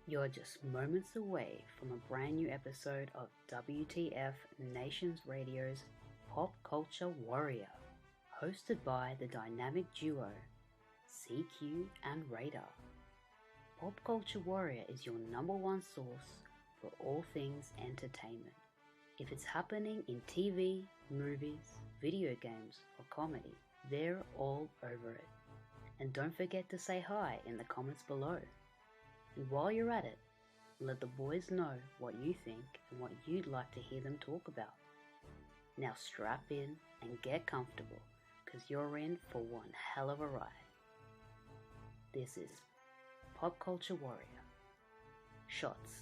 You're just moments away from a brand new episode of WTF Nations Radio's Pop Culture Warrior, hosted by the dynamic duo CQ and Radar. Pop Culture Warrior is your number one source for all things entertainment. If it's happening in TV, movies, video games, or comedy, they're all over it. And don't forget to say hi in the comments below. And while you're at it, let the boys know what you think and what you'd like to hear them talk about. Now strap in and get comfortable, because you're in for one hell of a ride. This is Pop Culture Warrior. Shots.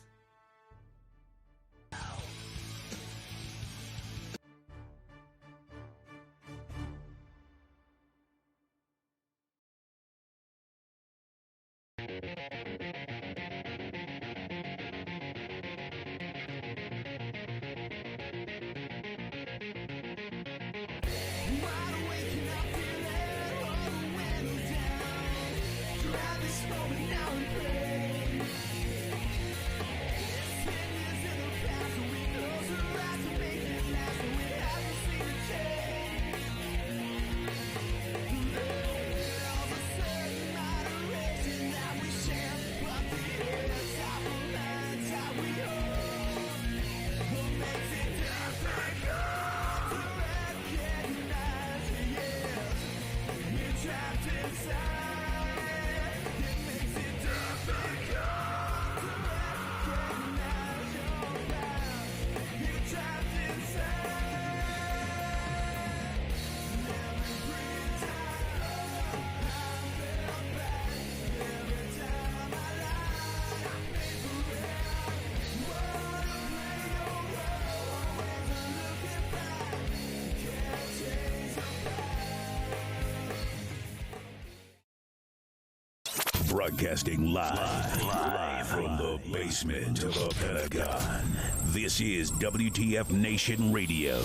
Broadcasting live from the basement of the Pentagon. This is WTF Nation Radio.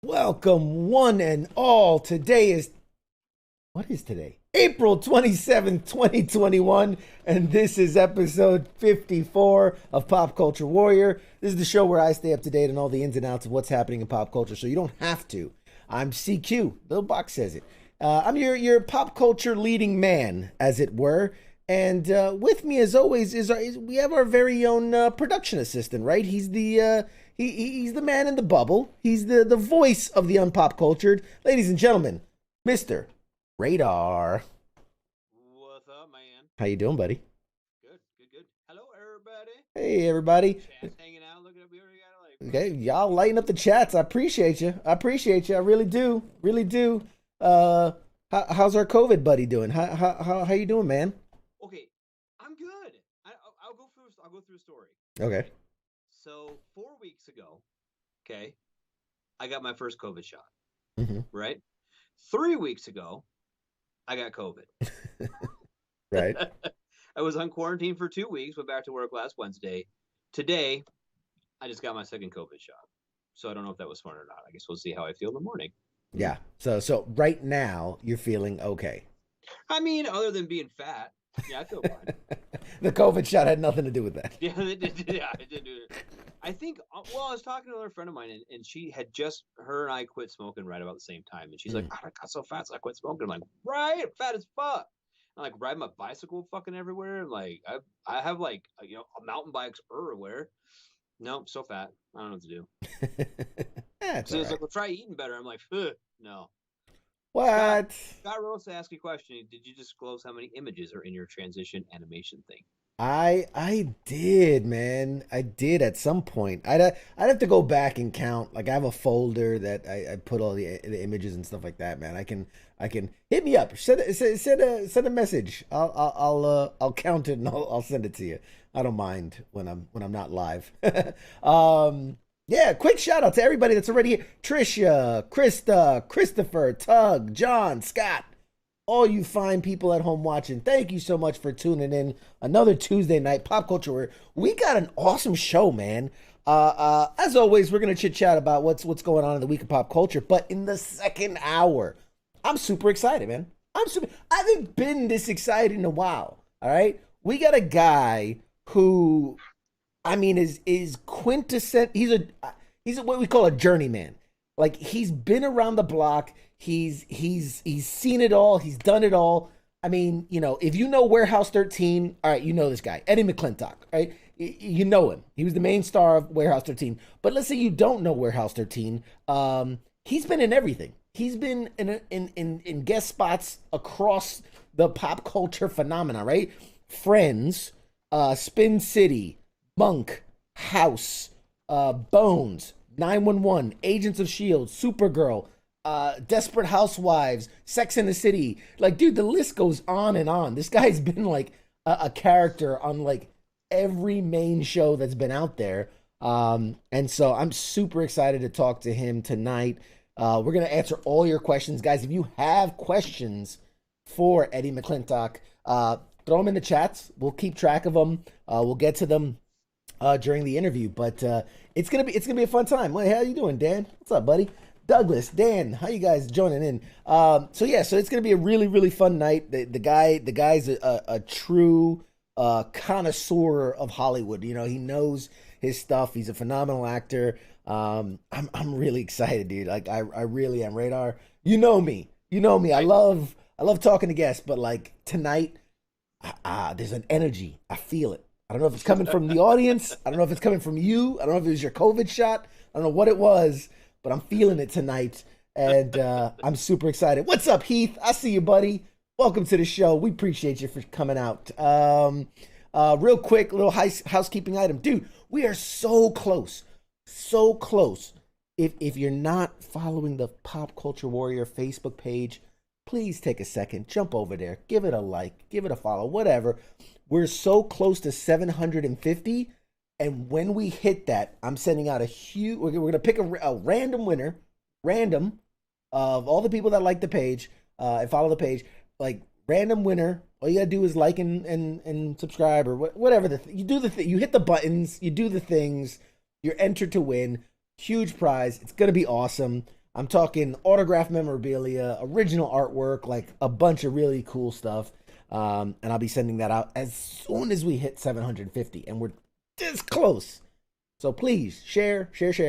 Welcome, one and all. Today is, what is today? April 27th, 2021, and this is episode 54 of Pop Culture Warrior. This is the show where I stay up to date on all the ins and outs of what's happening in pop culture, so you don't have to. I'm CQ, Little Box says it. I'm your pop culture leading man, as it were, and with me, as always, we have our very own production assistant, right? He's the he's the man in the bubble. He's the voice of the unpop cultured. Ladies and gentlemen, Mr. Radar. What's up, man? How you doing, buddy? Good. Hello, everybody. Hey, everybody. Chat's hanging out, looking up. We already got Okay, y'all lighten up the chats. I appreciate you. I really do. How's our COVID buddy doing? How you doing, man? Okay, I'm good. I'll go through a story. Okay. So 4 weeks ago, okay, I got my first COVID shot. Mm-hmm. Right. 3 weeks ago, I got COVID. Right. I was on quarantine for 2 weeks, went back to work last Wednesday. Today, I just got my second COVID shot. So I don't know if that was smart or not. I guess we'll see how I feel in the morning. Yeah. So right now, you're feeling okay. I mean, other than being fat, yeah, I feel fine. The COVID shot had nothing to do with that. Yeah, it did do it. I think, well, I was talking to another friend of mine, and she had her and I quit smoking right about the same time. And she's like, I got so fat, so I quit smoking. I'm like, right, I'm fat as fuck. I'm like riding my bicycle fucking everywhere. And like, I have like, mountain bikes everywhere. No, I'm so fat. I don't know what to do. That's So all it's right. like, well, try eating better. I'm like, no. What? Scott Rose to ask you a question. Did you disclose how many images are in your transition animation thing? I did, man. I did at some point. I'd have to go back and count. Like I have a folder that I put all the images and stuff like that, man. I can hit me up. Send a message. I'll count it and I'll send it to you. I don't mind when I'm not live. Yeah, quick shout out to everybody that's already here. Trisha, Krista, Christopher, Tug, John, Scott, all you fine people at home watching. Thank you so much for tuning in. Another Tuesday night pop culture where we got an awesome show, man. As always, we're gonna chit chat about what's going on in the week of pop culture. But in the second hour, I'm super excited, man. I haven't been this excited in a while. All right, we got a guy who, I mean, is quintessential. He's what we call a journeyman. Like, he's been around the block. He's seen it all. He's done it all. I mean, you know, if you know Warehouse 13, all right, you know this guy, Eddie McClintock, right? You know him. He was the main star of Warehouse 13. But let's say you don't know Warehouse 13. He's been in everything. He's been in guest spots across the pop culture phenomena, right? Friends, Spin City, Monk, House, Bones, 911, Agents of S.H.I.E.L.D., Supergirl, Desperate Housewives, Sex and the City. Like, dude, the list goes on and on. This guy's been like a character on like every main show that's been out there. And so I'm super excited to talk to him tonight. We're going to answer all your questions. Guys, if you have questions for Eddie McClintock, throw them in the chats. We'll keep track of them. We'll get to them during the interview. But it's gonna be a fun time. Hey, how you doing, Dan? What's up, buddy? Douglas, Dan, how you guys joining in? So it's gonna be a really, really fun night. The guy's a true connoisseur of Hollywood. You know, he knows his stuff. He's a phenomenal actor. I'm really excited, dude. Like, I really am. Radar, you know me. I love talking to guests, but like tonight, there's an energy. I feel it. I don't know if it's coming from the audience. I don't know if it's coming from you. I don't know if it was your COVID shot. I don't know what it was, but I'm feeling it tonight, and I'm super excited. What's up, Heath? I see you, buddy. Welcome to the show. We appreciate you for coming out. Real quick, little housekeeping item. Dude, we are so close. So close. If you're not following the Pop Culture Warrior Facebook page, please take a second, jump over there, give it a like, give it a follow, whatever. We're so close to 750, and when we hit that, I'm sending out we're going to pick a random winner, of all the people that like the page and follow the page, like random winner. All you got to do is like and subscribe or whatever. You do you hit the buttons, you do the things, you're entered to win. Huge prize. It's going to be awesome. I'm talking autographed memorabilia, original artwork, like a bunch of really cool stuff. And I'll be sending that out as soon as we hit 750, and we're this close. So please share. And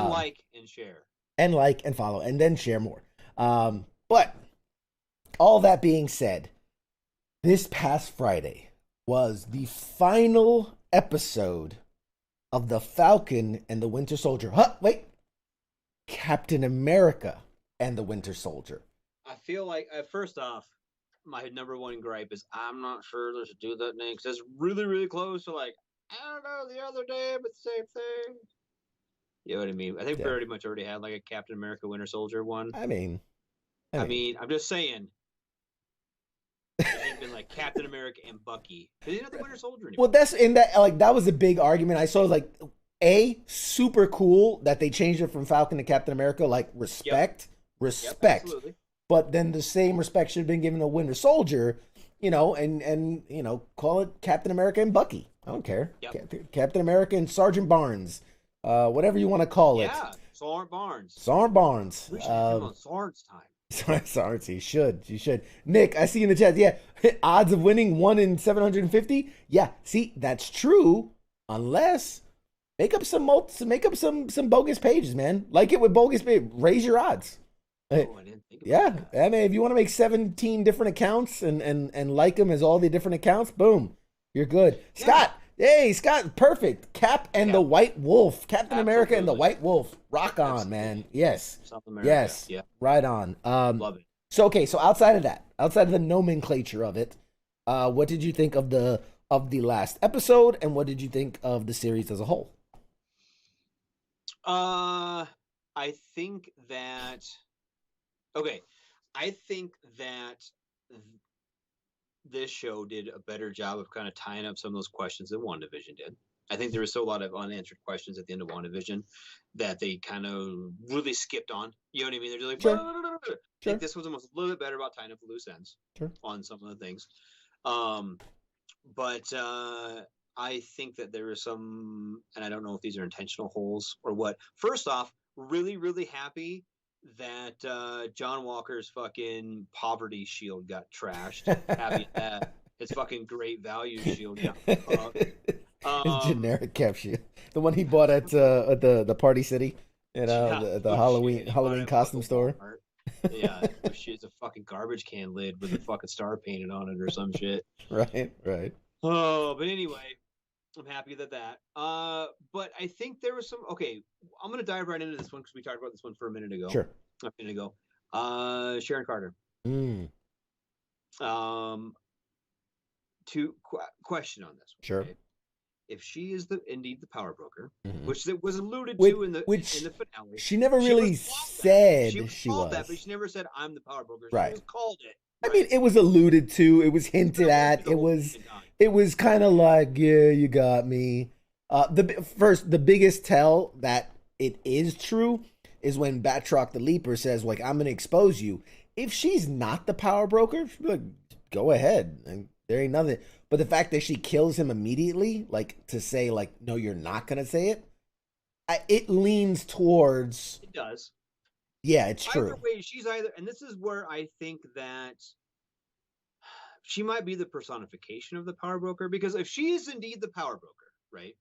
like and share. And like and follow, and then share more. But all that being said, this past Friday was the final episode of the Falcon and the Winter Soldier. Captain America and the Winter Soldier. I feel like, first off, my number one gripe is I'm not sure they should do that name because it's really, really close to, like, I don't know, the other day, but the same thing. You know what I mean? I think we pretty much already had like a Captain America Winter Soldier one. I mean, I'm just saying. It ain't been like Captain America and Bucky. Because he's not the Winter Soldier anymore. Well, that was a big argument. I saw, like, super cool that they changed it from Falcon to Captain America. Like, respect. Absolutely. But then the same respect should have been given to Winter Soldier, you know, and you know, call it Captain America and Bucky. I don't care. Yep. Captain America and Sergeant Barnes. Whatever you want to call it. Yeah, Sergeant Barnes. We should have him on Sergeant's time. Sarge, you should. Nick, I see in the chat. Yeah, odds of winning 1 in 750. Yeah, see, that's true. Unless make up some bogus pages, man. Like it with bogus pages. Raise your odds. Oh, I didn't think about that. I mean, if you want to make 17 different accounts and like them as all the different accounts, boom, you're good. Yeah. Scott. Hey, Scott, perfect. Cap and the White Wolf. Captain America and the White Wolf. Rock on, man. Yes. South America. Yes. Yeah. Right on. Love it. So outside of the nomenclature of it, what did you think of the last episode, and what did you think of the series as a whole? I think that this show did a better job of kind of tying up some of those questions that WandaVision did. I think there was still a lot of unanswered questions at the end of WandaVision that they kind of really skipped on. You know what I mean? They're just like, sure. I think this was almost a little bit better about tying up the loose ends on some of the things. but I think that there is some, and I don't know if these are intentional holes or what. First off, really, really happy that John Walker's fucking poverty shield got trashed. Happy that his fucking great value shield got His generic cap shield, the one he bought at the Party City, the Halloween costume store. Yeah, it's a fucking garbage can lid with a fucking star painted on it or some shit. Right. Oh, but anyway, I'm happy that. But I think there was some. Okay, I'm gonna dive right into this one because we talked about this one for a minute ago. Sure. A minute ago. Sharon Carter. Question on this one. Sure. Okay? If she is indeed the power broker, which it was alluded to in the finale, she never really said she was. That, but she never said I'm the power broker. Right. She was called it. Right? I mean, it was alluded to. It was hinted at. It was kind of like, yeah, you got me. The biggest tell that it is true is when Batroc the Leaper says, like, I'm gonna expose you. If she's not the power broker, she'd be like, go ahead, and there ain't nothing. But the fact that she kills him immediately, like, to say, like, no, you're not going to say it, it leans towards... It does. Yeah, it's true. Either way, she's either... And this is where I think that she might be the personification of the power broker, because if she is indeed the power broker, right?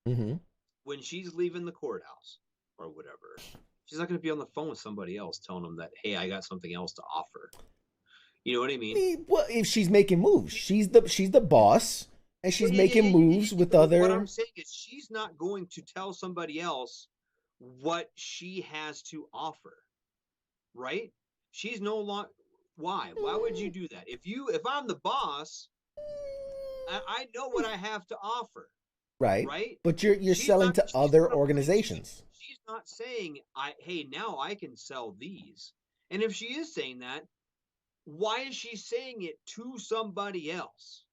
Mm-hmm. When she's leaving the courthouse or whatever, she's not going to be on the phone with somebody else telling them that, hey, I got something else to offer. You know what I mean? Well, if she's making moves, she's the boss, and she's making moves with other. What I'm saying is, she's not going to tell somebody else what she has to offer, right? She's no longer. Why? Why would you do that? If I'm the boss, I know what I have to offer. Right. Right. But you're selling to other organizations. She's not saying, hey, now I can sell these. And if she is saying that, why is she saying it to somebody else?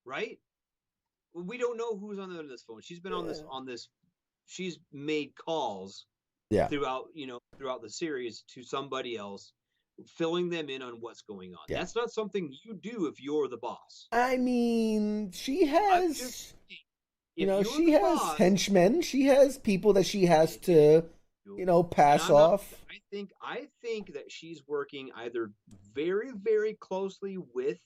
Right? We don't know who's on this phone. She's been on this. She's made calls throughout the series to somebody else, filling them in on what's going on. Yeah. That's not something you do if you're the boss. I mean, she has she has henchmen. She has people that she has to pass off. I think that she's working either very, very closely with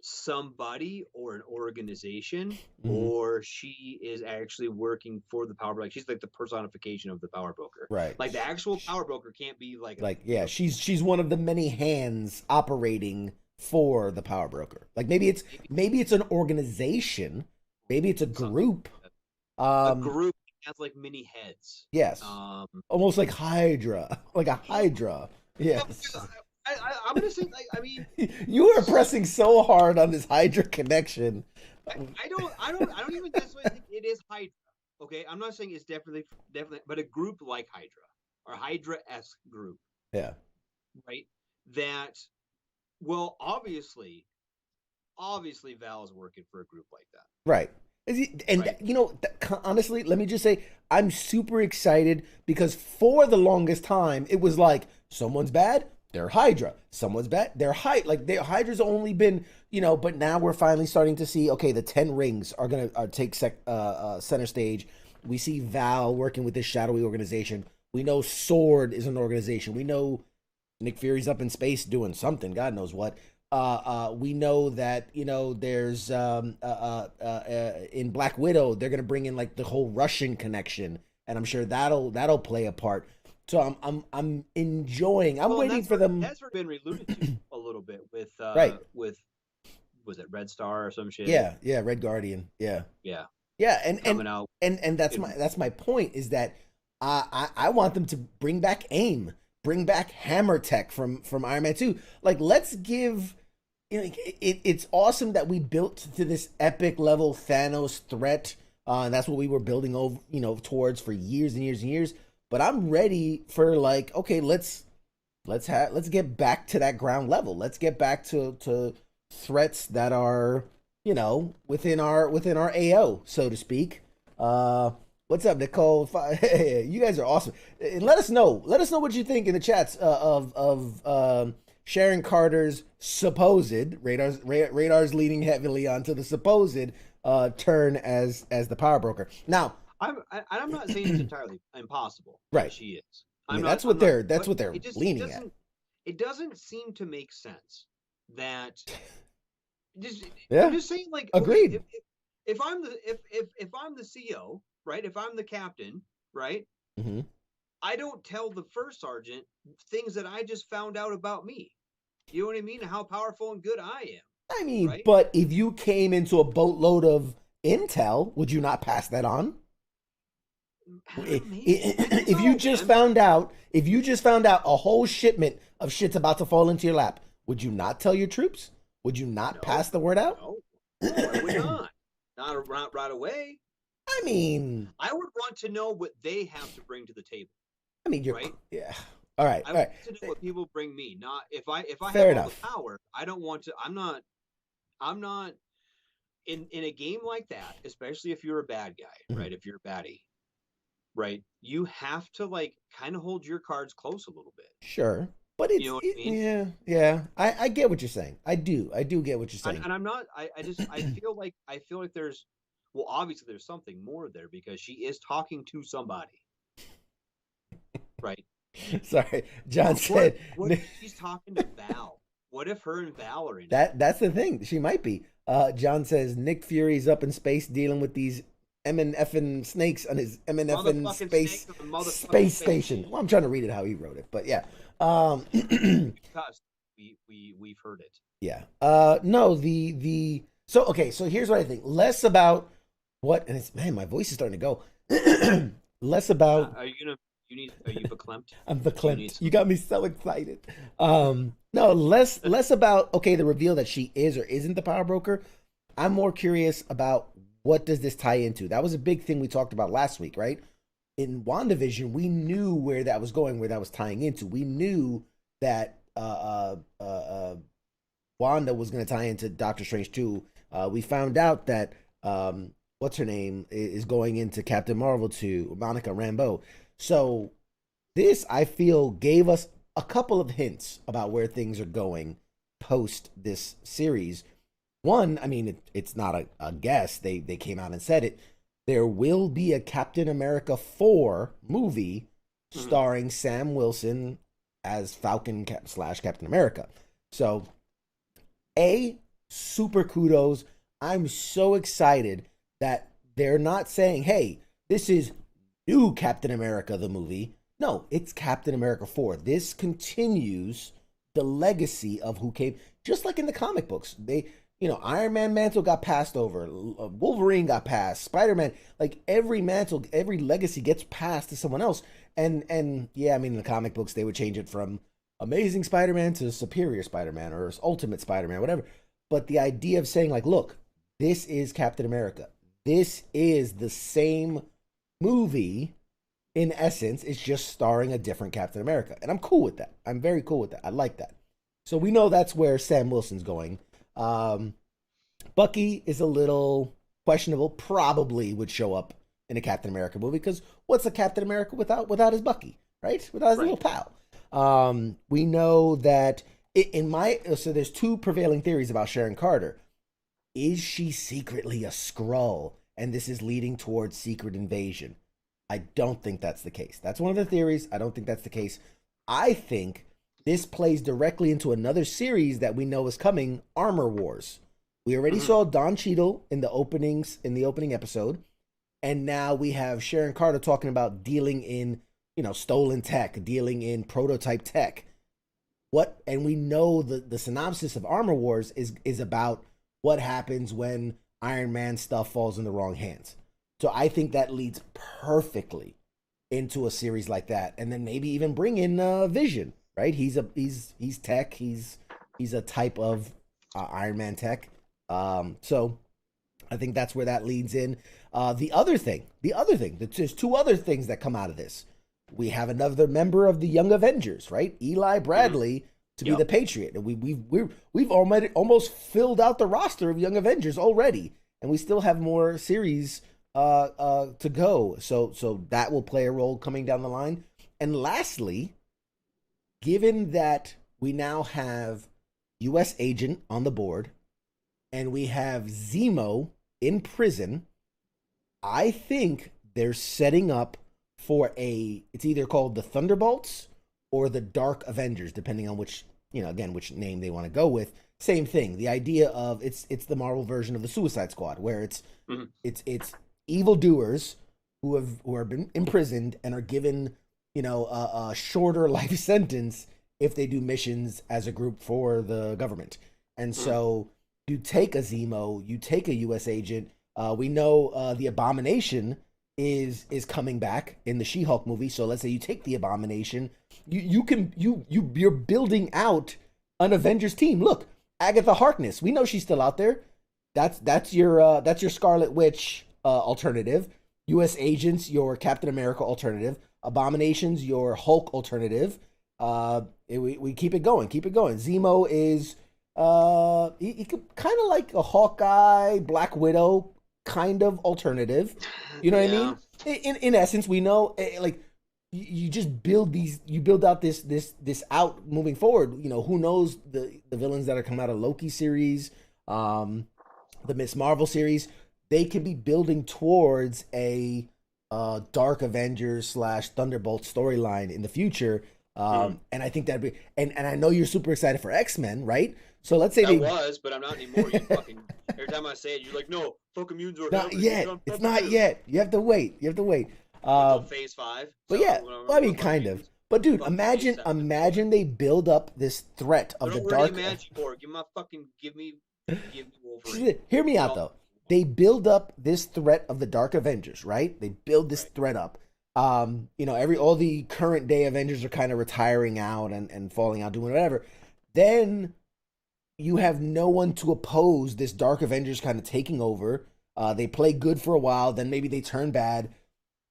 somebody or an organization, or she is actually working for the power broker. She's like the personification of the power broker. Right. Like the actual power broker can't be like she's one of the many hands operating for the power broker. Like maybe it's an organization, maybe it's a group. A group has like many heads. Yes. Almost like Hydra. Like a Hydra. Yes. I'm gonna say, like, I mean, you are pressing so hard on this Hydra connection. I don't even necessarily think it is Hydra. Okay, I'm not saying it's definitely, but a group like Hydra or Hydra-esque group. Yeah. Right. That. Well, obviously, Val is working for a group like that. Right. Honestly, let me just say, I'm super excited because for the longest time, it was like, someone's bad, they're Hydra. Someone's bad, they're Hydra's only been, but now we're finally starting to see, okay, the 10 rings are going to take center stage. We see Val working with this shadowy organization. We know Sword is an organization. We know Nick Fury's up in space doing something, God knows what. We know that there's in Black Widow they're gonna bring in like the whole Russian connection, and I'm sure that'll play a part. So I'm enjoying. I'm waiting for them. That's been alluded to a little bit with with was it Red Star or some shit? Yeah, Red Guardian. Yeah, and that's my point is that I want them to bring back AIM. Bring back Hammer Tech from Iron Man 2. Like, let's give... it's awesome that we built to this epic level Thanos threat. And that's what we were building over, towards for years and years and years. But I'm ready for, like, okay, let's get back to that ground level. Let's get back to threats that are, within our AO, so to speak. What's up, Nicole? You guys are awesome. And let us know what you think in the chats of Sharon Carter's supposed, Radar's leaning heavily onto the supposed turn as the power broker. Now, I'm not saying it's entirely impossible. Right. She is. I mean, that's what they're leaning at. It doesn't seem to make sense that. Yeah. I'm just saying, like, agreed. Okay, if I'm the CEO, right? If I'm the captain, right? Mm-hmm. I don't tell the first sergeant things that I just found out about me. You know what I mean? How powerful and good I am. I mean, right? But if you came into a boatload of intel, would you not pass that on? If you just found out a whole shipment of shit's about to fall into your lap, would you not tell your troops? Would you not pass the word out? No, I would not. Not right away. I mean, I would want to know what they have to bring to the table. I mean, you're right. Yeah. All right. I want to know what people bring me. Not if I Fair have all enough. the power. I don't want to. I'm not in a game like that. Especially if you're a bad guy, right? If you're a baddie, right? You have to like kind of hold your cards close a little bit. Sure. But it's, you know what I mean? Yeah. I get what you're saying. I do get what you're saying. And I'm not. I feel like there's. Well, obviously there's something more there because she is talking to somebody, right? Sorry, John said. What if she's talking to Val? What if her and Val are in That's the thing. She might be. John says Nick Fury's up in space dealing with these M&F snakes on his M&F space station. Well, I'm trying to read it how he wrote it, but yeah. Because we've heard it. Yeah. No, so here's what I think. Less about what, and it's, man, my voice is starting to go. Less about. Are you verklempt? I'm verklempt. You got me so excited. No, less about, the reveal that she is or isn't the power broker. I'm more curious about what does this tie into. That was a big thing we talked about last week, right? In WandaVision, we knew where that was going, where that was tying into. We knew that Wanda was going to tie into Doctor Strange 2. We found out that what's her name is going into Captain Marvel 2, Monica Rambeau. So this, I feel, gave us a couple of hints about where things are going post this series. One, I mean, it's not a guess. They came out and said it. There will be a Captain America 4 movie starring Sam Wilson as Falcon / Captain America. So, super kudos. I'm so excited that they're not saying, hey, this is new Captain America, the movie. No, it's Captain America 4. This continues the legacy of who came, just like in the comic books. Iron Man mantle got passed over. Wolverine got passed. Spider-Man, like every mantle, every legacy gets passed to someone else. And yeah, I mean, in the comic books, they would change it from Amazing Spider-Man to Superior Spider-Man or Ultimate Spider-Man, whatever. But the idea of saying, like, look, this is Captain America. This is the same movie in essence. It's just starring a different Captain America. And I'm cool with that. I'm very cool with that. I like that. So we know that's where Sam Wilson's going. Bucky is a little questionable. Probably would show up in a Captain America movie because what's a Captain America without his Bucky, right? Without his little pal. We know that so there's two prevailing theories about Sharon Carter. Is she secretly a Skrull and this is leading towards secret invasion? I don't think that's the case. That's one of the theories. I don't think that's the case. I think this plays directly into another series that we know is coming, Armor Wars. We already saw Don Cheadle in the opening episode, and now we have Sharon Carter talking about dealing in, stolen tech, dealing in prototype tech. And we know the synopsis of Armor Wars is about what happens when Iron Man stuff falls in the wrong hands. So I think that leads perfectly into a series like that, and then maybe even bring in Vision. Right, he's tech. He's a type of Iron Man tech. So I think that's where that leads in. The other thing. There's two other things that come out of this. We have another member of the Young Avengers, right? Eli Bradley to be the Patriot. And we've almost filled out the roster of Young Avengers already, and we still have more series to go. So that will play a role coming down the line. And lastly, given that we now have U.S. Agent on the board, and we have Zemo in prison. I think they're setting up for it's either called the Thunderbolts or the Dark Avengers, depending on which name they want to go with. Same thing. The idea of it's the Marvel version of the Suicide Squad, where it's evildoers who have been imprisoned and are given a shorter life sentence if they do missions as a group for the government. And so you take a Zemo, you take a U.S. agent. We know the Abomination is coming back in the She-Hulk movie. So let's say you take the Abomination, you're building out an Avengers team. Look, Agatha Harkness, we know she's still out there. That's your Scarlet Witch alternative. U.S. agents, your Captain America alternative. Abominations, your Hulk alternative. We keep it going. Zemo is he could kind of like a Hawkeye, Black Widow kind of alternative. You know what I mean? In essence, we know like you just build out this out moving forward. Who knows the villains that are coming out of Loki series, the Miss Marvel series. They could be building towards a Dark Avengers / Thunderbolt storyline in the future. And I think that'd be, and I know you're super excited for X-Men, right? So let's say but I'm not anymore. You fucking every time I say it, you're like, no, fucking mutants are not yet. It's not yet. You have to wait. Phase 5. But yeah, I mean, kind of. But dude, imagine they build up this threat of the dark. Give me Wolverine. Hear me out though. They build up this threat of the Dark Avengers, right? They build this threat up. All the current day Avengers are kind of retiring out and falling out, doing whatever. Then you have no one to oppose this Dark Avengers kind of taking over. They play good for a while, then maybe they turn bad.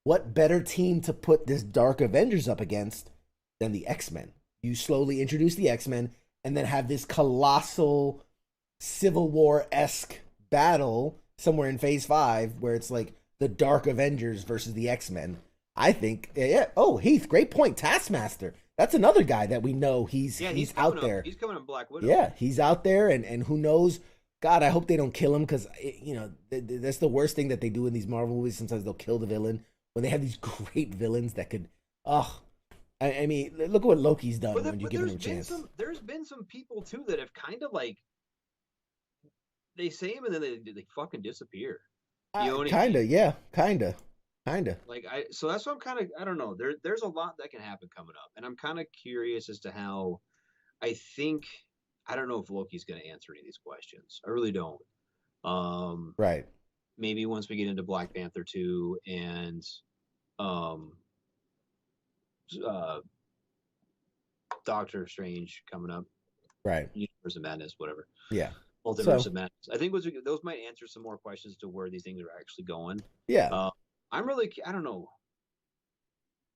What better team to put this Dark Avengers up against than the X-Men? You slowly introduce the X-Men and then have this colossal Civil War-esque battle somewhere in Phase 5 where it's like the Dark Avengers versus the X-Men. I think, yeah. Oh, Heath, great point. Taskmaster. That's another guy that we know he's out there. He's coming on Black Widow. Yeah, he's out there, and who knows? God, I hope they don't kill him because that's the worst thing that they do in these Marvel movies. Sometimes they'll kill the villain when they have these great villains that could. I mean, look at what Loki's done when you give him a chance. There's been some people too that have kind of like they say him and then they fucking disappear. Kinda. Like so that's what I'm kind of, I don't know. There's a lot that can happen coming up, and I'm kind of curious as to how. I don't know if Loki's going to answer any of these questions. I really don't. Right. Maybe once we get into Black Panther 2 and Doctor Strange coming up. Right. Universe of Madness, whatever. Yeah. Multiverse of Madness. I think those might answer some more questions to where these things are actually going. Yeah. I don't know.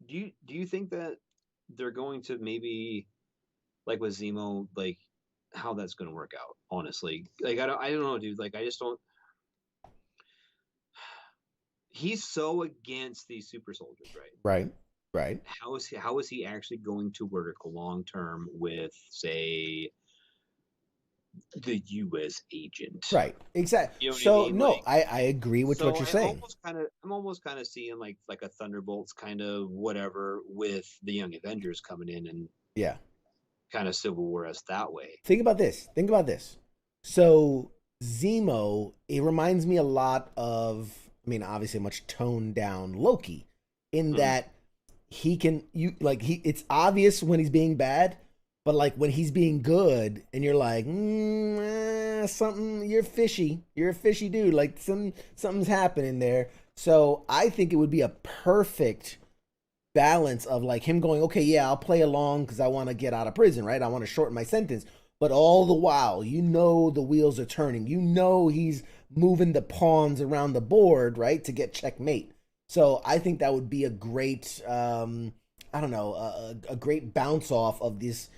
Do you think that they're going to maybe, like with Zemo, like how that's going to work out? Honestly, like I don't know, dude. Like I just don't. He's so against these super soldiers, right? Right. How is he actually going to work long term with, say, the U.S. agent? Right. Exactly. You know what so I mean? no, like, I agree with what you're saying. I'm almost kind of seeing like a Thunderbolts kind of whatever with the Young Avengers coming in and kind of Civil War-esque that way. Think about this. So Zemo, it reminds me a lot of, I mean, obviously a much toned down Loki, in that it's obvious when he's being bad, but like when he's being good and you're like, something, you're fishy. You're a fishy dude. Like something's happening there. So I think it would be a perfect balance of like him going, okay, yeah, I'll play along because I want to get out of prison, right? I want to shorten my sentence. But all the while, the wheels are turning. He's moving the pawns around the board, right, to get checkmate. So I think that would be a great, a great bounce off of this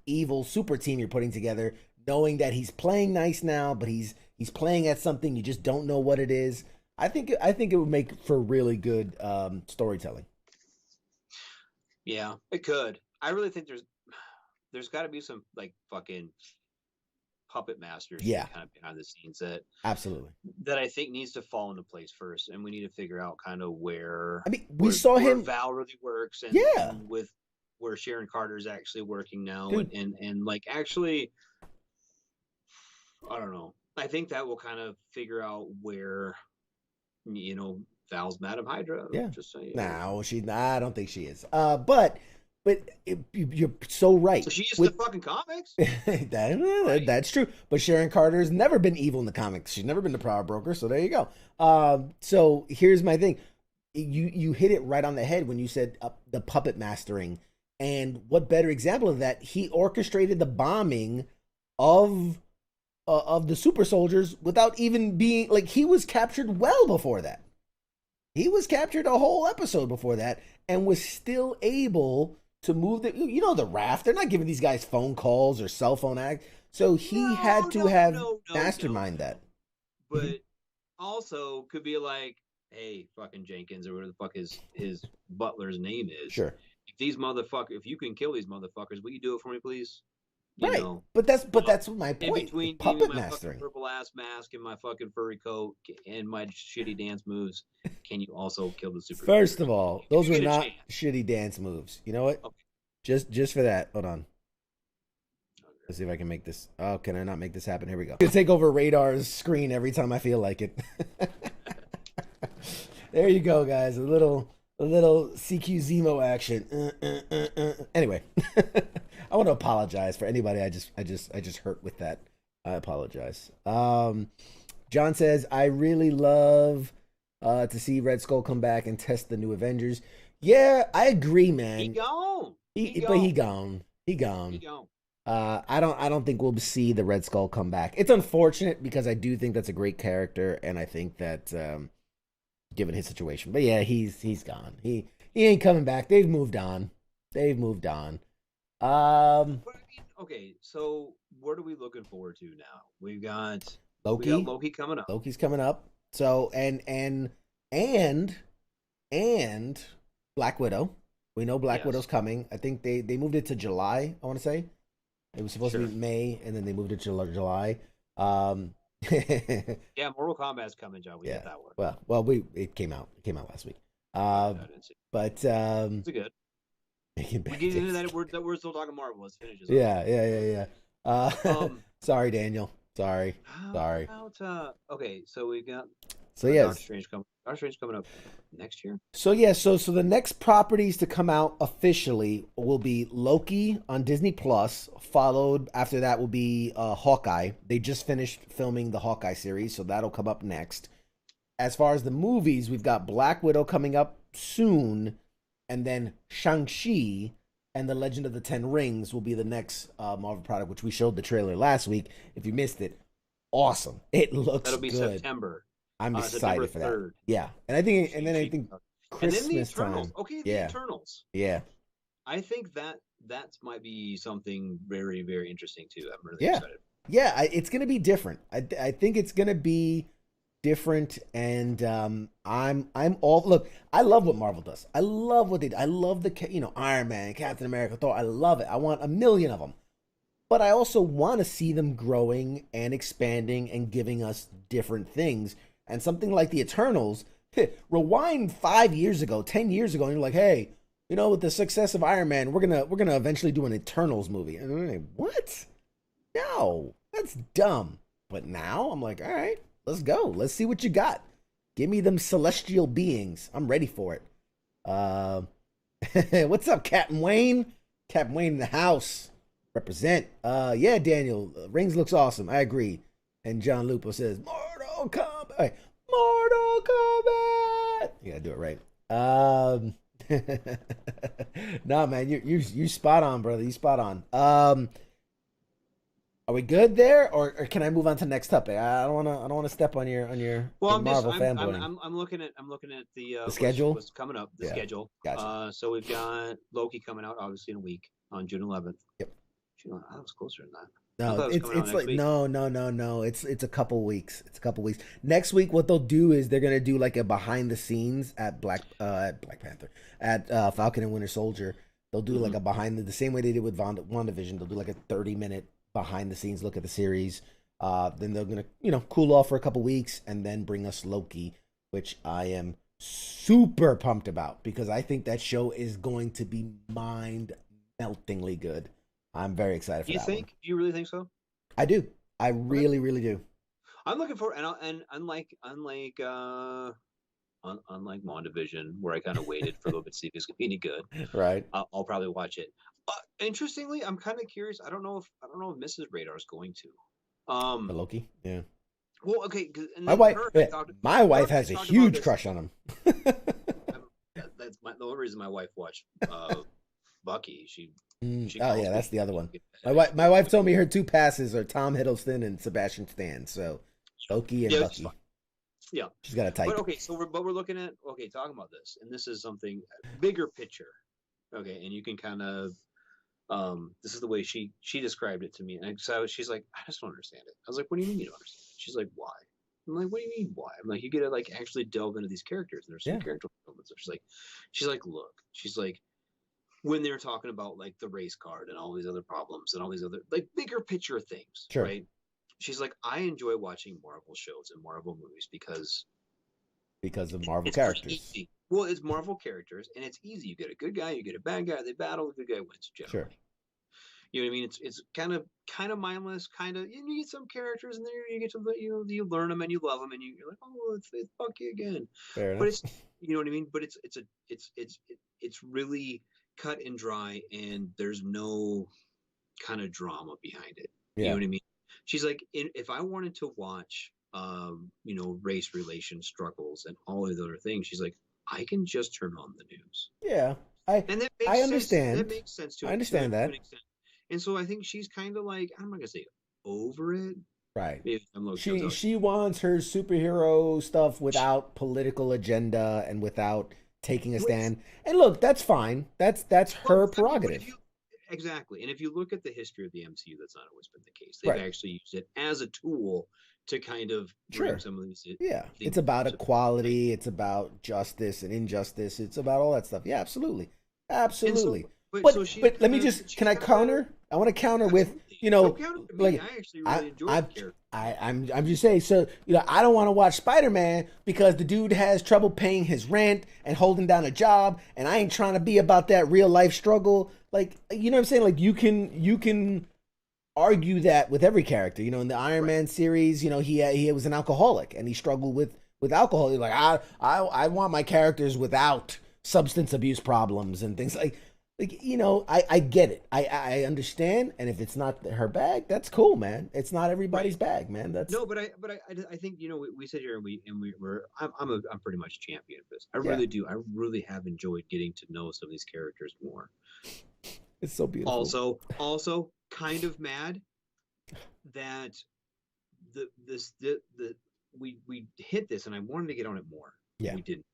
evil super team you're putting together, knowing that he's playing nice now, but he's playing at something you just don't know what it is. I think it would make for really good storytelling. Yeah, it could. I really think there's got to be some like fucking puppet masters Yeah. kind of behind the scenes that Absolutely. that I think needs to fall into place first, and we need to figure out kind of where we saw where him. Val really works, and, Yeah. and with where Sharon Carter is actually working now, Dude. and like actually, I don't know. I think that will kind of figure out where, Val's Madam Hydra. Yeah. Just saying. No, I don't think she is. But you're so right. So she is the fucking comics. That's true. But Sharon Carter has never been evil in the comics. She's never been the power broker. So there you go. So here's my thing. You hit it right on the head when you said the puppet mastering. And what better example of that? He orchestrated the bombing of the super soldiers without even being like, he was captured well before that. He was captured a whole episode before that and was still able to move the raft. They're not giving these guys phone calls or cell phone act. So he had to have mastermind that. But also could be like, hey, fucking Jenkins, or whatever the fuck his butler's name is. Sure. If you can kill these motherfuckers, will you do it for me, please? Right. But that's my point. In between puppet my mastering. fucking purple ass mask and my fucking furry coat and my shitty dance moves, can you also kill the super? First of all, those were not chance. shitty dance moves. You know what? Okay. Just for that. Hold on. Let's see if I can make this. Oh, can I not make this happen? Here we go. I take over Radar's screen every time I feel like it. There you go, guys. A little CQ Zemo action. Anyway, I want to apologize for anybody I just hurt with that. I apologize. John says, I really love to see Red Skull come back and test the new Avengers. Yeah, I agree, man. He gone. But he gone. He gone. I don't think we'll see the Red Skull come back. It's unfortunate because I do think that's a great character, and I think that given his situation, but yeah, he's gone. He ain't coming back. They've moved on. Okay, so what are we looking forward to now? We've got Loki coming up. Loki's coming up. So and Black Widow. We know Black Widow's coming. I think they moved it to July, I want to say. It was supposed to be May, and then they moved it to July. Yeah, Mortal Kombat's coming, John. We get that one. Well, it came out. It came out last week. But it's good. We get into that. We're still talking Marvel. Let's finish this. Yeah. Sorry, Daniel. Sorry. Okay, so we got. So yes. Doctor Strange coming up next year. So so the next properties to come out officially will be Loki on Disney Plus. Followed after that will be Hawkeye. They just finished filming the Hawkeye series, so that'll come up next. As far as the movies, we've got Black Widow coming up soon, and then Shang-Chi and The Legend of the Ten Rings will be the next Marvel product, which we showed the trailer last week. If you missed it, awesome! It looks That'll be good. September. I'm excited for that. Yeah, and I think Christmas time. Okay, the Eternals. Yeah, I think that might be something very, very interesting too. I'm really excited. Yeah, it's gonna be different. I think it's gonna be different, and I'm all look. I love what Marvel does. I love what they do. I love the Iron Man, Captain America, Thor. I love it. I want a million of them. But I also want to see them growing and expanding and giving us different things. And something like the Eternals, rewind 5 years ago, 10 years ago, and you're like, hey, with the success of Iron Man, we're gonna eventually do an Eternals movie. And I'm like, what? No, that's dumb. But now I'm like, all right, let's go. Let's see what you got. Give me them celestial beings. I'm ready for it. What's up, Captain Wayne? Captain Wayne in the house. Represent. Yeah, Daniel. Rings looks awesome. I agree. And John Lupo says, Mortal Kombat. Mortal Kombat. You gotta do it right. Nah, man, you spot on, brother. You spot on. Are we good there, or can I move on to the next topic? I don't wanna step on your Marvel fanboying. I'm looking at the schedule. What's coming up? The schedule. Gotcha. So we've got Loki coming out obviously in a week on June 11th. Yep. I was closer than that. No, it's like no. It's a couple weeks. Next week, what they'll do is they're gonna do like a behind the scenes at Black Panther, at Falcon and Winter Soldier. They'll do like a the same way they did with WandaVision. They'll do like a 30-minute behind the scenes look at the series. Then they're gonna, cool off for a couple weeks and then bring us Loki, which I am super pumped about because I think that show is going to be mind-meltingly good. I'm very excited for that one. Do you really think so? I do. I really, really do. I'm looking for, and unlike WandaVision, where I kind of waited for a little bit to see if it's gonna be any good. Right. I'll probably watch it. Interestingly, I'm kind of curious. I don't know if Mrs. Radar is going to. For Loki, yeah. Well, okay. My wife has a huge crush on him. That's the only reason my wife watched Bucky. She that's the other one. My wife told me her two passes are Tom Hiddleston and Sebastian Stan. So Loki and Bucky. Yeah, she's got a type. But okay, we're looking at talking about this, and this is something bigger picture. Okay, and you can kind of this is the way she described it to me, and so she's like, I just don't understand it. I was like, what do you mean you don't understand it? She's like, why? I'm like, what do you mean why? I'm like, you get to like actually delve into these characters, and there's some character moments. So she's like, look, she's like, when they're talking about like the race card and all these other problems and all these other like bigger picture things, right? She's like, I enjoy watching Marvel shows and Marvel movies because of Marvel characters. Easy. Well, it's Marvel characters, and it's easy. You get a good guy, you get a bad guy. They battle, the good guy wins. Generally. Sure. You know what I mean? It's kind of mindless. Kind of you get some characters, and then you get to you learn them and you love them, and you're like, oh, it's Bucky again. Fair enough. But it's you know what I mean. But it's really cut and dry, and there's no kind of drama behind it. Yeah. You know what I mean? She's like, if I wanted to watch, race relation struggles and all of the other things, she's like, I can just turn on the news. Yeah, I understand. That makes sense to I understand that. And so I think she's kind of like, I'm not gonna say over it. Right. She wants her superhero stuff without political agenda and without taking a stand. And look, that's fine. That's her prerogative. Exactly. And if you look at the history of the MCU, that's not always been the case. They've actually used it as a tool to kind of bring some of these. Yeah. It's about equality. It's about justice and injustice. It's about all that stuff. Yeah, absolutely. Absolutely. But let me just, can I counter? I want to counter with, like, I actually really enjoy the character. I'm just saying, so, I don't want to watch Spider-Man because the dude has trouble paying his rent and holding down a job, and I ain't trying to be about that real life struggle. Like, you know what I'm saying? Like, you can argue that with every character. In the Iron Man series, he was an alcoholic and he struggled with alcohol. He's like, I want my characters without substance abuse problems and things like I get it. I understand, and if it's not her bag, that's cool, man. It's not everybody's bag, man. That's no, but I think we sit here and I'm pretty much champion of this. I really do. I really have enjoyed getting to know some of these characters more. It's so beautiful. Also, kind of mad that we hit this, and I wanted to get on it more. Yeah, we didn't.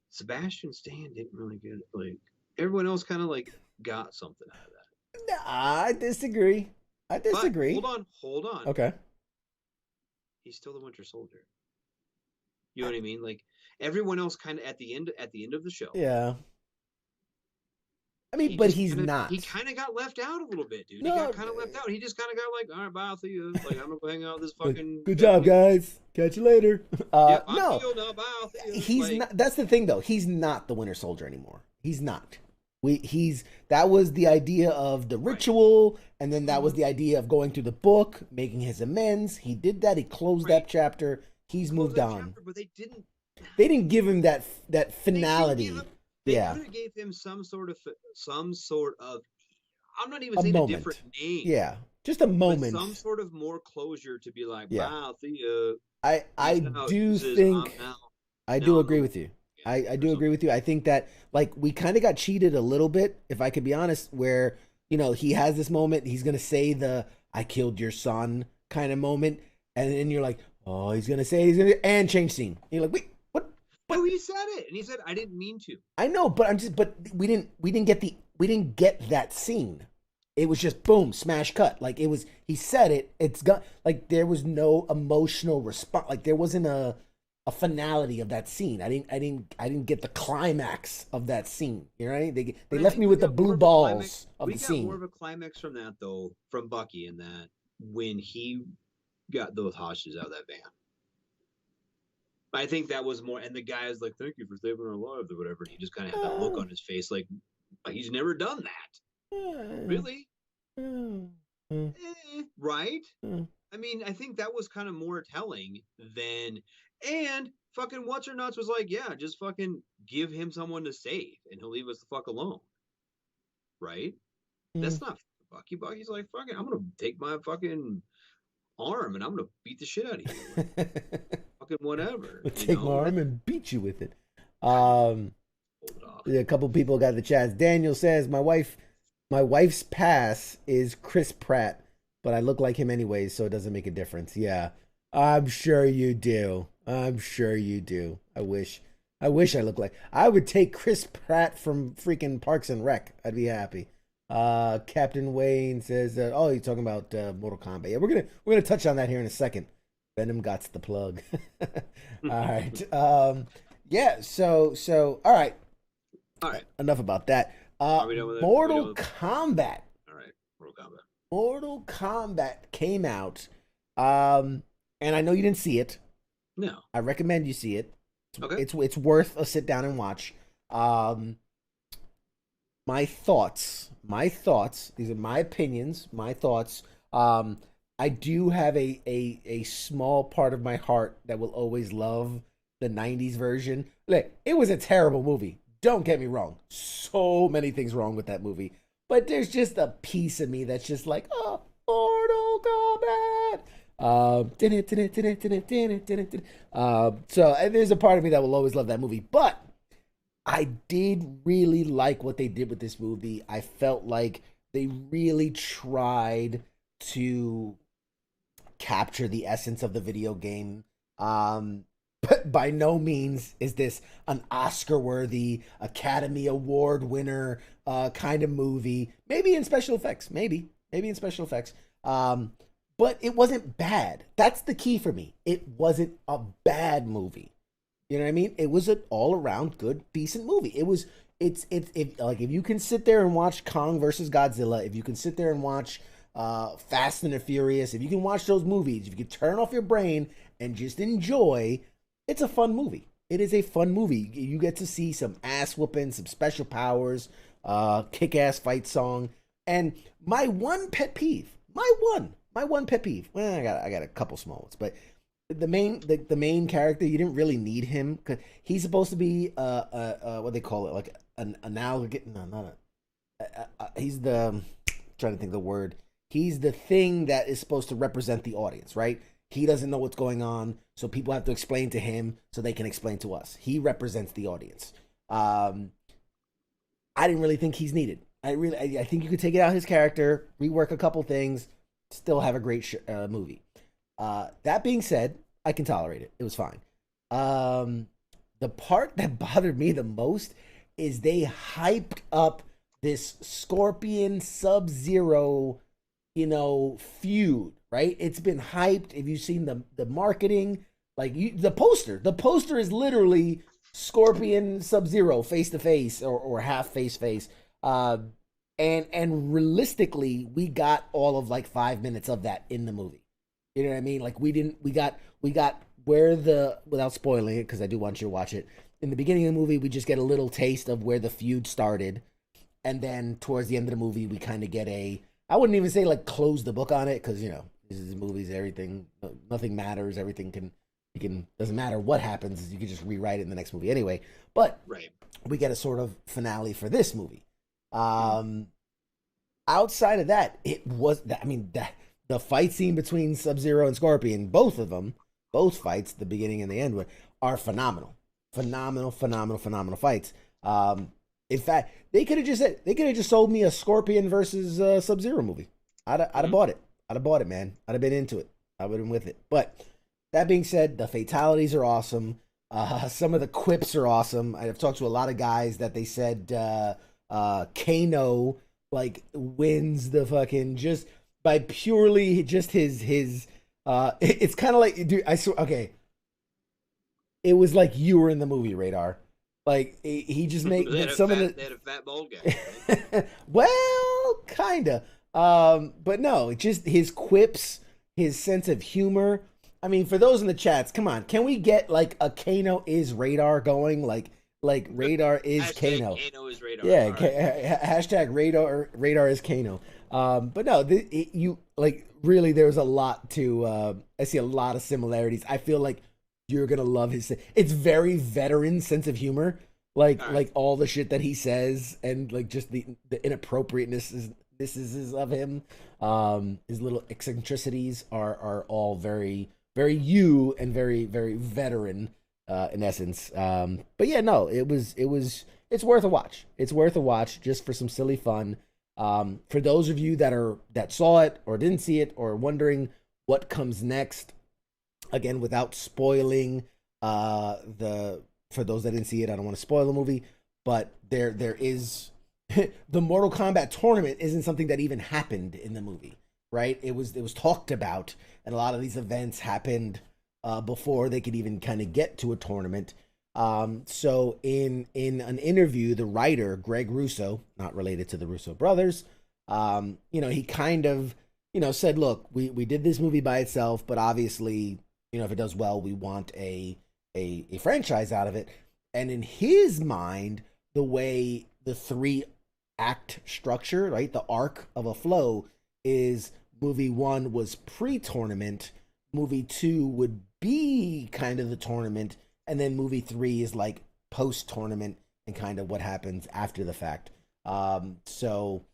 Sebastian Stan didn't really get it. Like everyone else, kind of like got something out of that. Nah, I disagree. But hold on. Okay. He's still the Winter Soldier. You know what I mean? Like everyone else, kind of at the end of the show. Yeah. I mean, but he's not. He kind of got left out a little bit, dude. He got kind of left out. He just kind of got like, all right, bye, I'll see you. Like, I'm gonna go hang out with this fucking. Good job, guys. Catch you later. No, bye, I'll see you. He's not. That's the thing, though. He's not the Winter Soldier anymore. He's not. That was the idea of the ritual, and then that was the idea of going through the book, making his amends. He did that. He closed that chapter. He's moved on. But they didn't. They didn't give him that finality. They could have gave him some sort of. I'm not even saying a different name. Yeah, just a moment. Some sort of more closure to be like, wow, see you. I do agree with you. I do agree with you. I think that like we kind of got cheated a little bit, if I could be honest, where he has this moment. He's gonna say the "I killed your son" kind of moment, and then you're like, oh, he's gonna and change scene. And you're like, wait. No, he said it, and he said, "I didn't mean to." I know, but we didn't get that scene. It was just boom, smash cut. Like it was, he said it. It's got like there was no emotional response. Like there wasn't a finality of that scene. I didn't get the climax of that scene. You know what I mean? They left me with the blue balls of the scene. We got more of a climax from that though, from Bucky, in that when he got those hostages out of that van. I think that was more, and the guy is like, "Thank you for saving our lives," or whatever. And he just kind of had that look on his face, like he's never done that. Really? Right? I mean, I think that was kind of more telling than, and fucking what's her nuts was like, yeah, just fucking give him someone to save, and he'll leave us the fuck alone. Right? That's not Bucky. Bucky's like, fucking, I'm gonna take my fucking arm and I'm gonna beat the shit out of you. Fucking whatever. Take my arm and beat you with it. A couple people got the chats. Daniel says, my wife's pass is Chris Pratt, but I look like him anyways, so it doesn't make a difference. Yeah, I'm sure you do. I'm sure you do. I wish I looked like. I would take Chris Pratt from freaking Parks and Rec. I'd be happy. Captain Wayne says, "Oh, you're talking about Mortal Kombat." Yeah, we're gonna touch on that here in a second. Venom got the plug. All right. Yeah. So. All right. Enough about that. Mortal Kombat. All right. Mortal Kombat. Mortal Kombat came out, and I know you didn't see it. No. I recommend you see it. Okay. It's worth a sit down and watch. My thoughts. These are my opinions. My thoughts. I do have a small part of my heart that will always love the 90s version. Look, it was a terrible movie. Don't get me wrong. So many things wrong with that movie. But there's just a piece of me that's just like, oh, Mortal Kombat. So there's a part of me that will always love that movie. But I did really like what they did with this movie. I felt like they really tried to capture the essence of the video game. But by no means is this an Oscar-worthy, Academy Award winner kind of movie. Maybe in special effects. Maybe in special effects. But it wasn't bad. That's the key for me. It wasn't a bad movie. You know what I mean? It was an all-around good, decent movie. If you can sit there and watch Kong versus Godzilla, if you can sit there and watch Fast and the Furious, if you can watch those movies, if you can turn off your brain and just enjoy, it's a fun movie. It is a fun movie. You get to see some ass whooping, some special powers, kick-ass fight song, and my one pet peeve. Well, I got a couple small ones, but the main character, you didn't really need him because he's supposed to be what they call it, like an analogous. No, not a. He's the. I'm trying to think of the word. He's the thing that is supposed to represent the audience, right? He doesn't know what's going on, so people have to explain to him so they can explain to us. He represents the audience. I didn't really think he's needed. I think you could take it out his character, rework a couple things, still have a great movie. That being said, I can tolerate it. It was fine. The part that bothered me the most is they hyped up this Scorpion Sub-Zero, feud, right? It's been hyped. If you've seen the marketing, the poster is literally Scorpion Sub-Zero face to face or half face. And realistically, we got all of 5 minutes of that in the movie. You know what I mean? We got without spoiling it, because I do want you to watch it. In the beginning of the movie, we just get a little taste of where the feud started. And then towards the end of the movie, we kind of get I wouldn't even say close the book on it, because, this is movies, everything, nothing matters. Everything doesn't matter what happens. You can just rewrite it in the next movie anyway. But right. We get a sort of finale for this movie. Outside of that, it was, the fight scene between Sub-Zero and Scorpion, both fights, the beginning and the end, are phenomenal. Phenomenal fights. In fact, they could have just sold me a Scorpion versus Sub-Zero movie. I'd have bought it. I'd have bought it, man. I'd have been into it. I would have been with it. But that being said, the fatalities are awesome. Some of the quips are awesome. I've talked to a lot of guys that they said Kano wins the fucking just by purely just his it's kind of like, dude, I swear, okay. it was like you were in the movie, Radar. Like he just made they had a fat bald guy. Right? Well, kinda. But no, just his quips, his sense of humor. I mean, for those in the chats, come on, can we get like a Kano is Radar going? Like Radar is Kano. Kano is Radar. Yeah, Right. hashtag Radar is Kano. But no, you like really. There's a lot to. I see a lot of similarities. I feel like you're gonna love his. It's very veteran sense of humor. Like all the shit that he says, and like just the inappropriateness is of him. His little eccentricities are all very you and very veteran in essence. But yeah, no, it's worth a watch. It's worth a watch just for some silly fun. For those of you that saw it or didn't see it or wondering what comes next, again, without spoiling for those that didn't see it, I don't want to spoil the movie, but there is the Mortal Kombat tournament isn't something that even happened in the movie, right? It was talked about, and a lot of these events happened before they could even kind of get to a tournament. So in an interview, the writer Greg Russo, not related to the Russo brothers, he kind of said, look, we did this movie by itself, but obviously, if it does well, we want a franchise out of it. And in his mind, the way the 3-act structure, right, the arc of a flow is movie 1 was pre-tournament, movie 2 would be kind of the tournament, and then movie 3 is like post-tournament and kind of what happens after the fact. So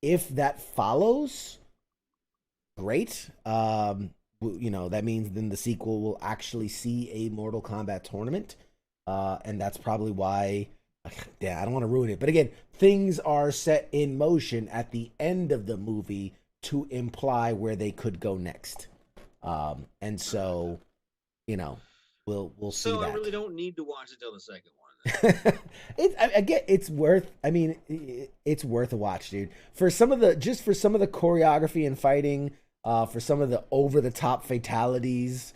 if that follows, great. That means then the sequel will actually see a Mortal Kombat tournament. And that's probably why, I don't want to ruin it. But again, things are set in motion at the end of the movie to imply where they could go next. And so, we'll see that. So I really don't need to watch until the second one. It's worth. I mean, it's worth a watch, dude. For some of the choreography and fighting, for some of the over the top fatalities,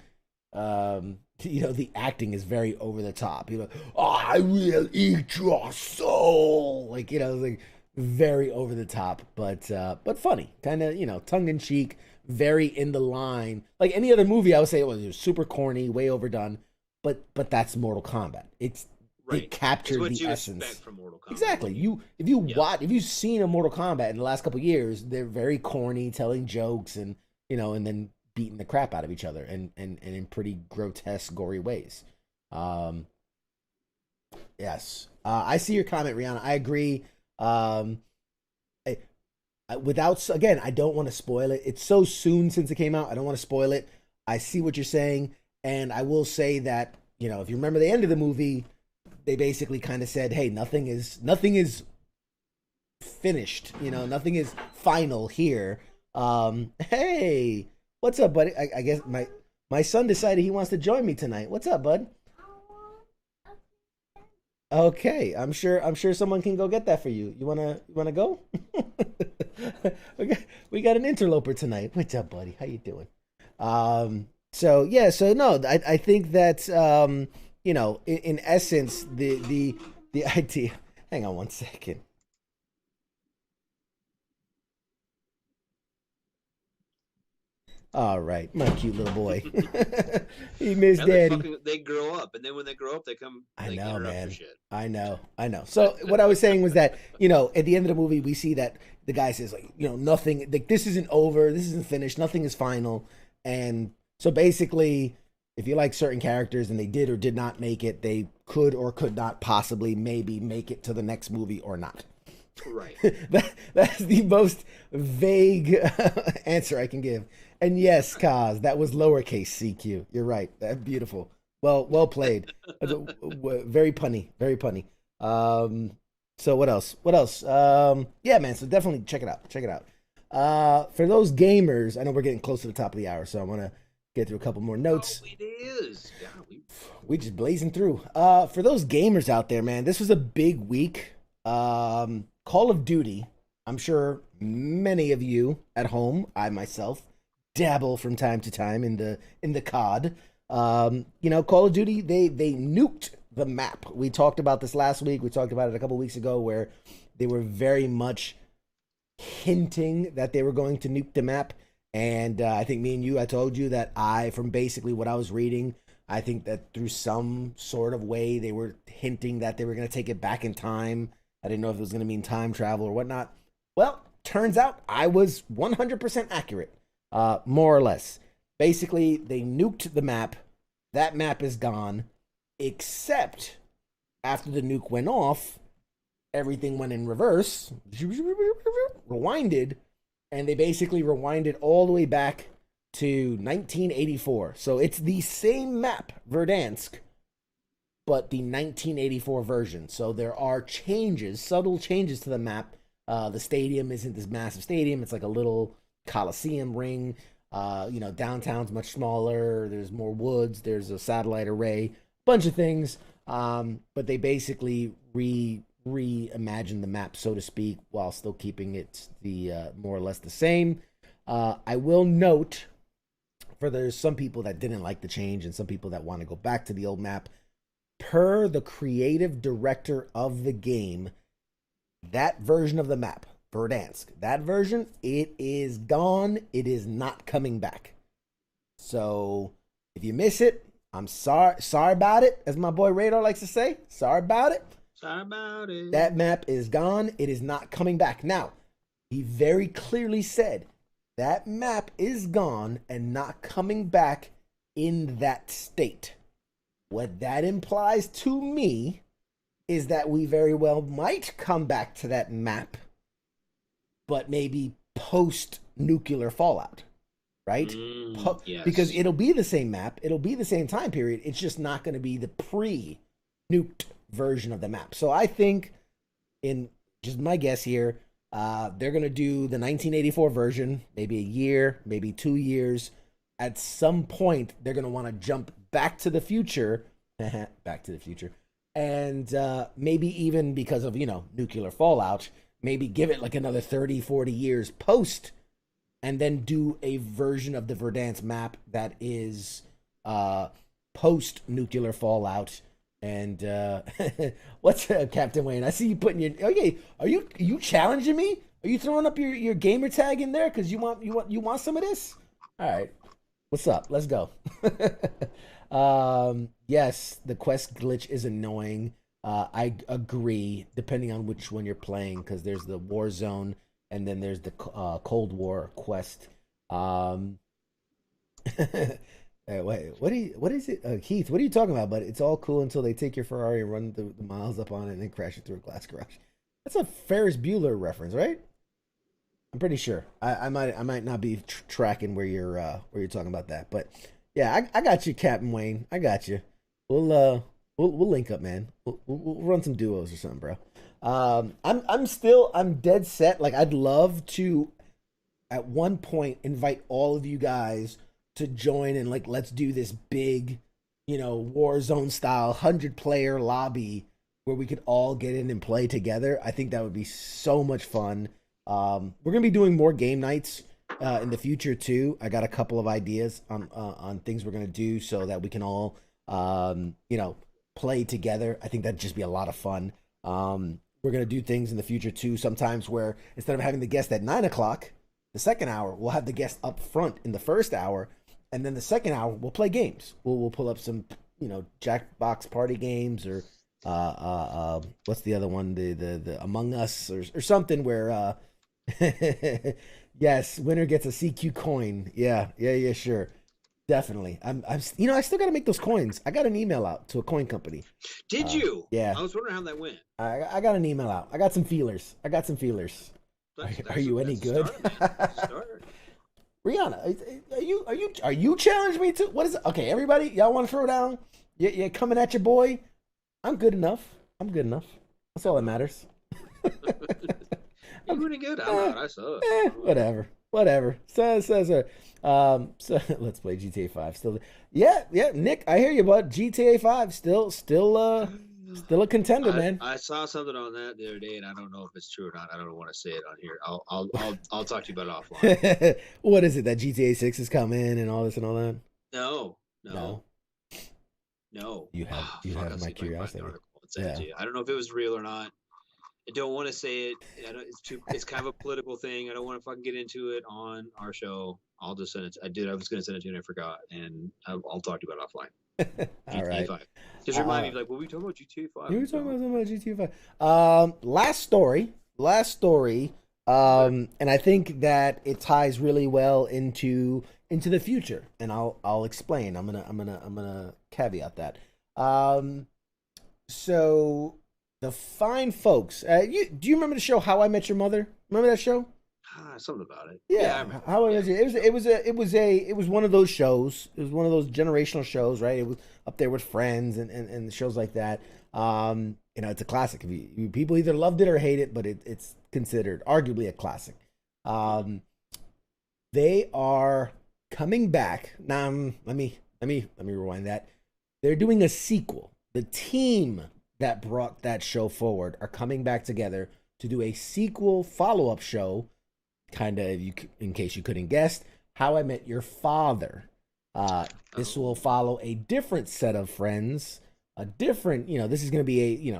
the acting is very over the top. I will eat your soul. Like very over the top, but funny, kind of tongue in cheek, very in the line. Like any other movie, I would say it was super corny, way overdone. But that's Mortal Kombat. It captured what the you essence. Expect from Mortal Kombat. Exactly. If you've seen a Mortal Kombat in the last couple of years, they're very corny, telling jokes and then beating the crap out of each other and in pretty grotesque, gory ways. Yes. I see your comment, Rihanna. I agree. Again, I don't want to spoil it. It's so soon since it came out. I don't want to spoil it. I see what you're saying. And I will say that, if you remember the end of the movie, they basically kind of said, hey, nothing is finished. Nothing is final here. Hey, what's up, buddy? I guess my son decided he wants to join me tonight. What's up, bud? Okay, I'm sure someone can go get that for you. You wanna go? we got an interloper tonight. What's up, buddy? How you doing? So no, I think that in essence the idea. Hang on one second. All right, my cute little boy. He missed Daddy. They grow up, and then when they grow up, they come. I know, man. Shit. I know. So what I was saying was that at the end of the movie, we see that the guy says nothing. Like this isn't over. This isn't finished. Nothing is final. And so basically, if you like certain characters and they did or did not make it, they could or could not possibly maybe make it to the next movie or not. Right. That's the most vague answer I can give. And yes, Kaz, that was lowercase CQ. You're right. That's beautiful. Well played. Very punny. Very punny. So what else? Yeah, man. So definitely check it out. For those gamers, I know we're getting close to the top of the hour, so I want to get through a couple more notes. Oh, it is. Yeah, we just blazing through. For those gamers out there, man, this was a big week. Call of Duty. I'm sure many of you at home, I myself, dabble from time to time in the COD. Call of Duty, they nuked the map. We talked about this last week. We talked about it a couple weeks ago where they were very much hinting that they were going to nuke the map. And I think me and you, I told you that from basically what I was reading, I think that through some sort of way they were hinting that they were going to take it back in time. I didn't know if it was going to mean time travel or whatnot. Well, turns out I was 100% accurate, more or less. Basically, they nuked the map. That map is gone, except after the nuke went off, everything went in reverse, rewinded, and they basically rewinded all the way back to 1984. So it's the same map, Verdansk, but the 1984 version. So there are changes, subtle changes to the map. The stadium isn't this massive stadium. It's like a little Coliseum ring. Downtown's much smaller. There's more woods. There's a satellite array, bunch of things. But they basically reimagined the map, so to speak, while still keeping it more or less the same. I will note, for there's some people that didn't like the change and some people that want to go back to the old map. Per the creative director of the game, that version of the map, Verdansk, that version, it is gone. It is not coming back. So if you miss it, I'm sorry about it, as my boy Radar likes to say. Sorry about it. Sorry about it. That map is gone. It is not coming back. Now, he very clearly said that map is gone and not coming back in that state. What that implies to me is that we very well might come back to that map, but maybe post-nuclear fallout, right? Yes. Because it'll be the same map. It'll be the same time period. It's just not going to be the pre-nuked version of the map. So I think, in just my guess here, they're going to do the 1984 version, maybe a year, maybe 2 years. At some point, they're going to want to jump back to the future, and maybe even because of, nuclear fallout, maybe give it like another 30, 40 years post, and then do a version of the Verdansk map that is post-nuclear fallout. And what's Captain Wayne? I see you putting your. Okay, are you challenging me? Are you throwing up your gamer tag in there because you want some of this? All right, what's up? Let's go. Yes, the quest glitch is annoying. I agree, depending on which one you're playing, because there's the War Zone and then there's the Cold War quest. Wait, what is it? Keith, what are you talking about? But it's all cool until they take your Ferrari and run the miles up on it and then crash it through a glass garage. That's a Ferris Bueller reference, right? I'm pretty sure. I might not be tracking where you're talking about that, but yeah, I got you, Captain Wayne. I got you. We'll link up, man. We'll run some duos or something, bro. I'm dead set. Like, I'd love to at one point invite all of you guys to join and like let's do this big, Warzone style 100-player lobby where we could all get in and play together. I think that would be so much fun. We're gonna be doing more game nights in the future too. I got a couple of ideas on things we're gonna do so that we can all play together. I think that'd just be a lot of fun. We're gonna do things in the future too. Sometimes where instead of having the guest at 9:00, the second hour we'll have the guest up front in the first hour. And then the second hour, we'll play games. We'll pull up some, Jackbox party games or what's the other one? The Among Us or something where yes, winner gets a CQ coin. Yeah, sure, definitely. I still got to make those coins. I got an email out to a coin company. Did you? Yeah. I was wondering how that went. I got an email out. I got some feelers. Are you any good? Start. Rihanna, are you challenging me to? What is it? Okay, everybody, y'all want to throw down? You're coming at your boy. I'm good enough. That's all that matters. You're pretty good. I'm not. I suck. Whatever. So let's play GTA 5. Still, yeah. Nick, I hear you, bud. GTA 5 still a contender, man. I saw something on that the other day, and I don't know if it's true or not. I don't want to say it on here. I'll talk to you about it offline. What is it? That GTA 6 is coming and all this and all that? No. No. You have Oh, you fuck, have I'll my see if I can find the curiosity. article and send it Yeah. to you. I don't know if it was real or not. I don't want to say it. It's kind of a political thing. I don't want to fucking get into it on our show. I'll just send it. I was going to send it to you and I forgot, and I'll talk to you about it offline. All GTA right. 5. Just remind me, like, well, we talking about GTA 5. You were talking about GTA 5. Last story. And I think that it ties really well into the future, and I'll explain. I'm gonna caveat that. So the fine folks. Do you remember the show How I Met Your Mother? Remember that show? Something about it. Yeah, I remember. How I Met Your. It was one of those shows. It was one of those generational shows, right? It was up there with Friends and shows like that. It's a classic. People either loved it or hate it, but it's considered arguably a classic. They are coming back now. Let me rewind that. They're doing a sequel. The team that brought that show forward are coming back together to do a sequel follow-up show, kind of, in case you couldn't guess, How I Met Your Father. This will follow a different set of friends, a different, this is going to be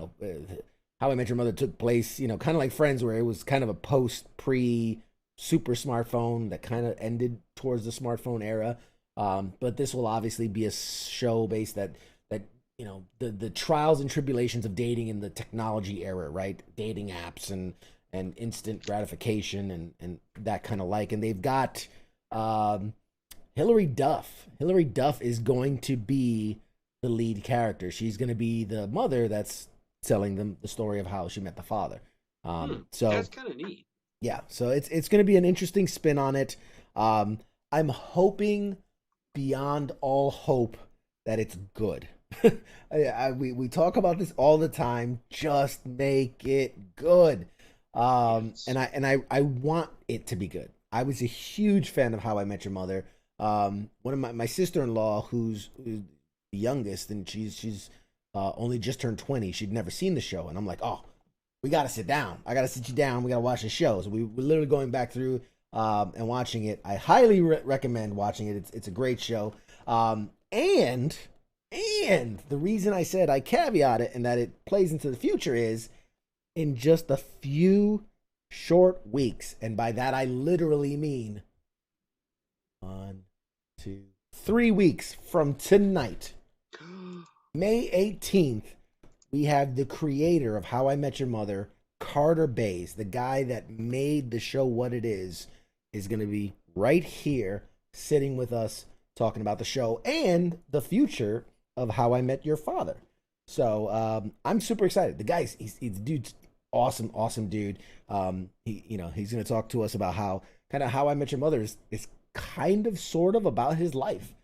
How I Met Your Mother took place, kind of like Friends, where it was kind of a pre-super smartphone that kind of ended towards the smartphone era. But this will obviously be a show based that the trials and tribulations of dating in the technology era, right? Dating apps and instant gratification and that kind of like. And they've got Hilary Duff. Hilary Duff is going to be the lead character. She's going to be the mother that's telling them the story of how she met the father. So that's kind of neat. Yeah, so it's going to be an interesting spin on it. I'm hoping beyond all hope that it's good. We talk about this all the time. Just make it good. Yes. And I want it to be good. I was a huge fan of How I Met Your Mother. One of my sister-in-law, who's the youngest, and she's only just turned 20. She'd never seen the show, and I'm like, oh, we gotta sit down. I gotta sit you down. We gotta watch the show. So we're literally going back through and watching it. I highly recommend watching it. It's a great show. And the reason I said I caveat it and that it plays into the future is in just a few short weeks, and by that I literally mean 1, 2, 3 weeks from tonight, May 18th, we have the creator of How I Met Your Mother, Carter Bays, the guy that made the show what it is going to be right here sitting with us talking about the show and the future of How I Met Your Father. So I'm super excited. The guy's he's dude's awesome dude. He's going to talk to us about how I Met Your Mother is kind of sort of about his life.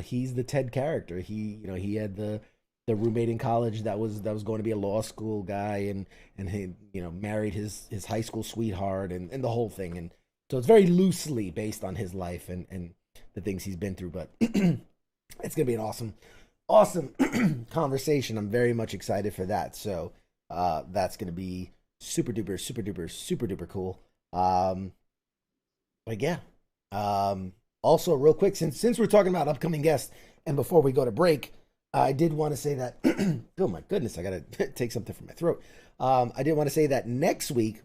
He's the Ted character. He had the roommate in college that was going to be a law school guy, and he married his high school sweetheart and the whole thing. And so it's very loosely based on his life and the things he's been through. But it's gonna be an awesome conversation. I'm very much excited for that. So that's gonna be super duper cool. But yeah. Also, real quick, since we're talking about upcoming guests, and before we go to break, I did want to say that. Oh my goodness, I gotta take something from my throat. I did want to say that next week,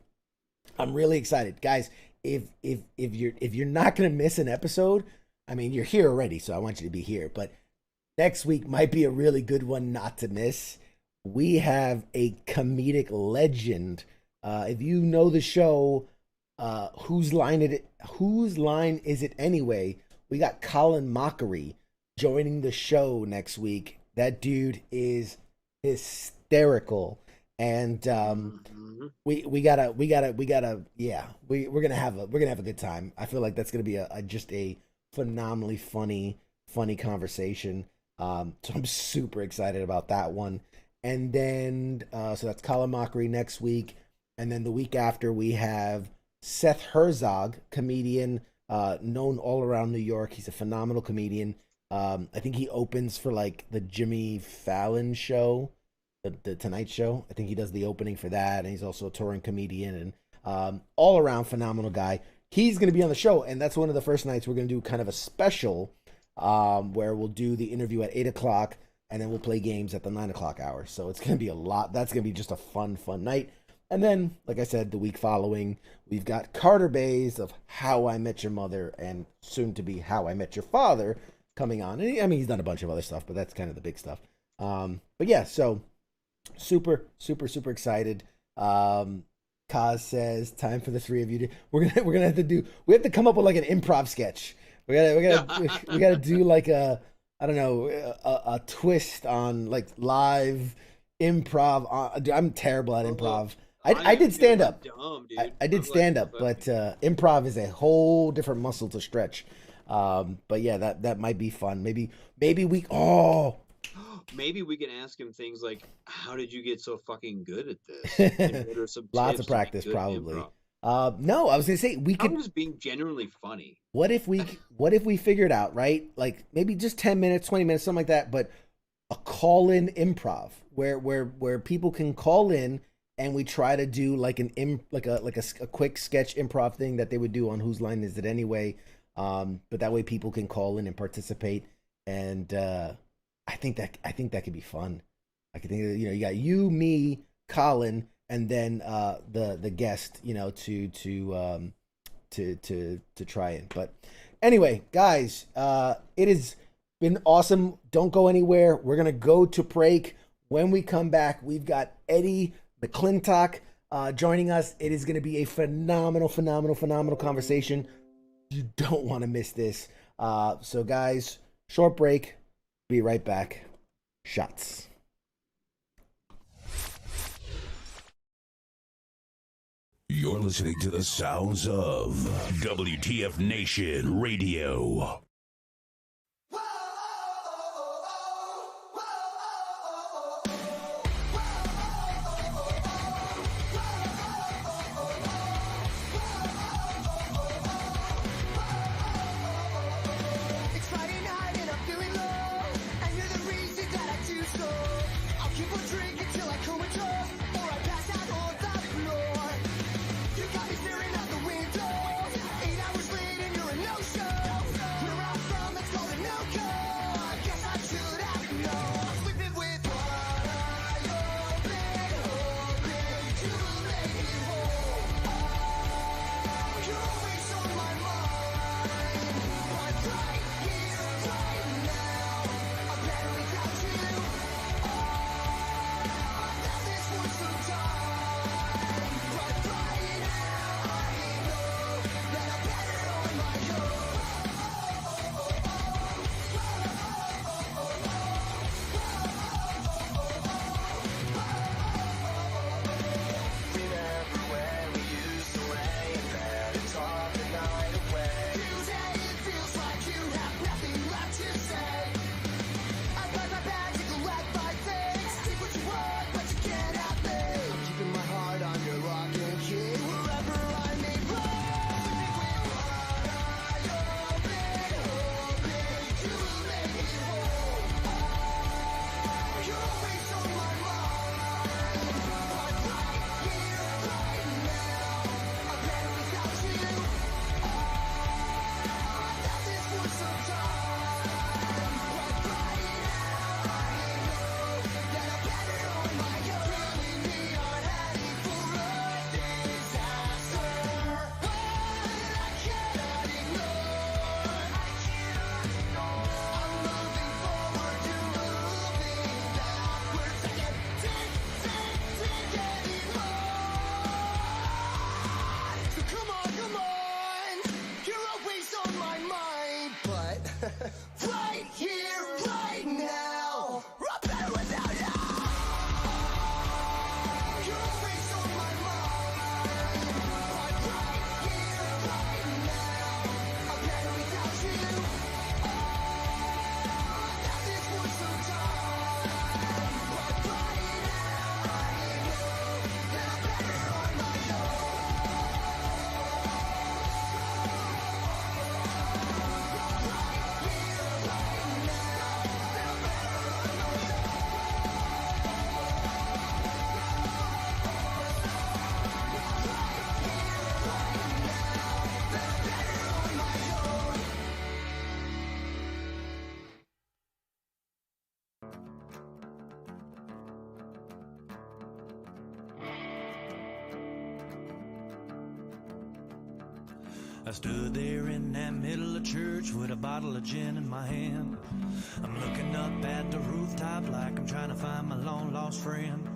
I'm really excited, guys. If you're not gonna miss an episode, I mean, you're here already, so I want you to be here. But next week might be a really good one not to miss. We have a comedic legend. If you know the show, Whose Line Is It Anyway? We got Colin Mockery joining the show next week. That dude is hysterical, and we're gonna have a good time. I feel like that's gonna be just a phenomenally funny conversation. So I'm super excited about that one. And then so that's Colin Mockery next week, and then the week after we have Seth Herzog, comedian, known all around New York. He's a phenomenal comedian. I think he opens for like the Jimmy Fallon show, the Tonight Show. I think he does the opening for that, and he's also a touring comedian and all around phenomenal guy. He's going to be on the show, and that's one of the first nights we're going to do kind of a special where we'll do the interview at 8:00, and then we'll play games at the 9 o'clock hour. So it's going to be a lot. That's going to be just a fun night. And then, like I said, the week following, we've got Carter Bays of How I Met Your Mother and soon to be How I Met Your Father coming on. And I mean, he's done a bunch of other stuff, but that's kind of the big stuff. But yeah, so super excited. Kaz says, time for the three of you to, we have to come up with like an improv sketch. We gotta do like a twist on like live improv. I'm terrible at improv. I did stand up. I did stand up, but improv is a whole different muscle to stretch. But yeah, that might be fun. Maybe we can ask him things like, how did you get so fucking good at this? Lots of practice, probably. No, I was gonna say we could. I was being genuinely funny. What if we figured out, right? Like maybe just 10 minutes, 20 minutes, something like that, but a call-in improv where people can call in and we try to do like a quick sketch improv thing that they would do on Whose Line Is It Anyway? But that way people can call in and participate, and I think that could be fun. I could think that, you got you, me, Colin, and then the guest, to try it. But anyway, guys, it has been awesome. Don't go anywhere. We're gonna go to break. When we come back, we've got Eddie McClintock joining us. It is going to be a phenomenal conversation. You don't want to miss this. So guys, short break. Be right back. Shots. You're listening to the sounds of WTF Nation Radio. You got me staring out the window. 8 hours later, you're a no-show. I stood there in that middle of church with a bottle of gin in my hand. I'm looking up at the rooftop like I'm trying to find my long-lost friend.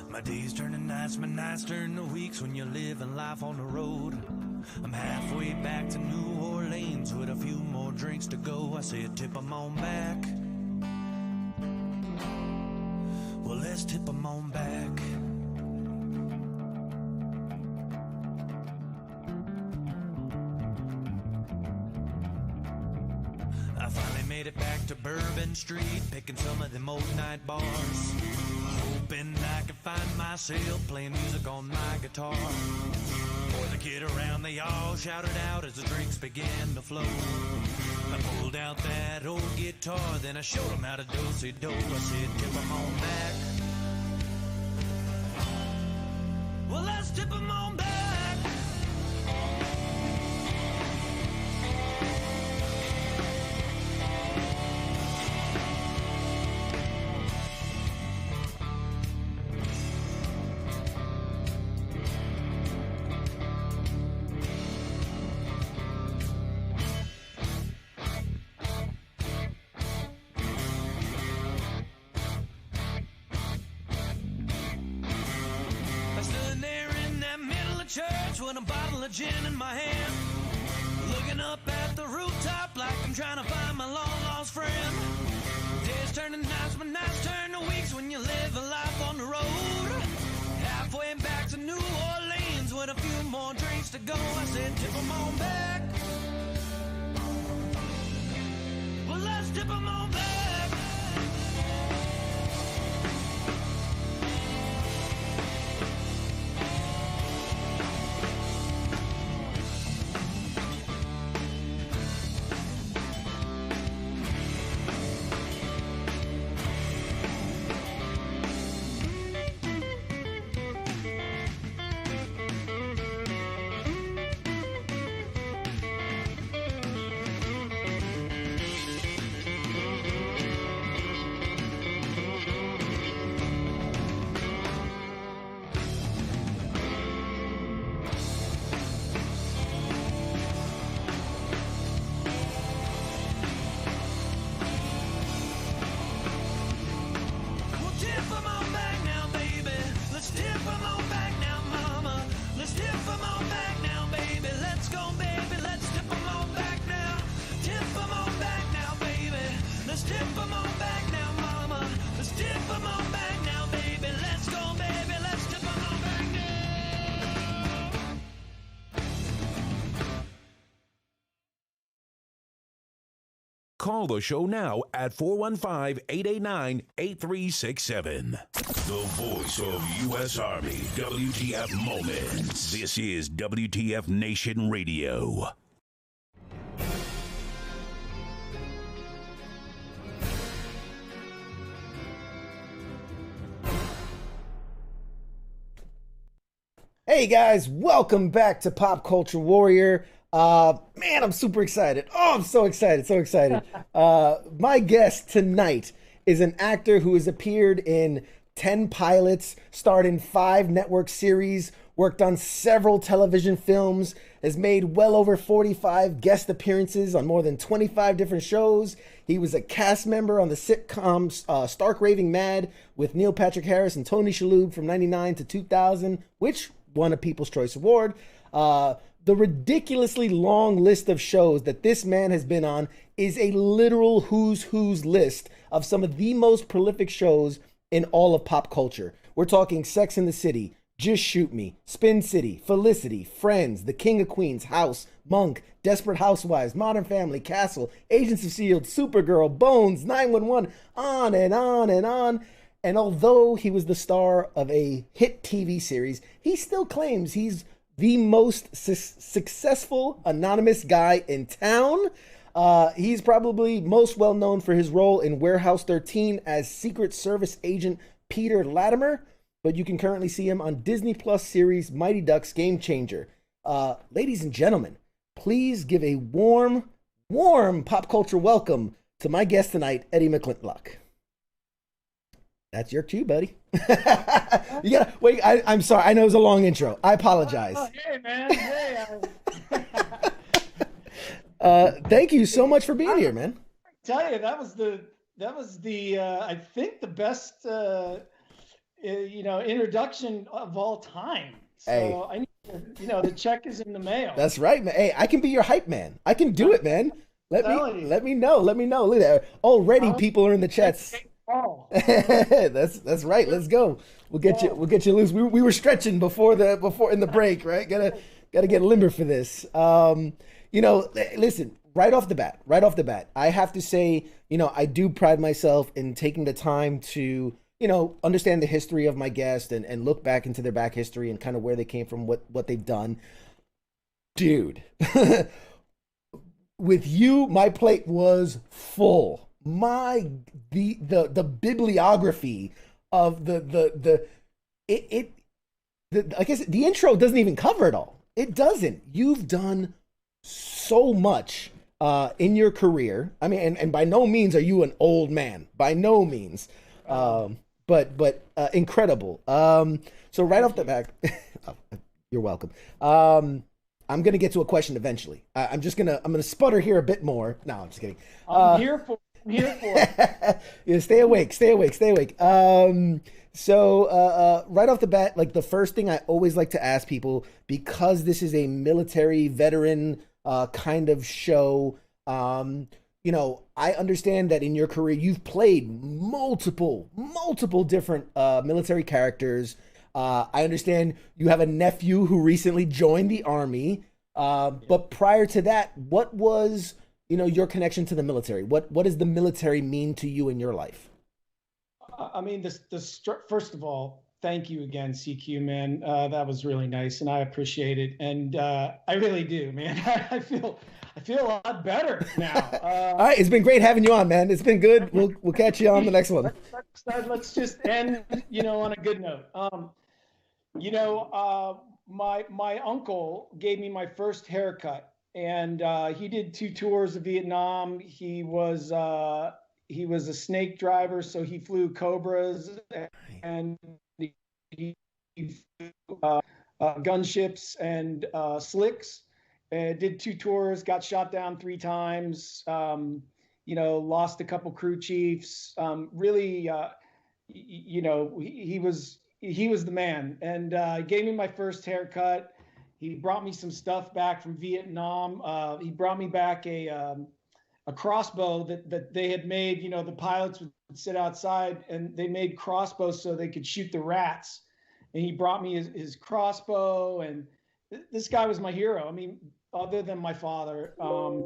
My days turn to nights, my nights turn to weeks when you're living life on the road. I'm halfway back to New Orleans with a few more drinks to go. I said, tip 'em on back. Well, let's tip 'em on back. I finally made it back to Bourbon Street, picking some of them old night bars, hoping I could find myself playing music on my guitar. For the kid around, they all shouted out as the drinks began to flow. I pulled out that old guitar, then I showed them how to do-si-do. I said, tip 'em on back. Well, let's tip 'em on back. Church with a bottle of gin in my hand, looking up at the rooftop like I'm trying to find my long-lost friend. Days turn to nights, but nights turn to weeks when you live a life on the road. Halfway back to New Orleans with a few more drinks to go. I said, tip 'em on back. Well, let's tip 'em on back. Call the show now at 415-889-8367. The voice of U.S. Army, WTF Moments. This is WTF Nation Radio. Hey guys, welcome back to Pop Culture Warrior. Man, I'm super excited. Oh, I'm so excited, so excited. My guest tonight is an actor who has appeared in 10 pilots, starred in 5 network series, worked on several television films, has made well over 45 guest appearances on more than 25 different shows. He was a cast member on the sitcom Stark Raving Mad with Neil Patrick Harris and Tony Shalhoub from 99 to 2000, which won a People's Choice Award. The ridiculously long list of shows that this man has been on is a literal who's list of some of the most prolific shows in all of pop culture. We're talking Sex and the City, Just Shoot Me, Spin City, Felicity, Friends, The King of Queens, House, Monk, Desperate Housewives, Modern Family, Castle, Agents of S.H.I.E.L.D., Supergirl, Bones, 911, on and on and on. And although he was the star of a hit TV series, he still claims he's the most successful anonymous guy in town. He's probably most well known for his role in Warehouse 13 as Secret Service Agent Peter Lattimer, but you can currently see him on Disney Plus series Mighty Ducks Game Changer. Ladies and gentlemen, please give a warm pop culture welcome to my guest tonight, Eddie McClintock. That's your cue, buddy. You gotta wait. I'm sorry. I know it was a long intro. I apologize. Oh, hey, man. Hey. Thank you so much for being here, man. Tell you, that was the I think the best introduction of all time. So Hey. I need to, the check is in the mail. That's right, man. Hey, I can be your hype man. I can do it, man. Let me know. Look at that. Already people are in the chats. Oh. That's right. Let's go. We'll get you loose. We were stretching before in the break, right? Gotta get limber for this. Listen, right off the bat, I have to say, I do pride myself in taking the time to, understand the history of my guest and look back into their back history and kind of where they came from, what they've done. Dude, with you, my plate was full. The bibliography of the I guess the intro doesn't even cover it all. It doesn't. You've done so much in your career. I mean, and by no means are you an old man. By no means. But incredible. So right off the bat, you're welcome. I'm gonna get to a question eventually. I'm gonna sputter here a bit more. No, I'm just kidding. I'm here for it. Yeah, stay awake. So right off the bat, like the first thing I always like to ask people, because this is a military veteran kind of show, I understand that in your career you've played multiple different military characters. I understand you have a nephew who recently joined the Army. But prior to that, what was your connection to the military? What does the military mean to you in your life? I mean, first of all, thank you again, CQ, man. That was really nice, and I appreciate it. And I really do, man. I feel a lot better now. All right, it's been great having you on, man. It's been good. We'll catch you on the next one. Let's just end, on a good note. My uncle gave me my first haircut, and he did 2 tours of Vietnam. He was a snake driver, so he flew Cobras, and he flew gunships and slicks. Did 2 tours, got shot down 3 times. Lost a couple crew chiefs. Really, he was the man, and gave me my first haircut. He brought me some stuff back from Vietnam. He brought me back a crossbow that they had made. The pilots would sit outside, and they made crossbows so they could shoot the rats. And he brought me his crossbow, and this guy was my hero. I mean, other than my father, and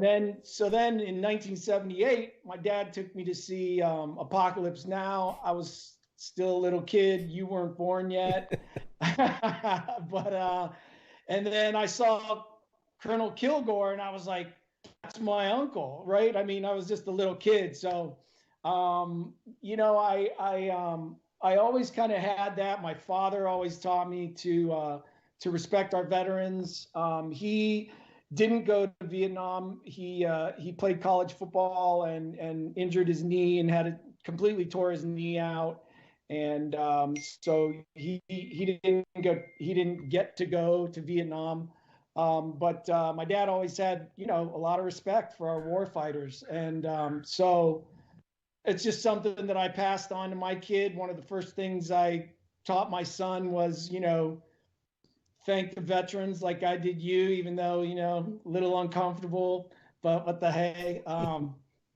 then in 1978, my dad took me to see Apocalypse Now. I was still a little kid. You weren't born yet. But and then I saw Colonel Kilgore, and I was like, that's my uncle, right? I mean, I was just a little kid. So, I always kind of had that. My father always taught me to respect our veterans. He didn't go to Vietnam. He played college football and injured his knee and completely tore his knee out. And so he didn't get to go to Vietnam. But my dad always had, a lot of respect for our war fighters. And so it's just something that I passed on to my kid. One of the first things I taught my son was, thank the veterans like I did you, even though, a little uncomfortable, but what the hey.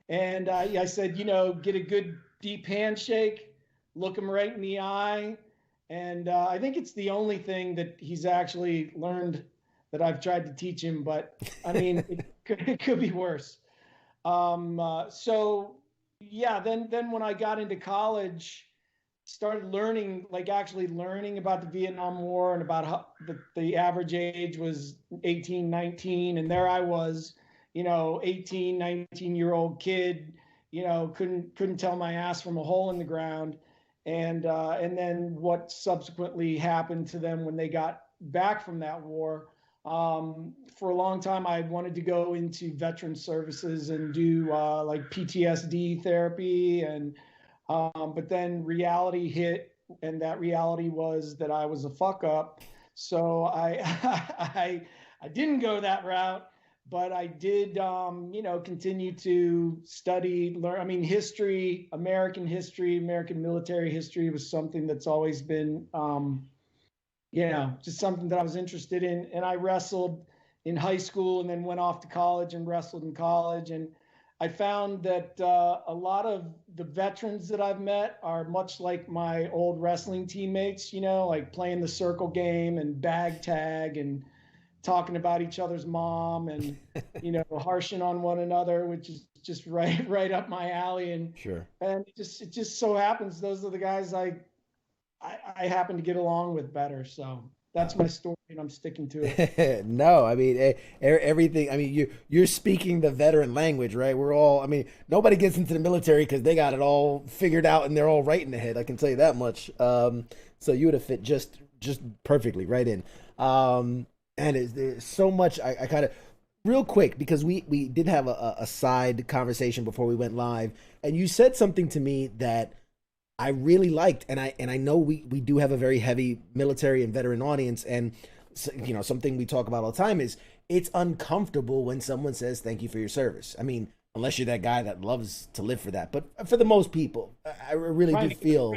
And I said, get a good deep handshake, look him right in the eye. And I think it's the only thing that he's actually learned that I've tried to teach him, but I mean, it could be worse. So yeah, then when I got into college, started learning, actually learning about the Vietnam War and about how the average age was 18, 19. And there I was, 18, 19-year-old kid, couldn't tell my ass from a hole in the ground. And then what subsequently happened to them when they got back from that war. For a long time, I wanted to go into veteran services and do PTSD therapy, but then reality hit, and that reality was that I was a fuck up. So I didn't go that route, but I did, continue to study, learn. I mean, history, American military history was something that's always been, just something that I was interested in. And I wrestled in high school and then went off to college and wrestled in college. And I found that a lot of the veterans that I've met are much like my old wrestling teammates, like playing the circle game and bag tag and talking about each other's mom and, harshing on one another, which is just right up my alley. And Sure. And it just so happens those are the guys I happen to get along with better. So that's my story, and I'm sticking to it. No, I mean everything. I mean you're speaking the veteran language, right? We're all. I mean, nobody gets into the military because they got it all figured out and they're all right in the head. I can tell you that much. So you would have fit just perfectly right in. And there's so much. I kind of real quick, because we did have a side conversation before we went live, and you said something to me that I really liked, and I know we do have a very heavy military and veteran audience, and something we talk about all the time is it's uncomfortable when someone says thank you for your service. I mean, unless you're that guy that loves to live for that, but for the most people, I really do feel.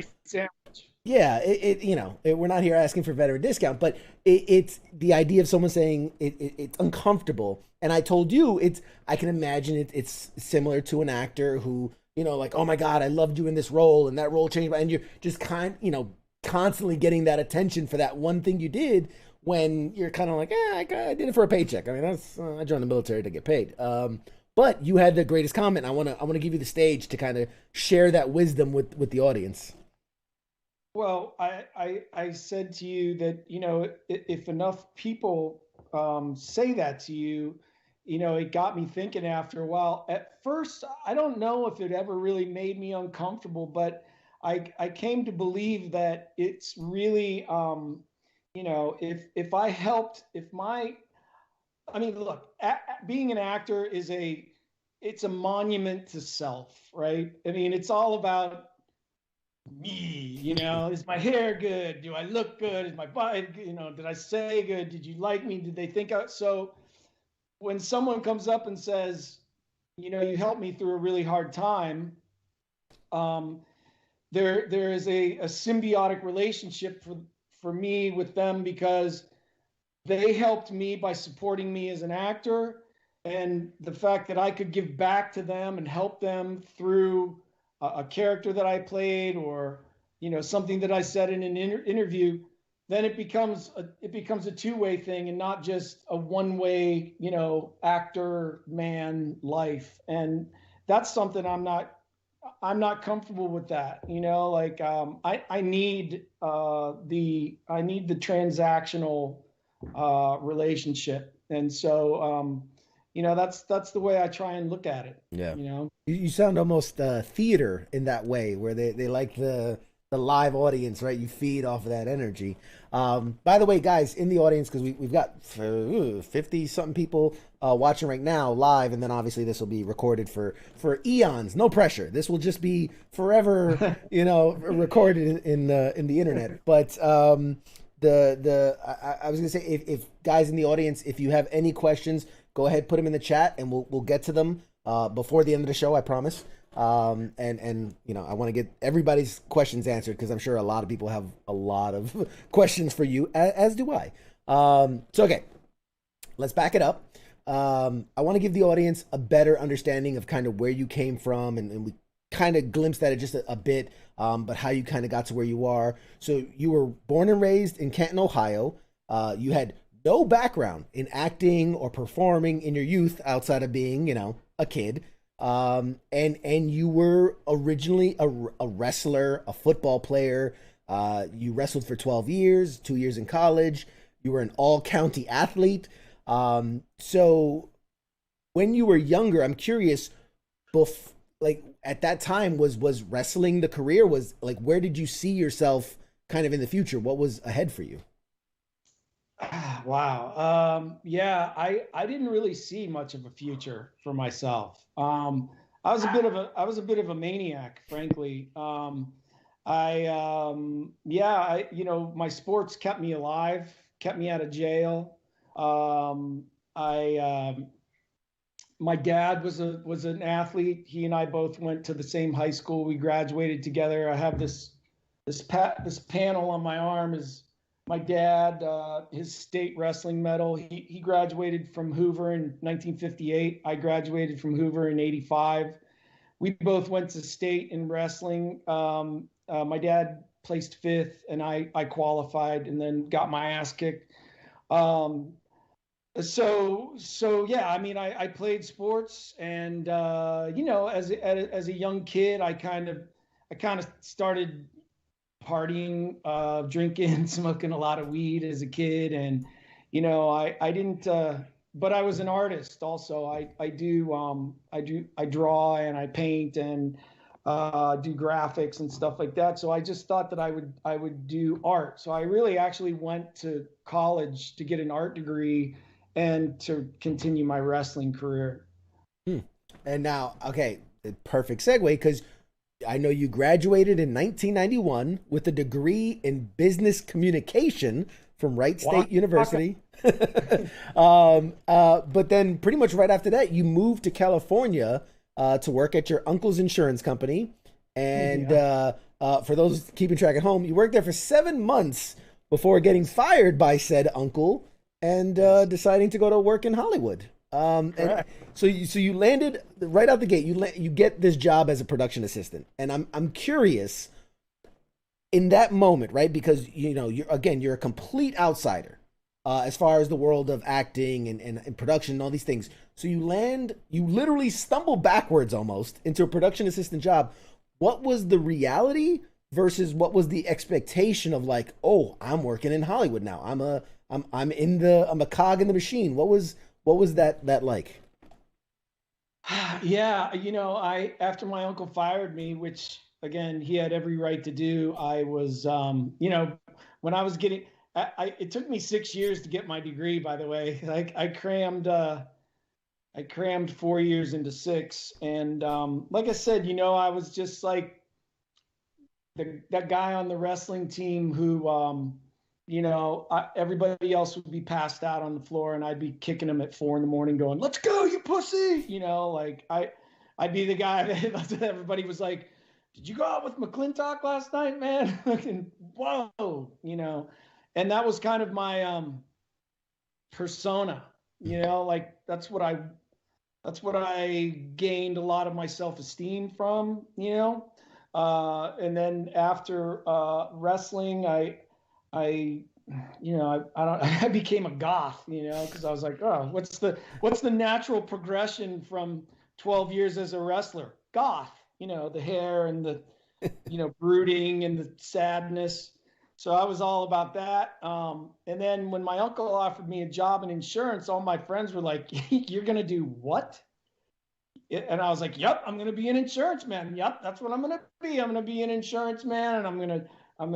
Yeah, we're not here asking for veteran discount, but it's the idea of someone saying it's uncomfortable. And I told you I can imagine it's similar to an actor who, like, oh my God, I loved you in this role and that role changed. And you're just constantly getting that attention for that one thing you did when you're kind of like, I did it for a paycheck. I mean, I joined the military to get paid. But you had the greatest comment. I want to give you the stage to kind of share that wisdom with the audience. Well, I said to you that, if enough people say that to you, it got me thinking after a while. At first, I don't know if it ever really made me uncomfortable, but I came to believe that it's really, if I helped, look, being an actor it's a monument to self, right? I mean, it's all about me, is my hair good? Do I look good? Is my body, did I say good? Did you like me? Did they think out? So when someone comes up and says, you helped me through a really hard time, there is a symbiotic relationship for me with them, because they helped me by supporting me as an actor, and the fact that I could give back to them and help them through a character that I played, or something that I said in an interview, then it becomes a two-way thing and not just a one-way actor man life. And that's something I'm not comfortable with that. I need the transactional relationship, and so that's the way I try and look at it. Yeah. You sound almost theater in that way, where they like the live audience, right? You feed off of that energy. By the way, guys, in the audience, because we've got 50 something people watching right now live, and then obviously this will be recorded for eons. No pressure. This will just be forever, recorded in the internet. But I was gonna say, if guys in the audience, if you have any questions, go ahead, put them in the chat, and we'll get to them before the end of the show, I promise. And I want to get everybody's questions answered, because I'm sure a lot of people have a lot of questions for you, as do I. So okay, let's back it up. I want to give the audience a better understanding of kind of where you came from, and we kind of glimpsed at it just a bit, but how you kind of got to where you are. So you were born and raised in Canton, Ohio. You had no background in acting or performing in your youth outside of being, a kid. And you were originally a wrestler, a football player. You wrestled for 12 years, 2 years in college. You were an all-county athlete. So when you were younger, I'm curious, at that time, was wrestling the career? Was where did you see yourself kind of in the future? What was ahead for you? Wow. Yeah, I didn't really see much of a future for myself. I was a bit of a maniac, frankly. My sports kept me alive, kept me out of jail. my dad was an athlete. He and I both went to the same high school. We graduated together. I have this panel on my arm is my dad, his state wrestling medal. He graduated from Hoover in 1958. I graduated from Hoover in 85. We both went to state in wrestling. My dad placed fifth, and I qualified and then got my ass kicked. So yeah, I mean, I played sports, and you know, as a young kid, I kind of started partying, drinking, smoking a lot of weed as a kid, and you know, I didn't. But I was an artist also. I draw and I paint and do graphics and stuff like that. So I just thought that I would do art. So I really actually went to college to get an art degree and to continue my wrestling career. And now, okay, perfect segue, because I know you graduated in 1991 with a degree in business communication from Wright State University. But then pretty much right after that, you moved to California to work at your uncle's insurance company. And for those keeping track at home, you worked there for 7 months before getting fired by said uncle and deciding to go to work in Hollywood. And so you landed right out the gate. You get this job as a production assistant, and I'm curious in that moment, right? Because you know you're a complete outsider as far as the world of acting and production and all these things. So you literally stumble backwards almost into a production assistant job. What was the reality versus what was the expectation of, like, oh, I'm working in Hollywood now. I'm a cog in the machine. What was that like? Yeah, you know, after my uncle fired me, which again, he had every right to do, I was, you know, when I was getting, it took me 6 years to get my degree, by the way. Like I crammed 4 years into 6. And like I said, you know, I was just like that guy on the wrestling team who, you know, everybody else would be passed out on the floor, and I'd be kicking them at 4 a.m. going, "Let's go, you pussy!" You know, like I'd be the guy that everybody was like, "Did you go out with McClintock last night, man?" And whoa, you know, and that was kind of my persona, you know, like that's what I gained a lot of my self-esteem from, you know, and then after wrestling, I became a goth, you know, because I was like, oh, what's the natural progression from 12 years as a wrestler? Goth, you know, the hair and the, you know, brooding and the sadness. So I was all about that. And then when my uncle offered me a job in insurance, all my friends were like, "You're going to do what?" And I was like, "Yep, I'm going to be an insurance man. Yep, that's what I'm going to be. I'm going to be an insurance man, and I'm going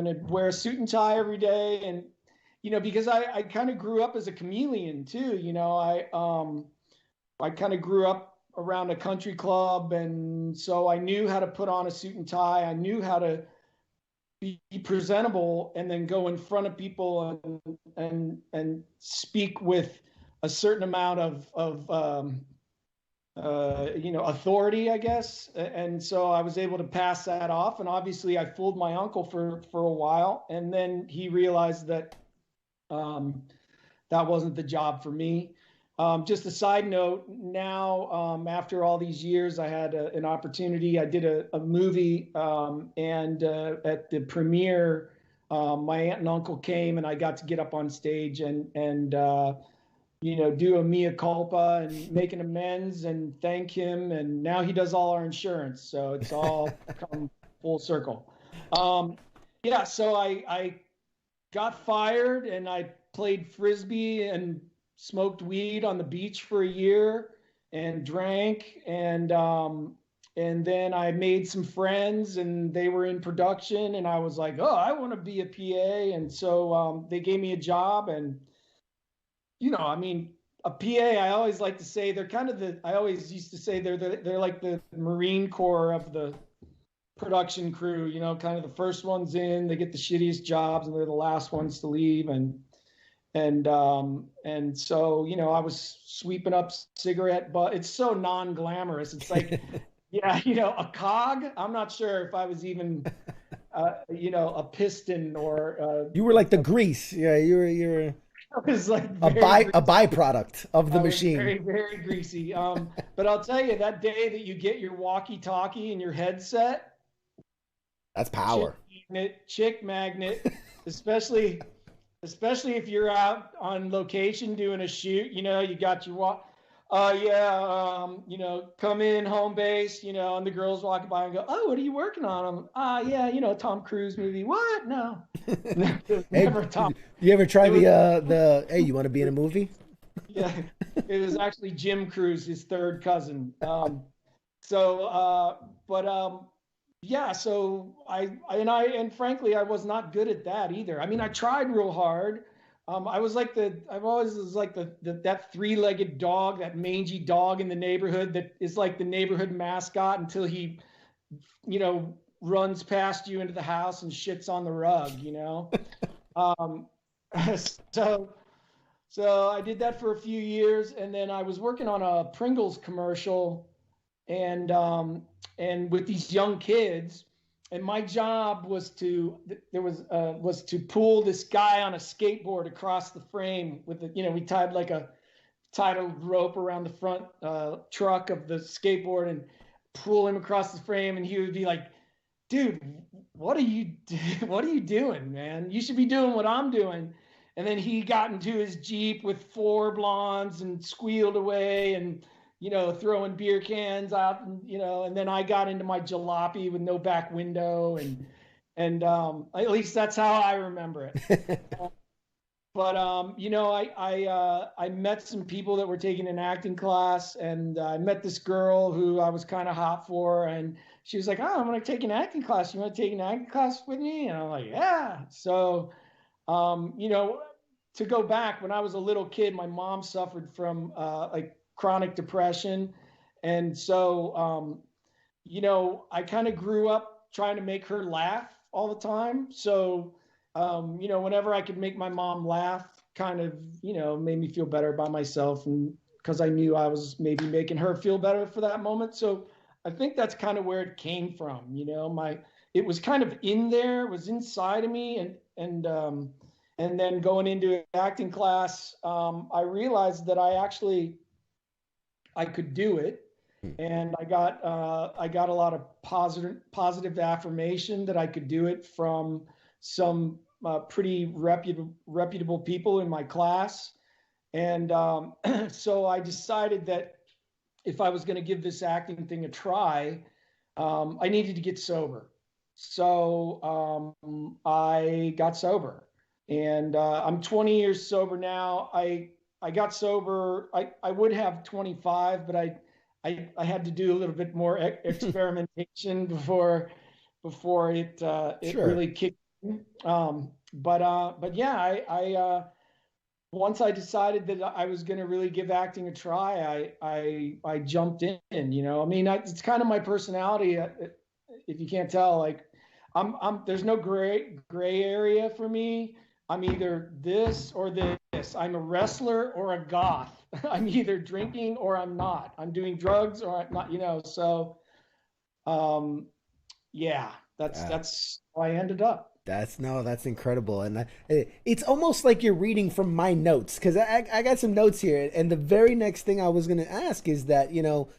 to wear a suit and tie every day." And, you know, because I kind of grew up as a chameleon too, you know, I kind of grew up around a country club. And so I knew how to put on a suit and tie. I knew how to be presentable and then go in front of people and speak with a certain amount of you know, authority, I guess. And so I was able to pass that off. And obviously I fooled my uncle for a while. And then he realized that that wasn't the job for me. Just a side note, now, after all these years, I had an opportunity. I did a movie, and at the premiere, my aunt and uncle came, and I got to get up on stage and you know, do a mea culpa and make an amends and thank him. And now he does all our insurance. So it's all come full circle. Yeah, so I got fired, and I played Frisbee and smoked weed on the beach for a year and drank. And then I made some friends, and they were in production, and I was like, oh, I want to be a PA. And so they gave me a job. And, you know, I mean, a PA, I always like to say they're kind of I always used to say they're like the Marine Corps of the production crew, you know, kind of the first ones in, they get the shittiest jobs, and they're the last ones to leave. And And so, you know, I was sweeping up cigarette butt. It's so non-glamorous. It's like, yeah, you know, a cog. I'm not sure if I was even, you know, a piston or. You were like the grease. Yeah, you're I was like a very a byproduct of the I was machine. very, very greasy. But I'll tell you, that day that you get your walkie-talkie and your headset, That's power. chick magnet, especially if you're out on location doing a shoot. You know, you got your you know, come in home base, you know, and the girls walking by and go, "Oh, what are you working on?" Yeah, you know, Tom Cruise movie. What? No. Never Tom. You ever try the hey, you want to be in a movie? Yeah, it was actually Jim Cruise, his third cousin. Yeah, so and frankly, I was not good at that either. I mean, I tried real hard. I've always was like that three-legged dog, that mangy dog in the neighborhood that is like the neighborhood mascot until he, you know, runs past you into the house and shits on the rug, you know? So I did that for a few years, and then I was working on a Pringles commercial and with these young kids, and my job was to pull this guy on a skateboard across the frame with the, you know, we tied a rope around the front truck of the skateboard and pull him across the frame, and he would be like, "Dude, what are you doing, man? You should be doing what I'm doing." And then he got into his Jeep with 4 blondes and squealed away and, you know, throwing beer cans out, and, you know, and then I got into my jalopy with no back window, and at least that's how I remember it. But you know, I met some people that were taking an acting class, and I met this girl who I was kind of hot for, and she was like, "Oh, I'm going to take an acting class. You want to take an acting class with me?" And I'm like, "Yeah." So, you know, to go back, when I was a little kid, my mom suffered from like chronic depression, and so you know, I kind of grew up trying to make her laugh all the time. So you know, whenever I could make my mom laugh, kind of, you know, made me feel better about myself, and because I knew I was maybe making her feel better for that moment. So I think that's kind of where it came from. You know, it was kind of in there, it was inside of me, and then going into acting class, I realized that I could do it. And I got a lot of positive affirmation that I could do it from some pretty reputable people in my class. And so I decided that if I was going to give this acting thing a try, I needed to get sober. So I got sober, and I'm 20 years sober now. I got sober. I would have 25, but I had to do a little bit more experimentation before it Sure. really kicked in. But yeah, I once I decided that I was going to really give acting a try, I jumped in. You know, I mean, it's kind of my personality. If you can't tell, like there's no gray area for me. I'm either this or this. I'm a wrestler or a goth. I'm either drinking or I'm not. I'm doing drugs or I'm not, you know. So, yeah, that's how I ended up. That's incredible, and it's almost like you're reading from my notes, because I got some notes here, and the very next thing I was going to ask is that, you know,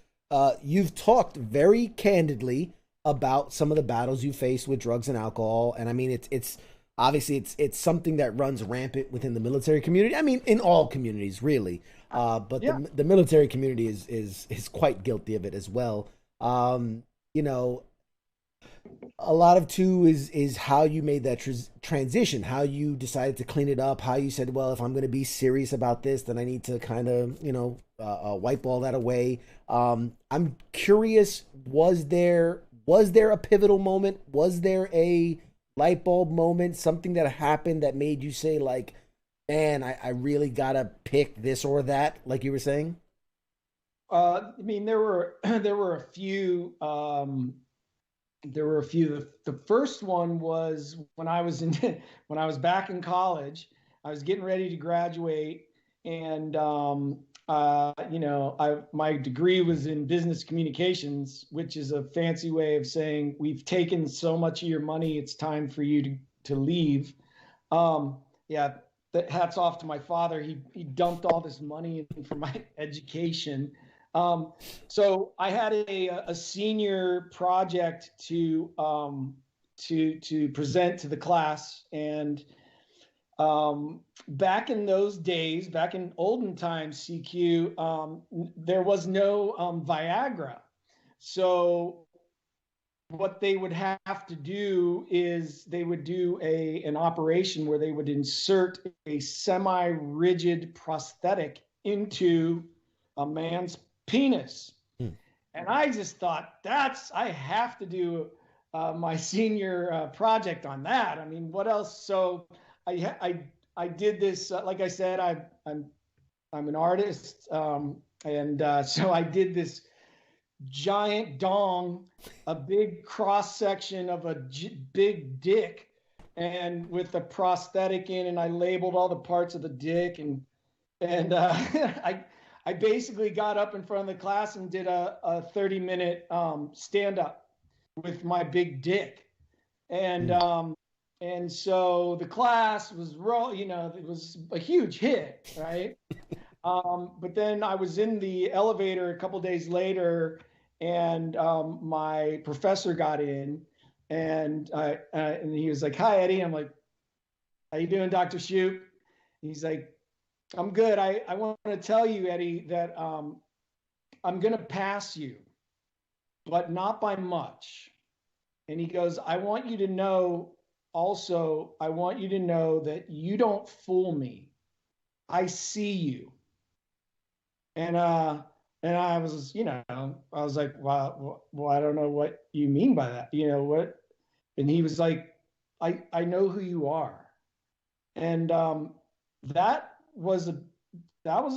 you've talked very candidly about some of the battles you faced with drugs and alcohol, and I mean it's obviously it's something that runs rampant within the military community. I mean, in all communities, really, but Yeah. the military community is quite guilty of it as well. You know, a lot of too is how you made that transition, how you decided to clean it up, how you said, well, if I'm going to be serious about this, then I need to kind of, you know, wipe all that away. I'm curious, was there a pivotal moment? Was there a light bulb moment, something that happened that made you say, like, man, I really gotta pick this or that, like you were saying? I mean, there were a few. There were a few. The first one was when I was back in college. I was getting ready to graduate, and my degree was in business communications, which is a fancy way of saying we've taken so much of your money, it's time for you to leave. Hats off to my father. He dumped all this money in for my education. So I had a senior project to present to the class, and back in those days, back in olden times, CQ, there was no Viagra. So what they would have to do is they would do an operation where they would insert a semi-rigid prosthetic into a man's penis. And I just thought, I have to do my senior project on that. I mean, what else? So I did this, like I said, I'm an artist. So I did this giant dong, a big cross section of a big dick, and with a prosthetic in, and I labeled all the parts of the dick, and I basically got up in front of the class and did a 30-minute stand up with my big dick, and so the class was it was a huge hit, right? But then I was in the elevator a couple days later, and my professor got in, and he was like, "Hi, Eddie." I'm like, "How you doing, Dr. Shoup?" He's like, "I'm good. I want to tell you, Eddie, that I'm going to pass you, but not by much." And he goes, I want you to know that you don't fool me. I see you. And I was, I was like, well, I don't know what you mean by that. What? And he was like, I know who you are. And that was a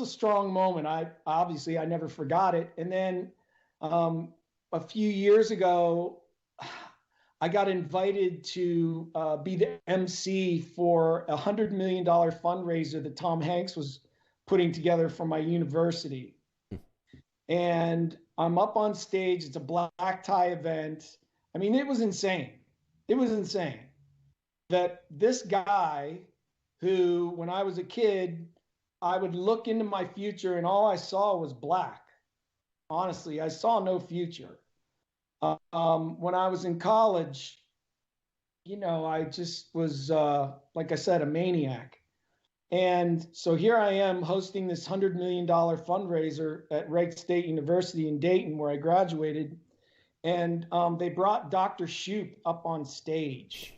strong moment. I never forgot it. And then a few years ago, I got invited to be the MC for a $100 million fundraiser that Tom Hanks was putting together for my university. And I'm up on stage. It's a black tie event. I mean, it was insane. It was insane that this guy who, when I was a kid, I would look into my future and all I saw was black. Honestly, I saw no future. When I was in college, I just was, like I said, a maniac. And so here I am hosting this $100 million fundraiser at Wright State University in Dayton, where I graduated. And they brought Dr. Shoup up on stage.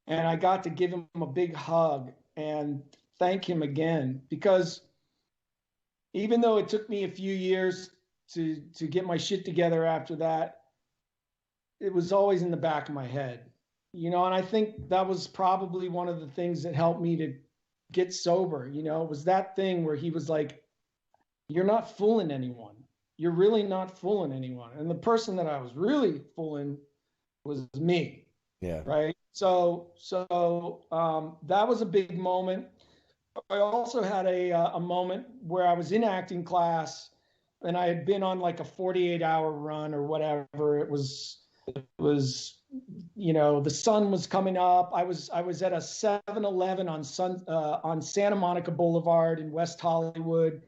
And I got to give him a big hug and thank him again, because even though it took me a few years to get my shit together after that, it was always in the back of my head, and I think that was probably one of the things that helped me to get sober. It was that thing where he was like, you're not fooling anyone. You're really not fooling anyone. And the person that I was really fooling was me. Yeah. Right. So that was a big moment. I also had a moment where I was in acting class, and I had been on like a 48-hour run or whatever. It was, the sun was coming up. I was at a 7-Eleven on Santa Monica Boulevard in West Hollywood.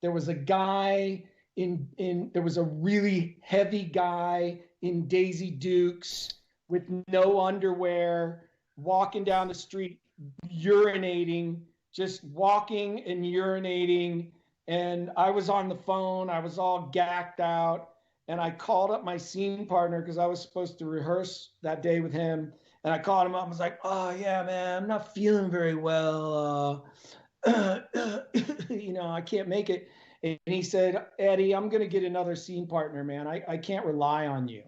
There was a guy there was a really heavy guy in Daisy Dukes with no underwear, walking down the street, urinating, just walking and urinating. And I was on the phone. I was all gacked out. And I called up my scene partner because I was supposed to rehearse that day with him. And I called him up and was like, oh, yeah, man, I'm not feeling very well. I can't make it. And he said, Eddie, I'm going to get another scene partner, man. I can't rely on you.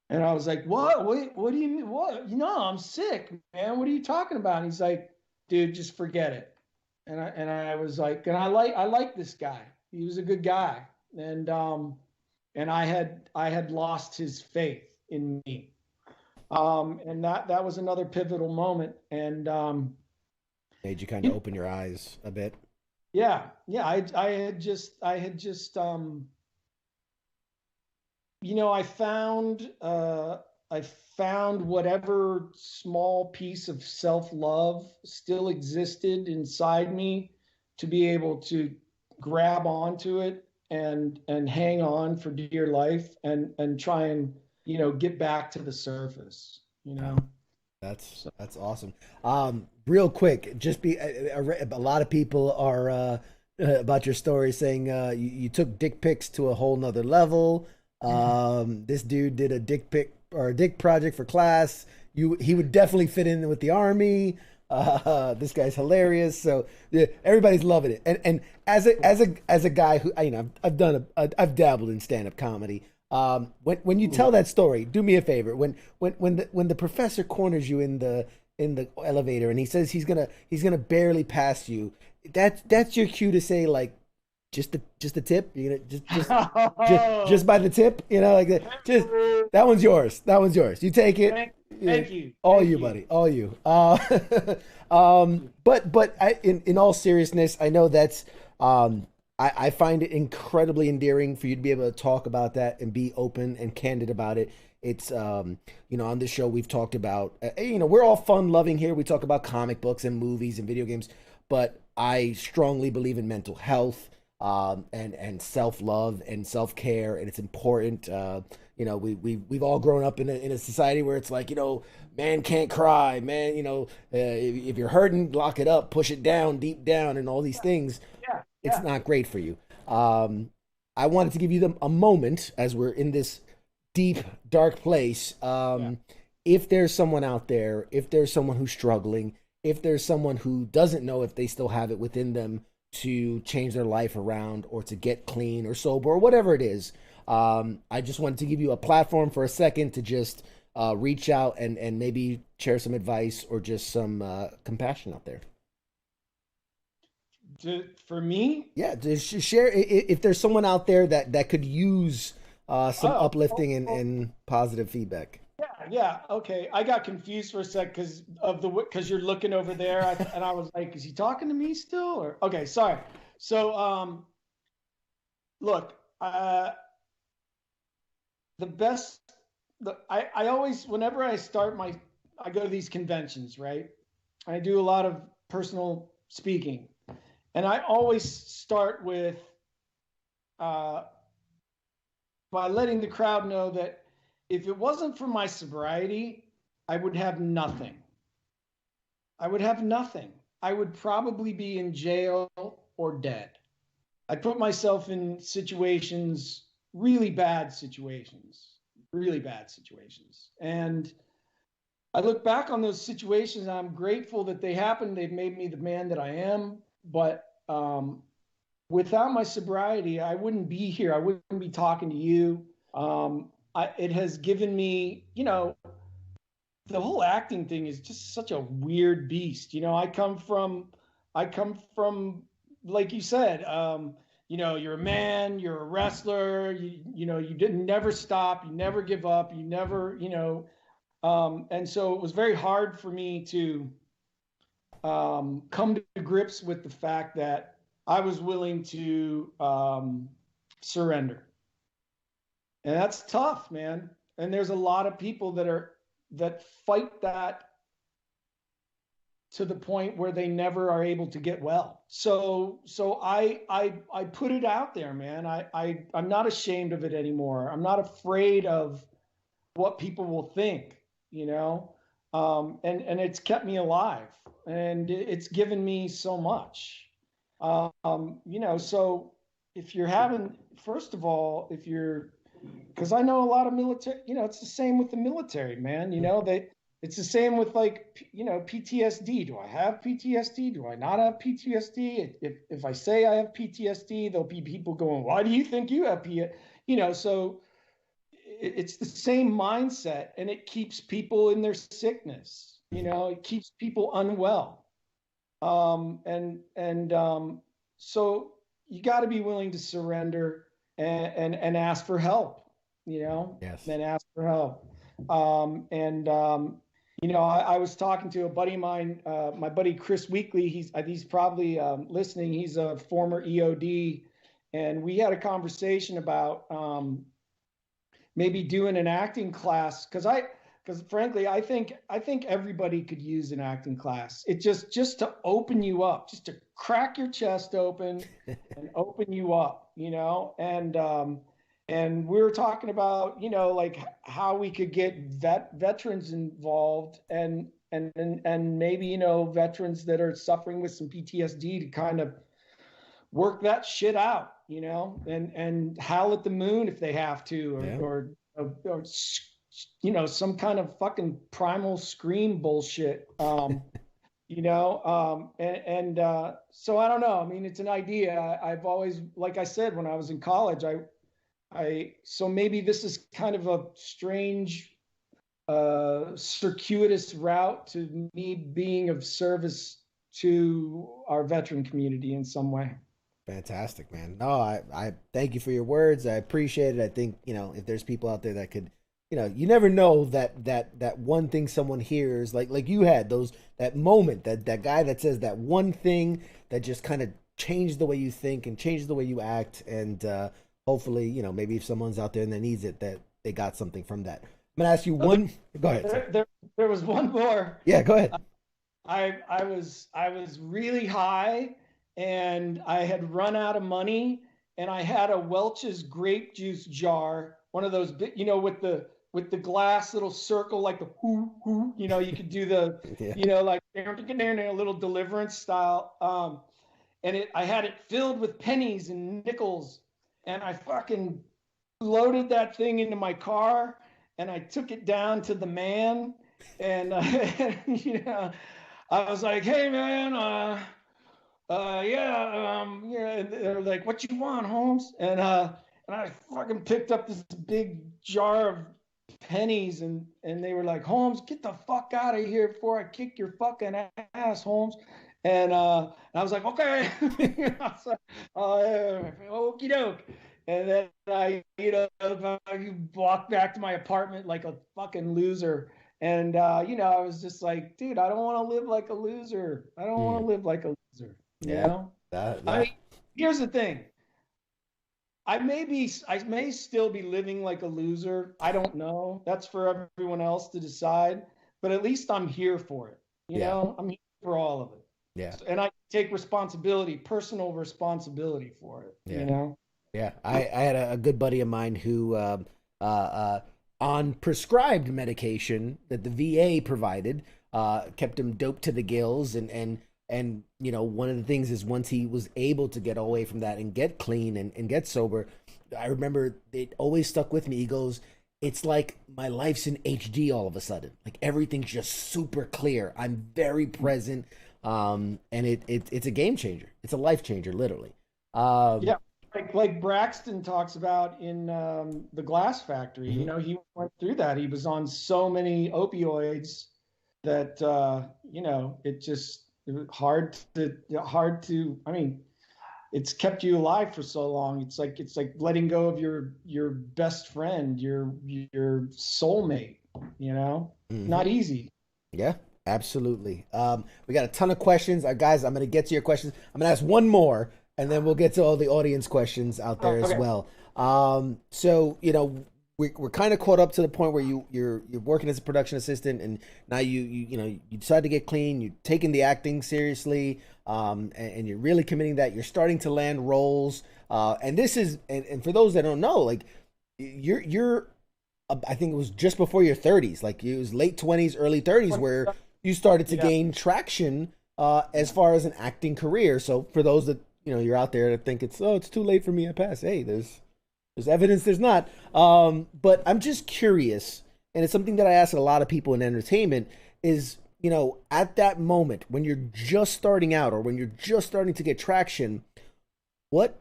And I was like, what? What do you mean? What? I'm sick, man. What are you talking about? And he's like, dude, just forget it. And I was like, and I like this guy. He was a good guy. And I had lost his faith in me. And that was another pivotal moment. And Made you kind of open your eyes a bit. Yeah. I had just, I found whatever small piece of self-love still existed inside me to be able to grab onto it and hang on for dear life and try and, get back to the surface, That's awesome. Real quick, just a lot of people are about your story saying you took dick pics to a whole nother level. This dude did a dick pic or a dick project for class. He would definitely fit in with the army. This guy's hilarious. So yeah, everybody's loving it. And as a guy who I've dabbled in stand-up comedy. When you tell that story, do me a favor. When the professor corners you in the elevator and he says he's gonna barely pass you, that's your cue to say, like, just the tip. You're gonna just by the tip, like that. Just that one's yours. That one's yours. You take it. Thank you. All Thank you, buddy. All you. But in all seriousness, I know that's I find it incredibly endearing for you to be able to talk about that and be open and candid about it. It's on this show we've talked about we're all fun loving here. We talk about comic books and movies and video games, but I strongly believe in mental health and self-love and self-care, and it's important. We've all grown up in a society where it's like, man can't cry, man, if you're hurting, lock it up, push it down, deep down, and all these things. It's not great for you. I wanted to give you a moment as we're in this deep, dark place. If there's someone out there, if there's someone who's struggling, if there's someone who doesn't know if they still have it within them to change their life around or to get clean or sober or whatever it is, I just wanted to give you a platform for a second to just reach out and maybe share some advice or just some compassion out there. For me? Yeah, just share if there's someone out there that could use some uplifting and positive feedback. Yeah. Okay. I got confused for a sec because you're looking over there, and I was like, is he talking to me still? Or okay, sorry. So, look, I always, whenever I go to these conventions, right? I do a lot of personal speaking. And I always start with by letting the crowd know that if it wasn't for my sobriety, I would have nothing. I would have nothing. I would probably be in jail or dead. I put myself in situations, really bad situations. And I look back on those situations and I'm grateful that they happened. They've made me the man that I am. But without my sobriety, I wouldn't be here. I wouldn't be talking to you. It has given me, the whole acting thing is just such a weird beast. I come from, like you said, you're a man, you're a wrestler, you didn't never stop, you never give up, you never, and so it was very hard for me to come to grips with the fact that I was willing to surrender. And that's tough, man. And there's a lot of people that fight that to the point where they never are able to get well. So I put it out there, man. I'm not ashamed of it anymore. I'm not afraid of what people will think, and it's kept me alive, and it's given me so much. So if you're having, first of all, because I know a lot of military, it's the same with the military, man. It's the same with PTSD. Do I have PTSD? Do I not have PTSD? If I say I have PTSD, there'll be people going, why do you think you have PTSD? So it's the same mindset, and it keeps people in their sickness. It keeps people unwell. So you got to be willing to surrender and ask for help, Yes. And ask for help. you know, I was talking to a buddy of mine, my buddy Chris Weekly. He's probably listening. He's a former EOD, and we had a conversation about maybe doing an acting class, because frankly, I think everybody could use an acting class. It just to open you up, just to crack your chest open and open you up, you know. And we were talking about, you know, like how we could get veterans involved, and maybe, you know, veterans that are suffering with some PTSD to kind of work that shit out, you know, and howl at the moon if they have to, or you know, some kind of fucking primal scream bullshit, you know. So I don't know. I mean, it's an idea. I've always, like I said, when I was in college, so maybe this is kind of a strange, circuitous route to me being of service to our veteran community in some way. Fantastic, man. No, I thank you for your words. I appreciate it. I think, you know, if there's people out there that could, you know, you never know that one thing someone hears, like you had that moment, that guy that says that one thing that just kind of changed the way you think and changed the way you act. And hopefully, you know, maybe if someone's out there and that needs it, that they got something from that. I'm gonna ask you one. Go ahead. There was one more. Yeah, go ahead. I was really high, and I had run out of money, and I had a Welch's grape juice jar, one of those big, you know, with the glass little circle, like the whoo, you know, you could do the, you know, like a little Deliverance style. And I had it filled with pennies and nickels, and I fucking loaded that thing into my car, and I took it down to the man, and you know, I was like, "Hey man, and they're like, what you want, Holmes?" And I fucking picked up this big jar of pennies, and they were like, "Holmes, get the fuck out of here before I kick your fucking ass, Holmes." And I was like, "Okay." I was like, okie doke. And then I, you know, walked back to my apartment like a fucking loser. And, you know, I was just like, dude, I don't want to live like a loser. I don't want to live like a loser. You know? I mean, here's the thing. I may still be living like a loser. I don't know. That's for everyone else to decide. But at least I'm here for it. You know, I'm here for all of it. Yeah. And I take responsibility, personal responsibility for it. Yeah. You know? Yeah. I had a good buddy of mine who, on prescribed medication that the VA provided, kept him doped to the gills. And you know, one of the things is once he was able to get away from that and get clean and get sober, I remember it always stuck with me. He goes, "It's like my life's in HD all of a sudden. Like everything's just super clear. I'm very present." And it's a game changer. It's a life changer, literally. Yeah. Like Braxton talks about in The Glass Factory. You know, he went through that. He was on so many opioids that you know, it was hard to. I mean, it's kept you alive for so long. It's like letting go of your best friend, your soulmate. You know, not easy. Yeah. Absolutely. We got a ton of questions. Guys, I'm going to get to your questions. I'm going to ask one more, and then we'll get to all the audience questions out there as well. So, you know, we're kind of caught up to the point where you're working as a production assistant, and now you decide to get clean. You're taking the acting seriously, and you're really committing that. You're starting to land roles. And this is, and for those that don't know, like you're I think it was just before your 30s, like it was late 20s, early 30s, where you started to gain traction as far as an acting career. So for those that, you know, you're out there that think it's too late for me, I pass. Hey, there's evidence there's not. But I'm just curious, and it's something that I ask a lot of people in entertainment is, you know, at that moment when you're just starting out or when you're just starting to get traction, what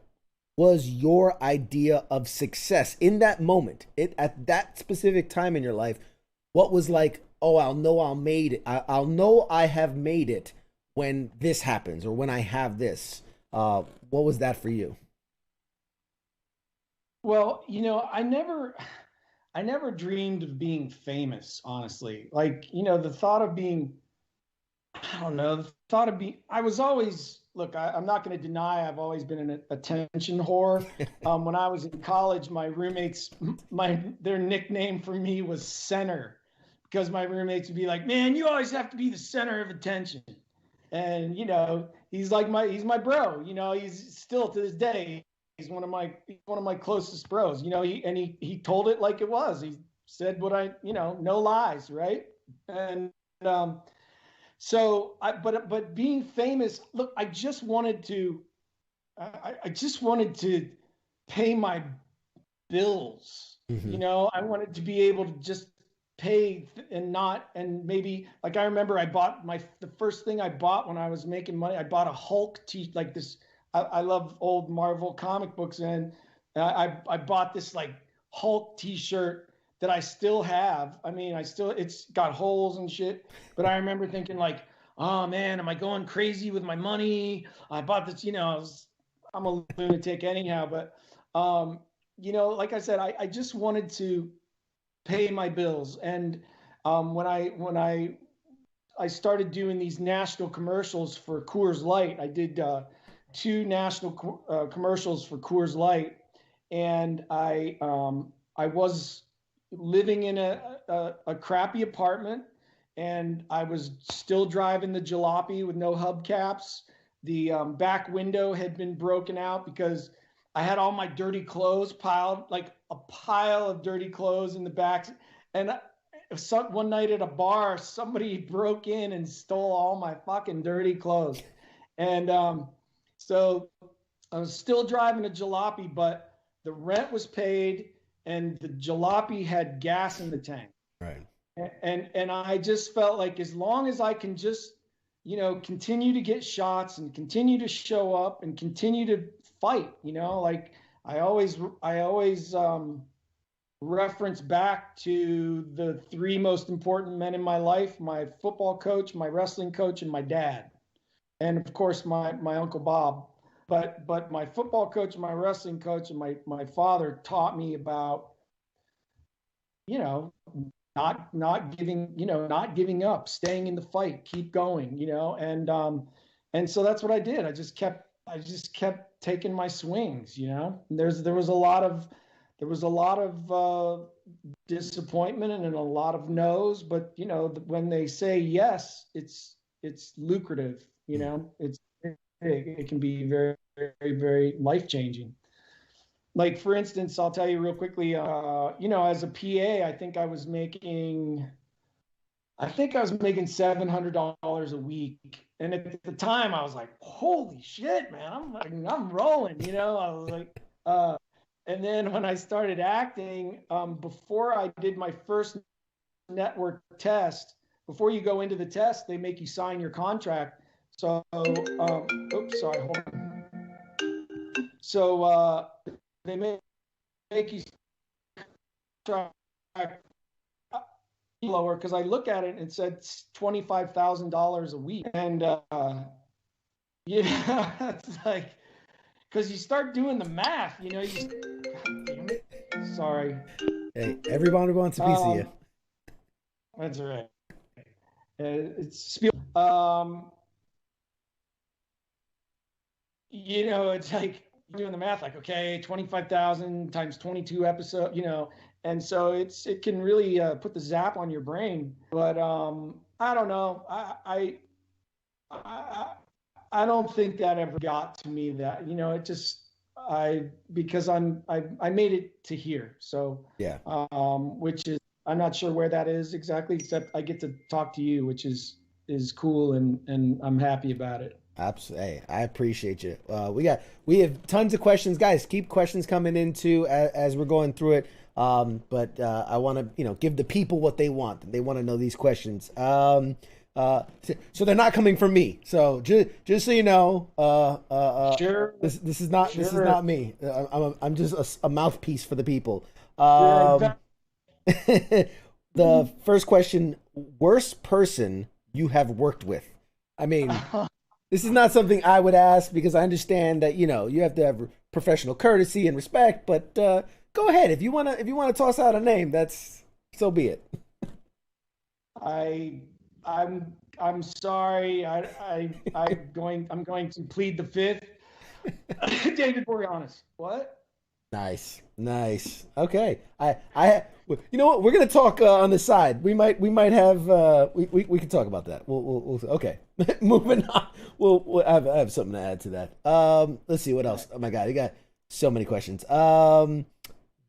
was your idea of success in that moment? At that specific time in your life, what was like, oh, I'll know I'll know I have made it when this happens or when I have this. What was that for you? Well, you know, I I never dreamed of being famous, honestly. Like, you know, the thought of being, I don't know, the thought of being, I was always, look, I'm not going to deny I've always been an attention whore. When I was in college, my roommates, their nickname for me was Center, because my roommates would be like, man, you always have to be the center of attention. And, you know, he's my bro, you know, he's still to this day, he's one of my closest bros, you know, he told it like it was. He said no lies. Right. And, but being famous, look, I just wanted to pay my bills. Mm-hmm. You know, I wanted to be able to just pay and maybe, like, I remember the first thing I bought when I was making money, I bought a Hulk like this. I love old Marvel comic books, and I bought this like Hulk t-shirt that I still have. I mean, it's got holes and shit, but I remember thinking like, oh man, am I going crazy with my money? I bought this, you know, I'm a lunatic anyhow, but, you know, like I said, I just wanted to pay my bills. And when I started doing these national commercials for Coors Light, I did 2 national commercials for Coors Light, and I was living in a crappy apartment, and I was still driving the jalopy with no hubcaps. The back window had been broken out because I had all my dirty clothes piled, like a pile of dirty clothes in the back. And one night at a bar, somebody broke in and stole all my fucking dirty clothes. And so I was still driving a jalopy, but the rent was paid and the jalopy had gas in the tank. Right. And I just felt like, as long as I can just, you know, continue to get shots and continue to show up and continue to fight, you know, like I always reference back to the 3 most important men in my life: my football coach, my wrestling coach, and my dad. And of course, my Uncle Bob. But my football coach, my wrestling coach, and my father taught me about, you know, not giving up, staying in the fight, keep going, you know. And so that's what I did. I just kept taking my swings, you know. And there was a lot of disappointment and a lot of no's, but you know, when they say yes, it's lucrative, you know. It can be very, very, very life-changing. Like, for instance, I'll tell you real quickly, you know, as a PA, I think I was making $700 a week. And at the time I was like, holy shit, man, I'm rolling, you know. I was like, and then when I started acting, before I did my first network test, before you go into the test, they make you sign your contract. So, oops, sorry, hold on. So, they make you lower, because I look at it and it said $25,000 a week, and yeah, it's like, because you start doing the math, you know. God damn it. Sorry. Hey, everybody wants a piece of you. That's all right. It's you know, it's like doing the math, like, okay, 25,000 times 22 episodes, you know, and so it can really put the zap on your brain. But I don't know, I don't think that ever got to me, that, you know, it just, because I made it to here, so yeah, which is, I'm not sure where that is exactly, except I get to talk to you, which is cool, and I'm happy about it. Absolutely. Hey, I appreciate you. We have tons of questions, guys. Keep questions coming in too as we're going through it. But I want to, you know, give the people what they want. They want to know these questions. So they're not coming from me. So just so you know, sure. This is not me. I'm just a mouthpiece for the people. The first question: worst person you have worked with? I mean. This is not something I would ask, because I understand that, you know, you have to have professional courtesy and respect, but go ahead. If you wanna toss out a name, that's so be it. I'm sorry. I'm going to plead the fifth. David Boreanaz. What? Nice. Okay. You know what? We're gonna talk on the side. We might have we can talk about that. We'll okay. Moving on. I have something to add to that. Let's see what else. Oh my God, you got so many questions.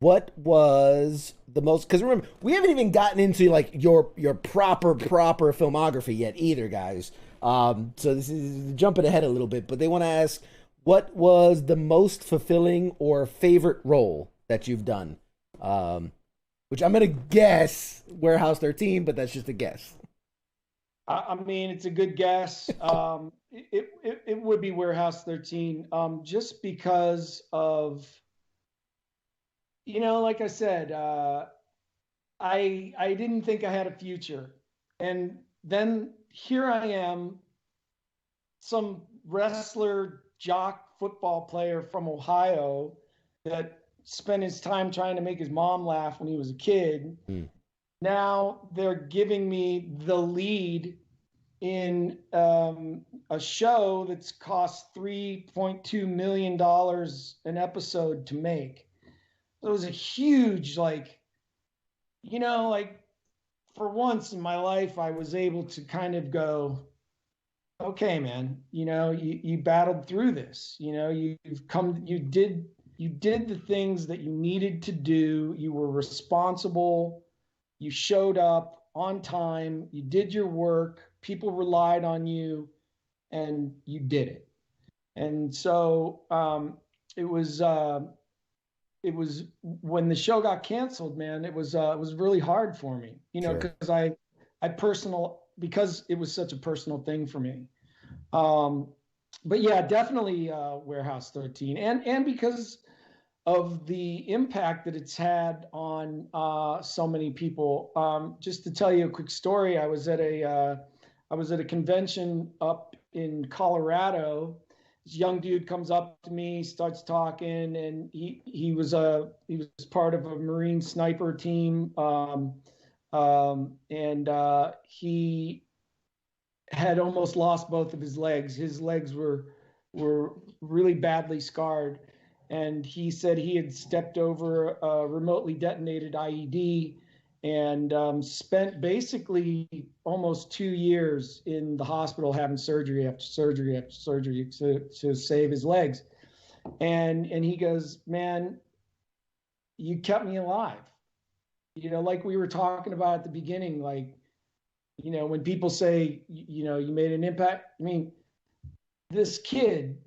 What was the most? Because remember, we haven't even gotten into like your proper filmography yet either, guys. So this is jumping ahead a little bit, but they want to ask, what was the most fulfilling or favorite role that you've done? Which I'm gonna guess Warehouse 13, but that's just a guess. I mean, it's a good guess. It would be Warehouse 13, just because of, like I said, I didn't think I had a future, and then here I am, some wrestler, jock, football player from Ohio that spent his time trying to make his mom laugh when he was a kid. Now they're giving me the lead in a show that's cost $3.2 million an episode to make. So it was a huge, like for once in my life, I was able to kind of go, okay, man, you battled through this, you did the things that you needed to do. You were responsible. You showed up on time. You did your work. People relied on you, and you did it. And so it was when the show got canceled, man, it was really hard for me, because because it was such a personal thing for me. But yeah, definitely Warehouse 13, and because of the impact that it's had on so many people. Just to tell you a quick story, I was at a convention up in Colorado. This young dude comes up to me, starts talking, and he was part of a Marine sniper team, and he had almost lost both of his legs. His legs were really badly scarred, and he said he had stepped over a remotely detonated IED and spent basically almost 2 years in the hospital having surgery after surgery after surgery to save his legs. And he goes, man, you kept me alive. Like we were talking about at the beginning, like, when people say, you made an impact, I mean, this kid,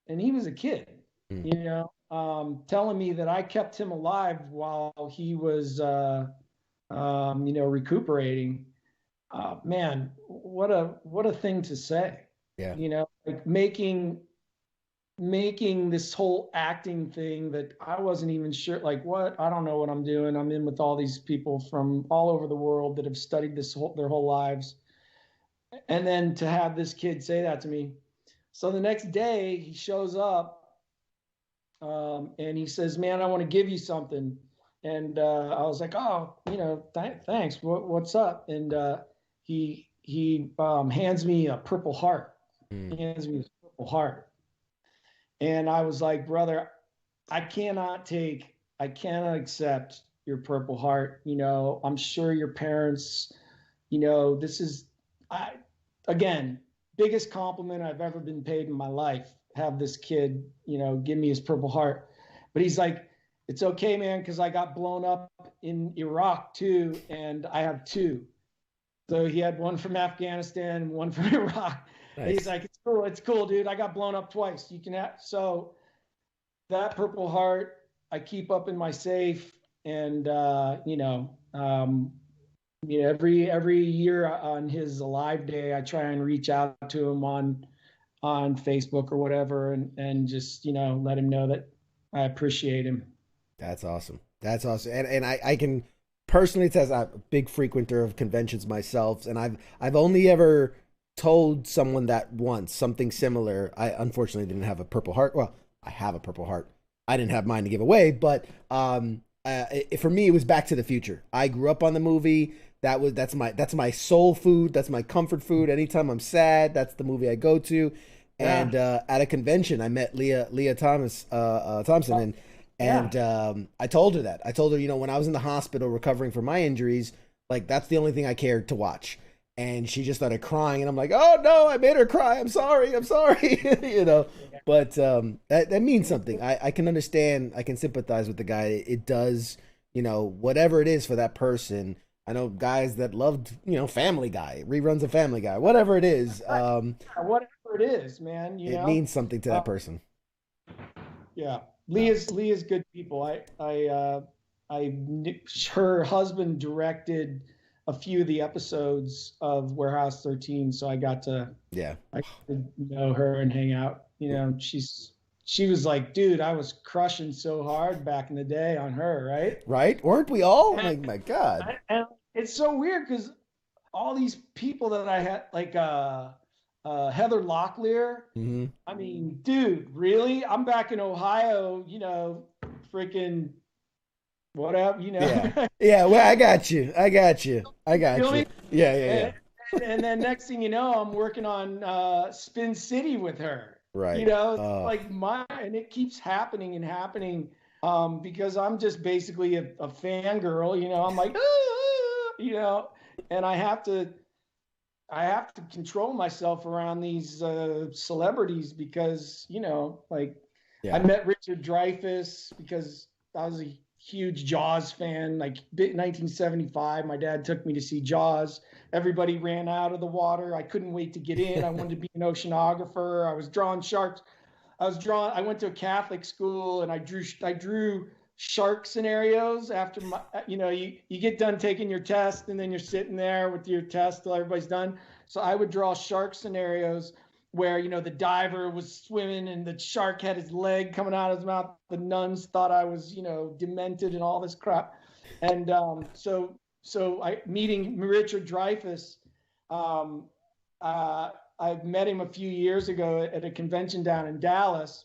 and he was a kid, telling me that I kept him alive while he was, recuperating. Man, what a thing to say. Yeah. Like making this whole acting thing that I wasn't even sure, like, what, I don't know what I'm doing. I'm in with all these people from all over the world that have studied their whole lives. And then to have this kid say that to me. So the next day he shows up, and he says, man, I want to give you something. And I was like, oh, thanks. What's up? And he hands me a Purple Heart. He hands me a Purple Heart. And I was like, brother, I cannot accept your Purple Heart. I'm sure your parents, this is, again, biggest compliment I've ever been paid in my life. Have this kid, give me his Purple Heart. But he's like, it's okay, man, because I got blown up in Iraq too, and I have two. So he had one from Afghanistan and one from Iraq. Nice. He's like, it's cool, dude. I got blown up twice. You can have, so that Purple Heart I keep up in my safe, and every year on his Alive Day, I try and reach out to him on Facebook or whatever, and just let him know that I appreciate him. That's awesome. That's awesome. And I can personally attest, I'm a big frequenter of conventions myself, and I've only ever told someone that once, something similar. I unfortunately didn't have a Purple Heart. Well, I have a Purple Heart. I didn't have mine to give away, but for me, it was Back to the Future. I grew up on the movie. That's my soul food. That's my comfort food. Anytime I'm sad, that's the movie I go to. And at a convention, I met Leah Thompson, and I told her that. I told her, you know, when I was in the hospital recovering from my injuries, like that's the only thing I cared to watch. And she just started crying, and I'm like, oh no, I made her cry. I'm sorry, you know. But that means something. I can understand. I can sympathize with the guy. It does, you know, whatever it is for that person. I know guys that loved, you know, Family Guy, reruns of Family Guy, whatever it is. Whatever it is, man, you know, means something to that person. Yeah, Leah's good people. Her husband directed a few of the episodes of Warehouse 13, so I got to know her and hang out. You know, she was like, dude, I was crushing so hard back in the day on her, right? Right? Weren't we all? Like, my God. And it's so weird because all these people that I had, like Heather Locklear. Mm-hmm. I mean, dude, really? I'm back in Ohio, you know, freaking whatever, you know. Yeah, well, I got you. Really? Yeah. And then next thing you know, I'm working on Spin City with her. Right. You know, and it keeps happening and happening because I'm just basically a fangirl, you know. I'm like, you know, and I have to control myself around these celebrities because, you know, like I met Richard Dreyfuss because I was a huge Jaws fan. Like 1975, my dad took me to see Jaws. Everybody ran out of the water. I couldn't wait to get in. I wanted to be an oceanographer. I was drawing sharks. I went to a Catholic school and I drew shark scenarios after my, you know, you get done taking your test and then you're sitting there with your test till everybody's done. So I would draw shark scenarios where, you know, the diver was swimming and the shark had his leg coming out of his mouth. The nuns thought I was, you know, demented and all this crap. And so I meeting Richard Dreyfuss, I met him a few years ago at a convention down in Dallas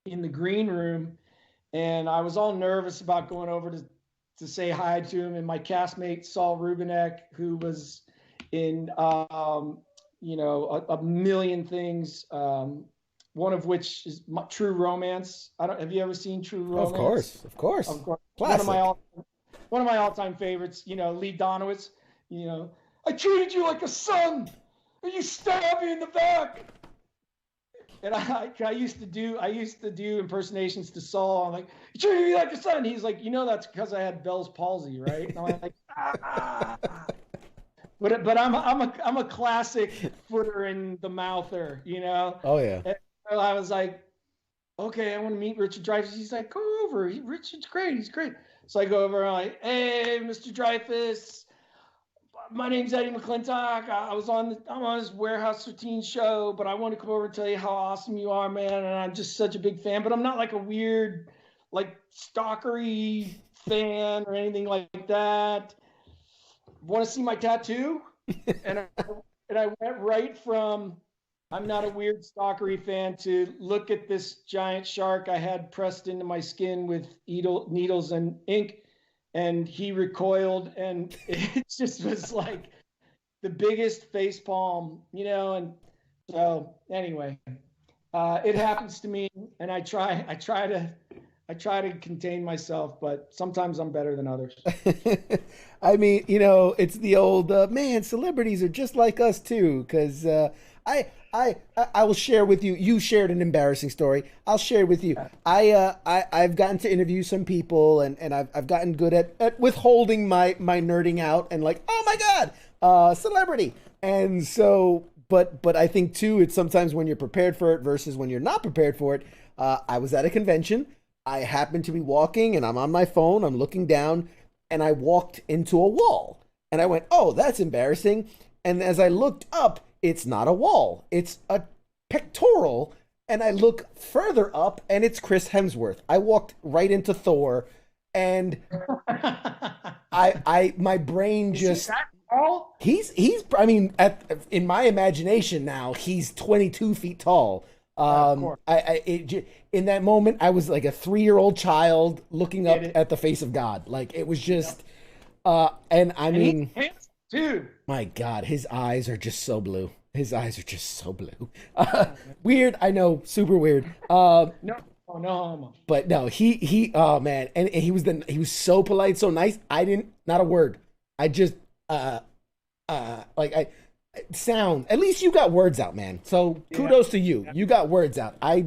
in the green room. And I was all nervous about going over to say hi to him. And my castmate, Saul Rubinek, who was in, you know, a million things, one of which is True Romance. Have you ever seen True Romance? Of course. Classic. One of my all-time favorites, you know, Lee Donowitz, you know, I treated you like a son and you stabbed me in the back. And I used to do impersonations to Saul. I'm like, you treated me like a son. He's like, you know, that's because I had Bell's palsy, right? And I'm like, But I'm a classic footer in the mouther, you know. Oh yeah. And so I was like, okay, I want to meet Richard Dreyfuss. He's like, go over. Richard's great. He's great. So I go over and I'm like, hey, Mr. Dreyfuss, my name's Eddie McClintock. I'm on this Warehouse 13 show, but I want to come over and tell you how awesome you are, man. And I'm just such a big fan, but I'm not like a weird, like stalkery fan or anything like that. Want to see my tattoo? And I went right from I'm not a weird stalkery fan to look at this giant shark I had pressed into my skin with needles and ink. And he recoiled, and it just was like the biggest facepalm, you know. And so anyway, it happens to me, and I try to contain myself, but sometimes I'm better than others. I mean, you know, it's the old man. Celebrities are just like us too, because I will share with you. You shared an embarrassing story. I'll share with you. I've gotten to interview some people, and I've gotten good at withholding my nerding out and like, oh my God, celebrity. And so, but I think too, it's sometimes when you're prepared for it versus when you're not prepared for it. I was at a convention. I happened to be walking, and I'm on my phone. I'm looking down, and I walked into a wall, and I went, oh, that's embarrassing. And as I looked up, it's not a wall. It's a pectoral. And I look further up, and it's Chris Hemsworth. I walked right into Thor, and my brain just. Is he that tall? He's. I mean, in my imagination now, he's 22 feet tall. course. In that moment, I was like a 3-year-old child looking up at the face of God. Like it was just, and I mean, dude, my God, his eyes are just so blue. His eyes are just so blue. Weird, I know, super weird. No homo. But no, he oh man, and he was so polite, so nice. Not a word. I just sound. At least you got words out, man. So kudos to you. You got words out. I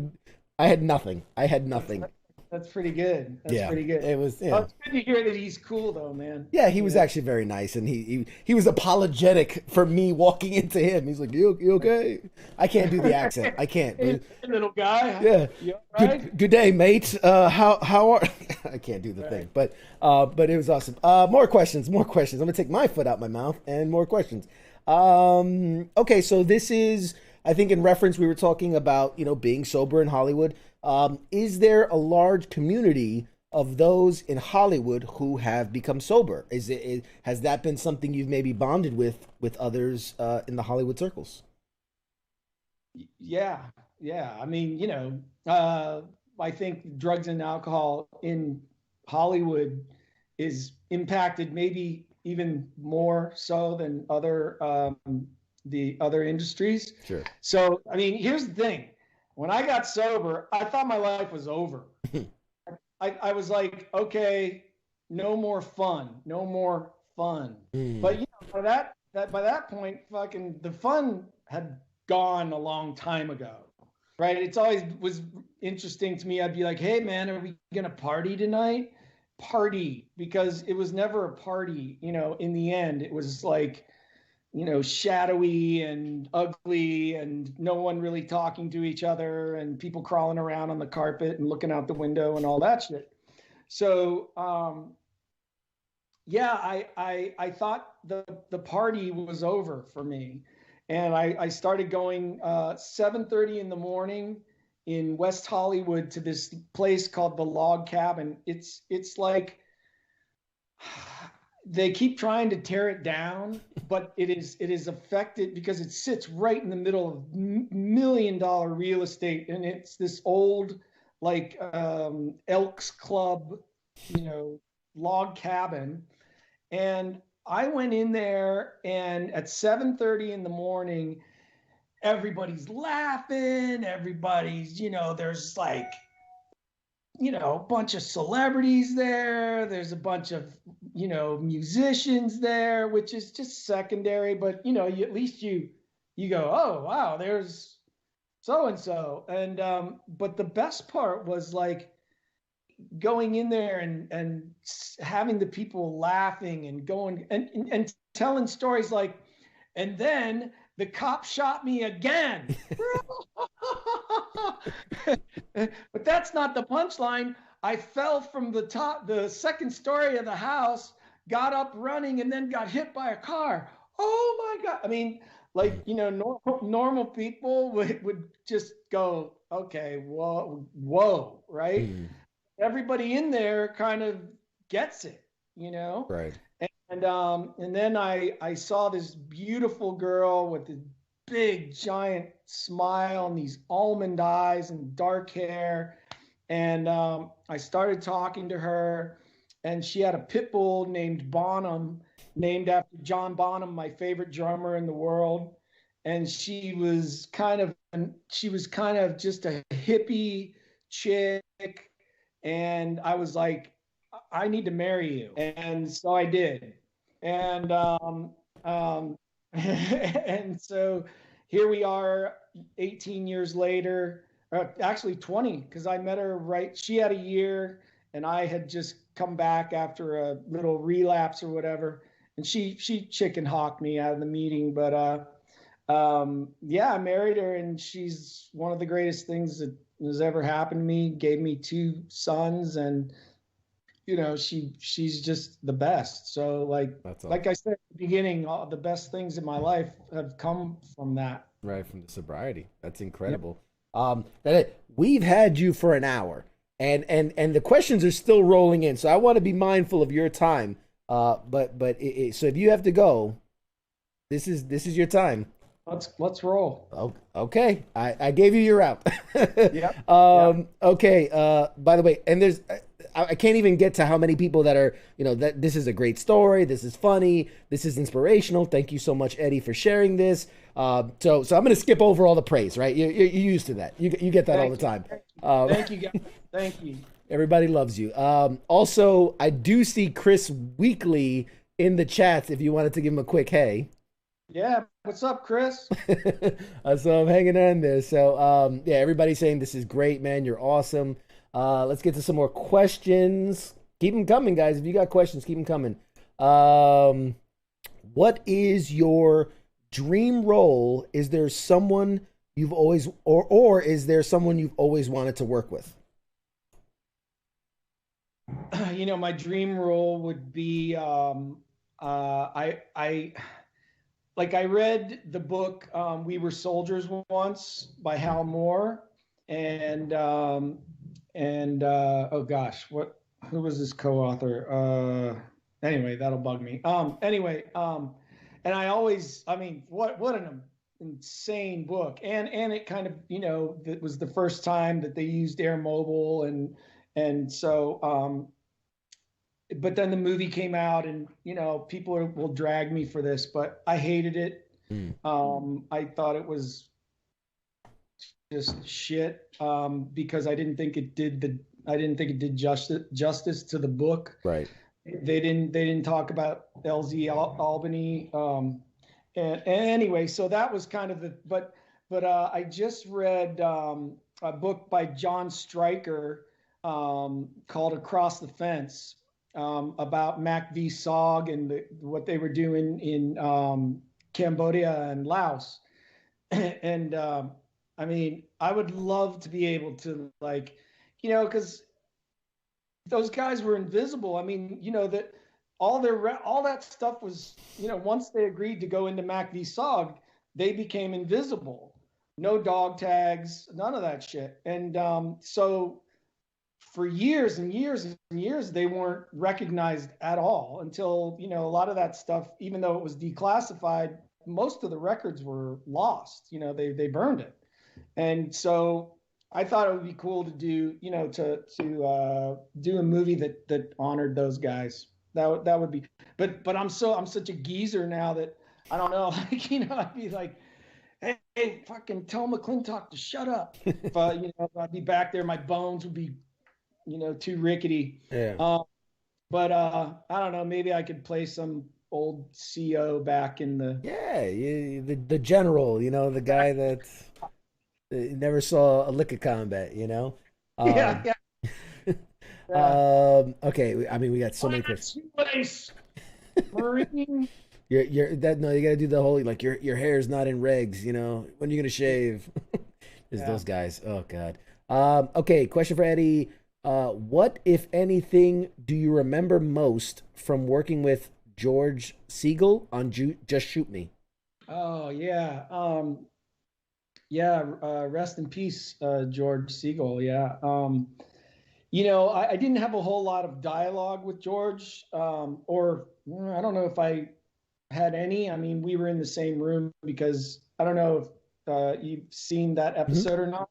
had nothing. That's pretty good. That's pretty good. It was. Oh, it's good to hear that he's cool though, man. Yeah, he was actually very nice, and he was apologetic for me walking into him. He's like, "You okay?" I can't do the accent. I can't. Hey, little guy. Yeah. You all right? Good day, mate. How are? I can't do the thing, but it was awesome. More questions. I'm gonna take my foot out my mouth and more questions. Okay, so this is, I think, in reference, we were talking about, being sober in Hollywood. Is there a large community of those in Hollywood who have become sober? Has that been something you've maybe bonded with others in the Hollywood circles? Yeah. I mean, I think drugs and alcohol in Hollywood is impacted maybe even more so than the other industries. Sure. So, I mean, here's the thing. When I got sober, I thought my life was over. I was like, okay, no more fun. But by that point, fucking the fun had gone a long time ago, right? It's always was interesting to me. I'd be like, hey man, are we gonna party tonight? Party, because it was never a party. In the end, it was like, shadowy and ugly and no one really talking to each other and people crawling around on the carpet and looking out the window and all that shit. So, I thought the party was over for me. And I started going 7:30 in the morning in West Hollywood to this place called the Log Cabin. It's like, they keep trying to tear it down, but it is affected because it sits right in the middle of $1 million real estate, and it's this old like Elks Club, log cabin. And I went in there, and at 7:30 in the morning, everybody's laughing. Everybody's, there's like, a bunch of celebrities there. There's a bunch of, musicians there, which is just secondary. But, at least you go, oh, wow, there's so-and-so. And, but the best part was like going in there and having the people laughing and going and telling stories like, and then the cop shot me again. But that's not the punchline. I fell from the second story of the house, got up running, and then got hit by a car. Oh my God. I mean, like, normal people would just go, okay, whoa, right? Everybody in there kind of gets it, Right. And then I saw this beautiful girl with a big giant smile and these almond eyes and dark hair. And I started talking to her, and she had a pit bull named Bonham, named after John Bonham, my favorite drummer in the world. And she was kind of just a hippie chick. And I was like, I need to marry you. And so I did. And and so here we are 18 years later, actually 20, because I met her she had a year and I had just come back after a little relapse or whatever. And she chicken hawked me out of the meeting. But I married her, and she's one of the greatest things that has ever happened to me. Gave me 2 sons, and she's just the best. So like I said at the beginning, all the best things in my life have come from that. Right, from the sobriety. That's incredible. Yep. We've had you for an hour, and the questions are still rolling in. So I want to be mindful of your time. So if you have to go, this is your time. Let's roll. Oh, okay. I gave you your out. Yeah. Okay. By the way, and there's I can't even get to how many people that are, that this is a great story. This is funny. This is inspirational. Thank you so much, Eddie, for sharing this. So I'm going to skip over all the praise, right? You're used to that. You get that all the time. Thank you, guys. Thank you. Everybody loves you. Also, I do see Chris Weekly in the chats if you wanted to give him a quick hey. Yeah, what's up, Chris? So I'm hanging on there. So yeah, everybody's saying this is great, man. You're awesome. Let's get to some more questions. Keep them coming, guys. If you got questions, keep them coming. What is your dream role? Is there someone you've always, or is there someone you've always wanted to work with? My dream role would be I read the book We Were Soldiers Once by Hal Moore, and oh gosh, who was his co-author? Anyway, that'll bug me. And I always, what an insane book, and it kind of, it was the first time that they used Air Mobile, and so but then the movie came out, and people will drag me for this, but I hated it. I thought it was just shit, because I didn't think it did justice to the book. Right. They didn't talk about LZ Albany, and anyway, so that was kind of the but I just read a book by John Stryker called Across the Fence, about Mac V. Sog and what they were doing in Cambodia and Laos. And I would love to be able to, because those guys were invisible. That all that stuff was, once they agreed to go into Mac V. Sog, they became invisible. No dog tags, none of that shit. And so for years and years and years, they weren't recognized at all until, a lot of that stuff, even though it was declassified, most of the records were lost. They burned it. And so I thought it would be cool to do, to do a movie that honored those guys. That would be, but I'm such a geezer now that I don't know, I'd be like, hey, fucking tell McClintock to shut up. If I'd be back there, my bones would be, too rickety. Yeah. But I don't know, maybe I could play some old CO back in the. Yeah, the general, the guy that never saw a lick of combat, Yeah. Okay, we got so many questions. Marine. You gotta do the whole, your hair's not in regs, when are you gonna shave? It's those guys. Oh God. Okay, question for Eddie. What, if anything, do you remember most from working with George Siegel on Just Shoot Me? Oh yeah. Rest in peace, George Siegel. Yeah. I didn't have a whole lot of dialogue with George, or I don't know if I had any. We were in the same room, because I don't know if you've seen that episode or not.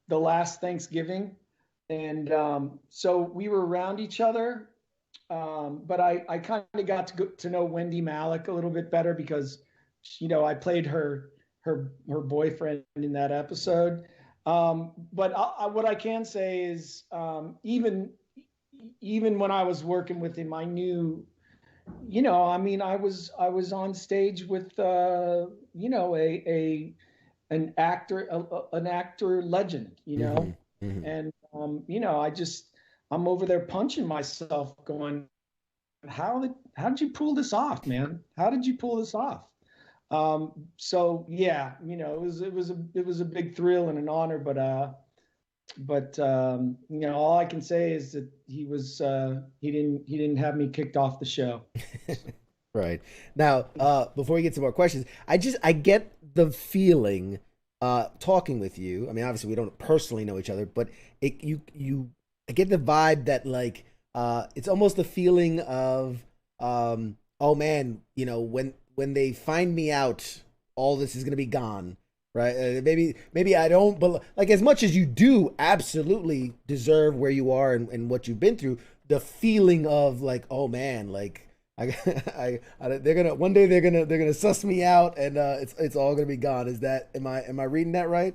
The last Thanksgiving. And so we were around each other, but I kind of got to know Wendy Malick a little bit better, because, I played her boyfriend in that episode. But what I can say is, even when I was working with him, I knew, I was on stage with, an actor legend, and I'm over there punching myself, going, how did you pull this off, man? How did you pull this off? So yeah, it was a big thrill and an honor, but all I can say is that he didn't have me kicked off the show. Right. Now, before we get to more questions, I get the feeling, talking with you. Obviously we don't personally know each other, but I get the vibe that it's almost the feeling of, oh man, when they find me out all this is going to be gone, right? Maybe I don't, but like as much as you do absolutely deserve where you are and what you've been through, the feeling of like, oh man, like they're gonna one day they're gonna suss me out and it's all gonna be gone. Is that am I reading that right?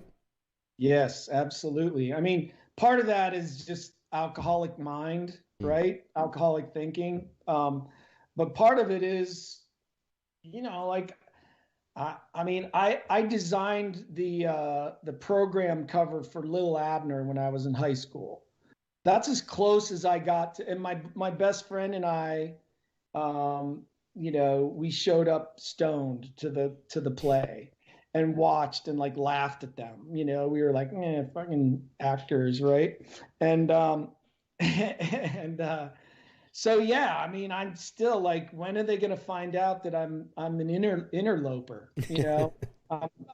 Yes, absolutely. I mean, part of that is just alcoholic mind, right? Alcoholic thinking. But part of it is, like, I mean, I designed the program cover for Lil Abner when I was in high school. That's as close as I got to, and my best friend and I, we showed up stoned to the play and watched and like laughed at them. We were like, fucking actors, right? And so yeah, I mean, I'm still like, when are they going to find out that I'm an interloper?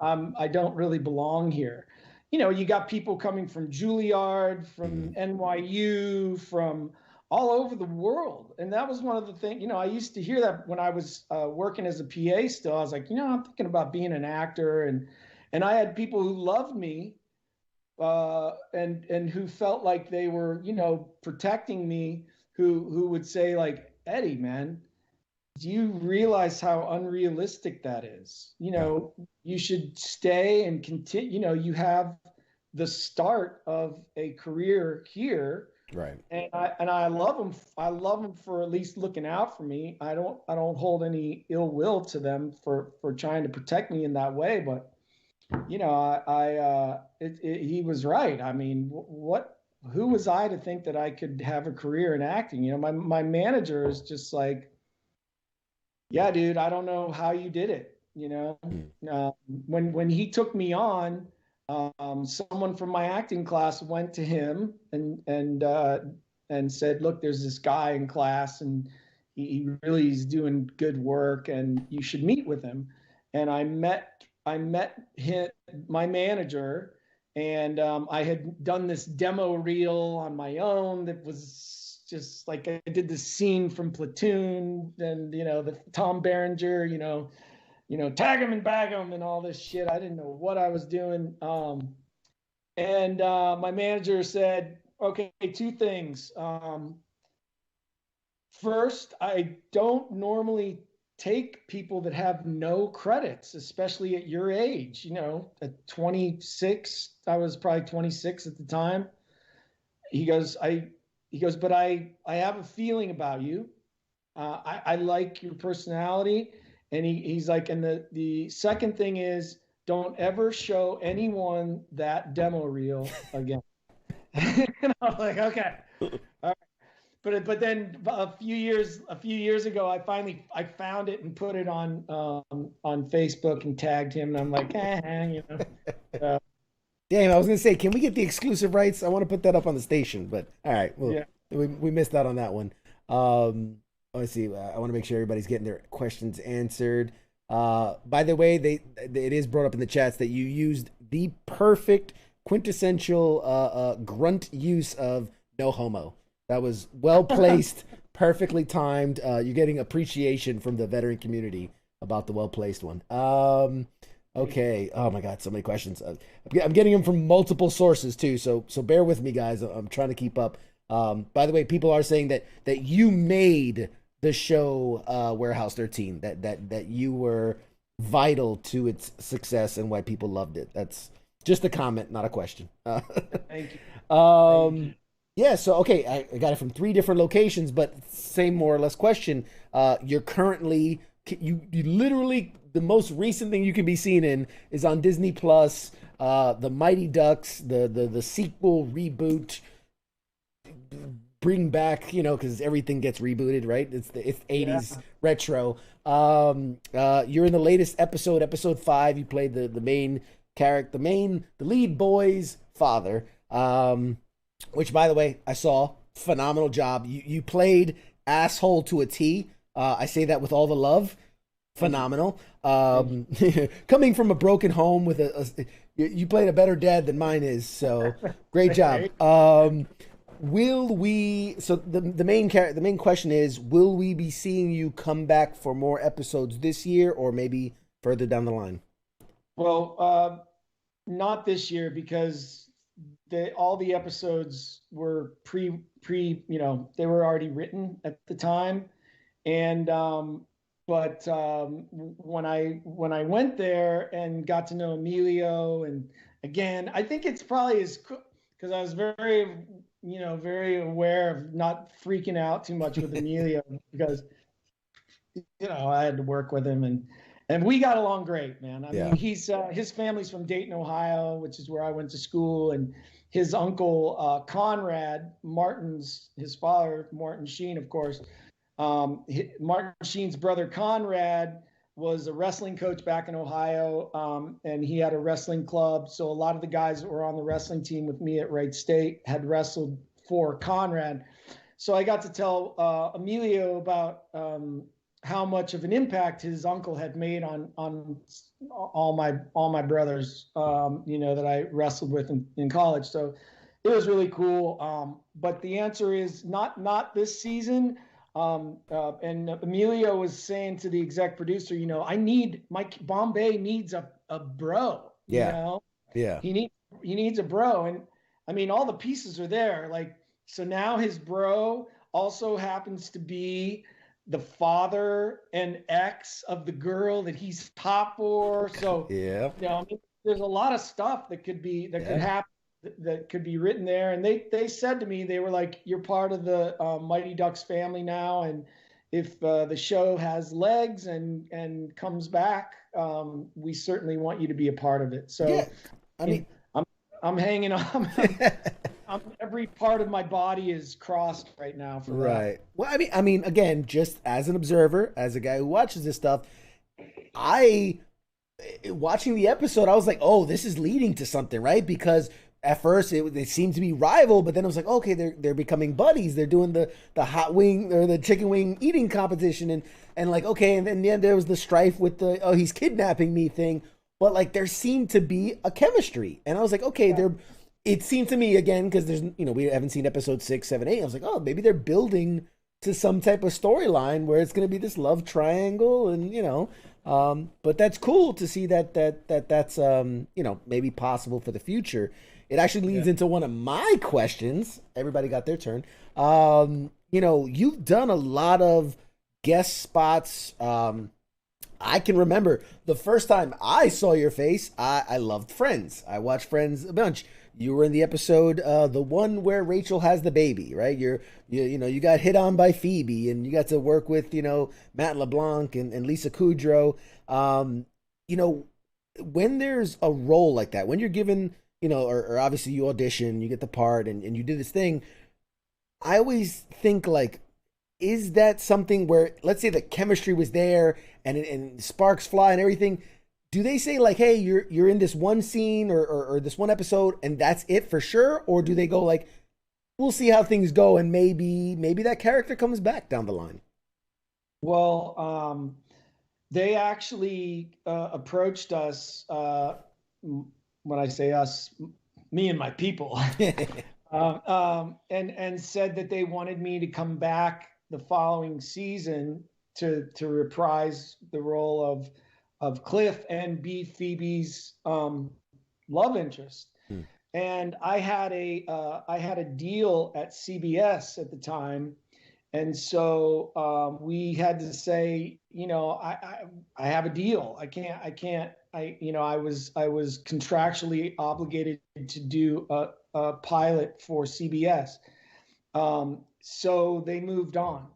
I don't really belong here. You got people coming from Juilliard, from NYU, from all over the world. And that was one of the things, I used to hear that when I was working as a PA still. I was like, I'm thinking about being an actor. And I had people who loved me and who felt like they were, protecting me, who would say like, Eddie, man, do you realize how unrealistic that is? You should stay and continue. You have the start of a career here, right? And I love them. I love them for at least looking out for me. I don't hold any ill will to them for trying to protect me in that way. But he was right. I mean, who was I to think that I could have a career in acting? My manager is just like, yeah, dude, I don't know how you did it. When he took me on, someone from my acting class went to him and said, look, there's this guy in class and he really is doing good work and you should meet with him. And I met him, my manager, and I had done this demo reel on my own that was just like, I did the scene from Platoon and, the Tom Berenger, tag him and bag him and all this shit. I didn't know what I was doing. And my manager said, okay, two things. First, I don't normally take people that have no credits, especially at your age. At 26, I was probably 26 at the time. He goes, but I have a feeling about you. I like your personality. And he's like, and the second thing is, don't ever show anyone that demo reel again. And I was like, okay, all right. But then a few years ago, I found it and put it on Facebook and tagged him, and I'm like, Damn, I was gonna say, can we get the exclusive rights? I want to put that up on the station, but all right, well, yeah. we missed out on that one. Let's see. I want to make sure everybody's getting their questions answered. By the way, it is brought up in the chats that you used the perfect quintessential grunt use of no homo. That was well placed, perfectly timed. You're getting appreciation from the veteran community about the well placed one. Okay. Oh my God, so many questions. I'm getting them from multiple sources too. So bear with me, guys. I'm trying to keep up. By the way, people are saying that you made the show Warehouse 13, that you were vital to its success and why people loved it. That's just a comment, not a question. Thank you. Thank you. Yeah, so okay, I got it from 3 different locations, but same more or less question. You're currently, you literally, the most recent thing you can be seen in is on Disney Plus, the Mighty Ducks, the sequel reboot, bring back, because everything gets rebooted, right? It's 80s retro. You're in the latest episode 5. You played the main character, the lead boy's father. Which, by the way, I saw, phenomenal job. You played asshole to a T. I say that with all the love. Phenomenal. Coming from a broken home with you played a better dad than mine is. So great job. Will we? So the main question is: will we be seeing you come back for more episodes this year, or maybe further down the line? Well, not this year because all the episodes were they were already written at the time, and but when I went there and got to know Emilio, and again, I think it's probably as because I was very aware of not freaking out too much with Emilio because I had to work with him, and we got along great, man. I mean, he's his family's from Dayton, Ohio, which is where I went to school, and his uncle Conrad Martin's, his father Martin Sheen, of course. Martin Sheen's brother Conrad was a wrestling coach back in Ohio, and he had a wrestling club. So a lot of the guys that were on the wrestling team with me at Wright State had wrestled for Conrad. So I got to tell Emilio about how much of an impact his uncle had made on all my brothers, that I wrestled with in college. So it was really cool. But the answer is not this season. And Emilio was saying to the exec producer, Bombay needs a bro. Yeah. He needs a bro. And I mean, all the pieces are there. Like, so now his bro also happens to be the father and ex of the girl that he's hot for. So there's a lot of stuff that could happen, that could be written there. And they said to me, they were like, you're part of the Mighty Ducks family now, and if the show has legs and comes back, we certainly want you to be a part of it. So I mean, I'm hanging on. Every part of my body is crossed right now for right. That. Well, I mean, again, just as an observer, as a guy who watches this stuff, watching the episode, I was like, oh, this is leading to something, right? Because at first they seemed to be rival, but then it was like, okay, they're becoming buddies. They're doing the hot wing or the chicken wing eating competition, and like, okay, and then there was the strife with the he's kidnapping me thing, but like there seemed to be a chemistry, and I was like, okay, it seemed to me, again, because there's, we haven't seen episode 6, 7, 8. I was like, oh, maybe they're building to some type of storyline where it's going to be this love triangle, and but that's cool to see that's maybe possible for the future. It actually leads into one of my questions. Everybody got their turn. You've done a lot of guest spots. I can remember the first time I saw your face. I loved Friends. I watched Friends a bunch. You were in the episode, the one where Rachel has the baby, right? You got hit on by Phoebe, and you got to work with, Matt LeBlanc and Lisa Kudrow. When there's a role like that, when you're given, or obviously you audition, you get the part, and you do this thing, I always think like, is that something where, let's say the chemistry was there and sparks fly and everything, do they say like, hey, you're in this one scene or this one episode and that's it for sure? Or do they go like, we'll see how things go and maybe that character comes back down the line? Well, they actually approached us, when I say us, me and my people, and said that they wanted me to come back the following season to reprise the role of Cliff and be Phoebe's love interest. And I had a deal at CBS at the time, and so we had to say, I have a deal. I was contractually obligated to do a pilot for CBS. So they moved on.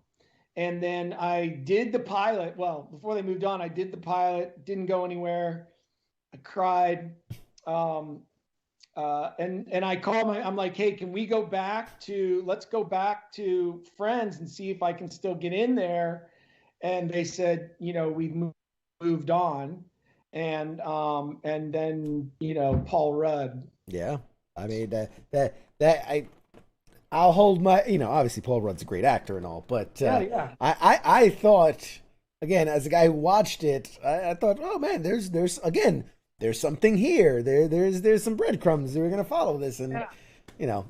And then I did the pilot. Well, before they moved on, I did the pilot, didn't go anywhere. I cried. And I called I'm like, hey, can we let's go back to Friends and see if I can still get in there. And they said, we've moved on. And then, Paul Rudd. Yeah. I mean, I'll hold my, obviously Paul Rudd's a great actor and all, but I thought, again, as a guy who watched it, I thought, oh man, there's something here. There's some breadcrumbs that we're gonna follow this, and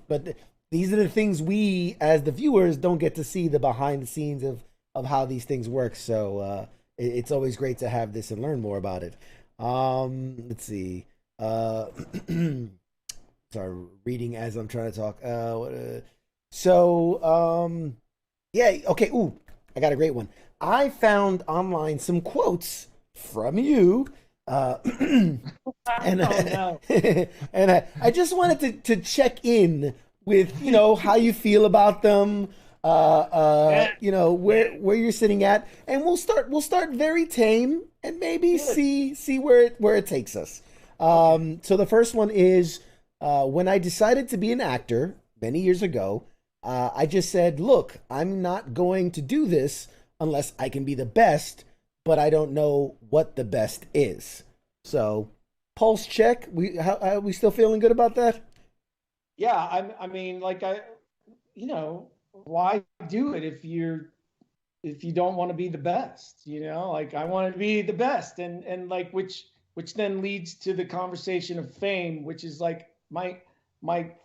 but these are the things we as the viewers don't get to see, the behind the scenes of how these things work. So it's always great to have this and learn more about it. Let's see. Sorry, reading as I'm trying to talk. Yeah, okay. Ooh, I got a great one. I found online some quotes from you. And Oh, no. and I just wanted to check in with, how you feel about them, where you're sitting at, and we'll start very tame and maybe see where it takes us. So the first one is, when I decided to be an actor many years ago, I just said, look, I'm not going to do this unless I can be the best, but I don't know what the best is. So, pulse check. Are we still feeling good about that? Yeah, I mean, why do it if you don't want to be the best? Like, I want to be the best, and like which then leads to the conversation of fame, which is like my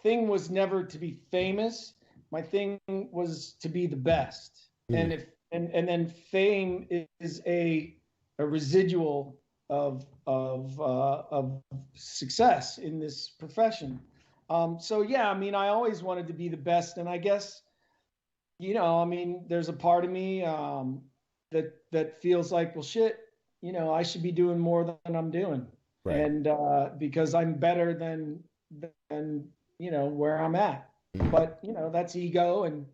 thing was never to be famous. My thing was to be the best, and then fame is a residual of success in this profession. So yeah, I mean, I always wanted to be the best, and I guess, I mean, there's a part of me that feels like, well, shit, I should be doing more than I'm doing, Right. and because I'm better than where I'm at. But that's ego, and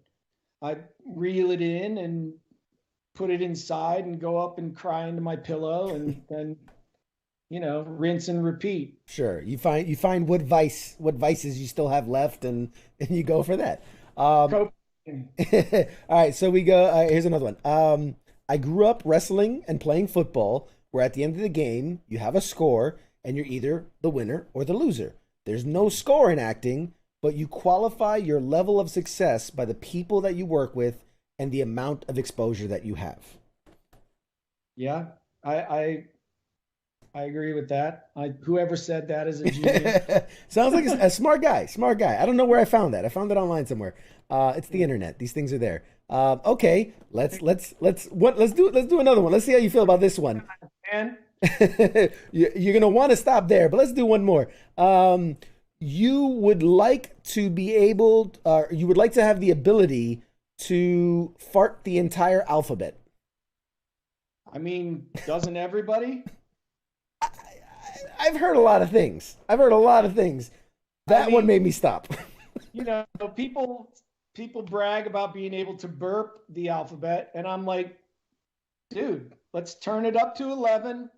I reel it in and put it inside and go up and cry into my pillow, and then rinse and repeat. Sure. You find what vices you still have left, and you go for that. All right, so we go. Here's another one. I grew up wrestling and playing football, where at the end of the game you have a score, and you're either the winner or the loser. There's no score in acting, but you qualify your level of success by the people that you work with and the amount of exposure that you have. Yeah, I agree with that. Whoever said that is a genius. Sounds like a smart guy. Smart guy. I don't know where I found that. I found it online somewhere. It's the internet. These things are there. Okay, let's do another one. Let's see how you feel about this one. And You're gonna want to stop there, but let's do one more. You would like to be able, you would like to have the ability to fart the entire alphabet. I mean, doesn't everybody? I've heard a lot of things. That one made me stop. People brag about being able to burp the alphabet, and I'm like, dude, let's turn it up to 11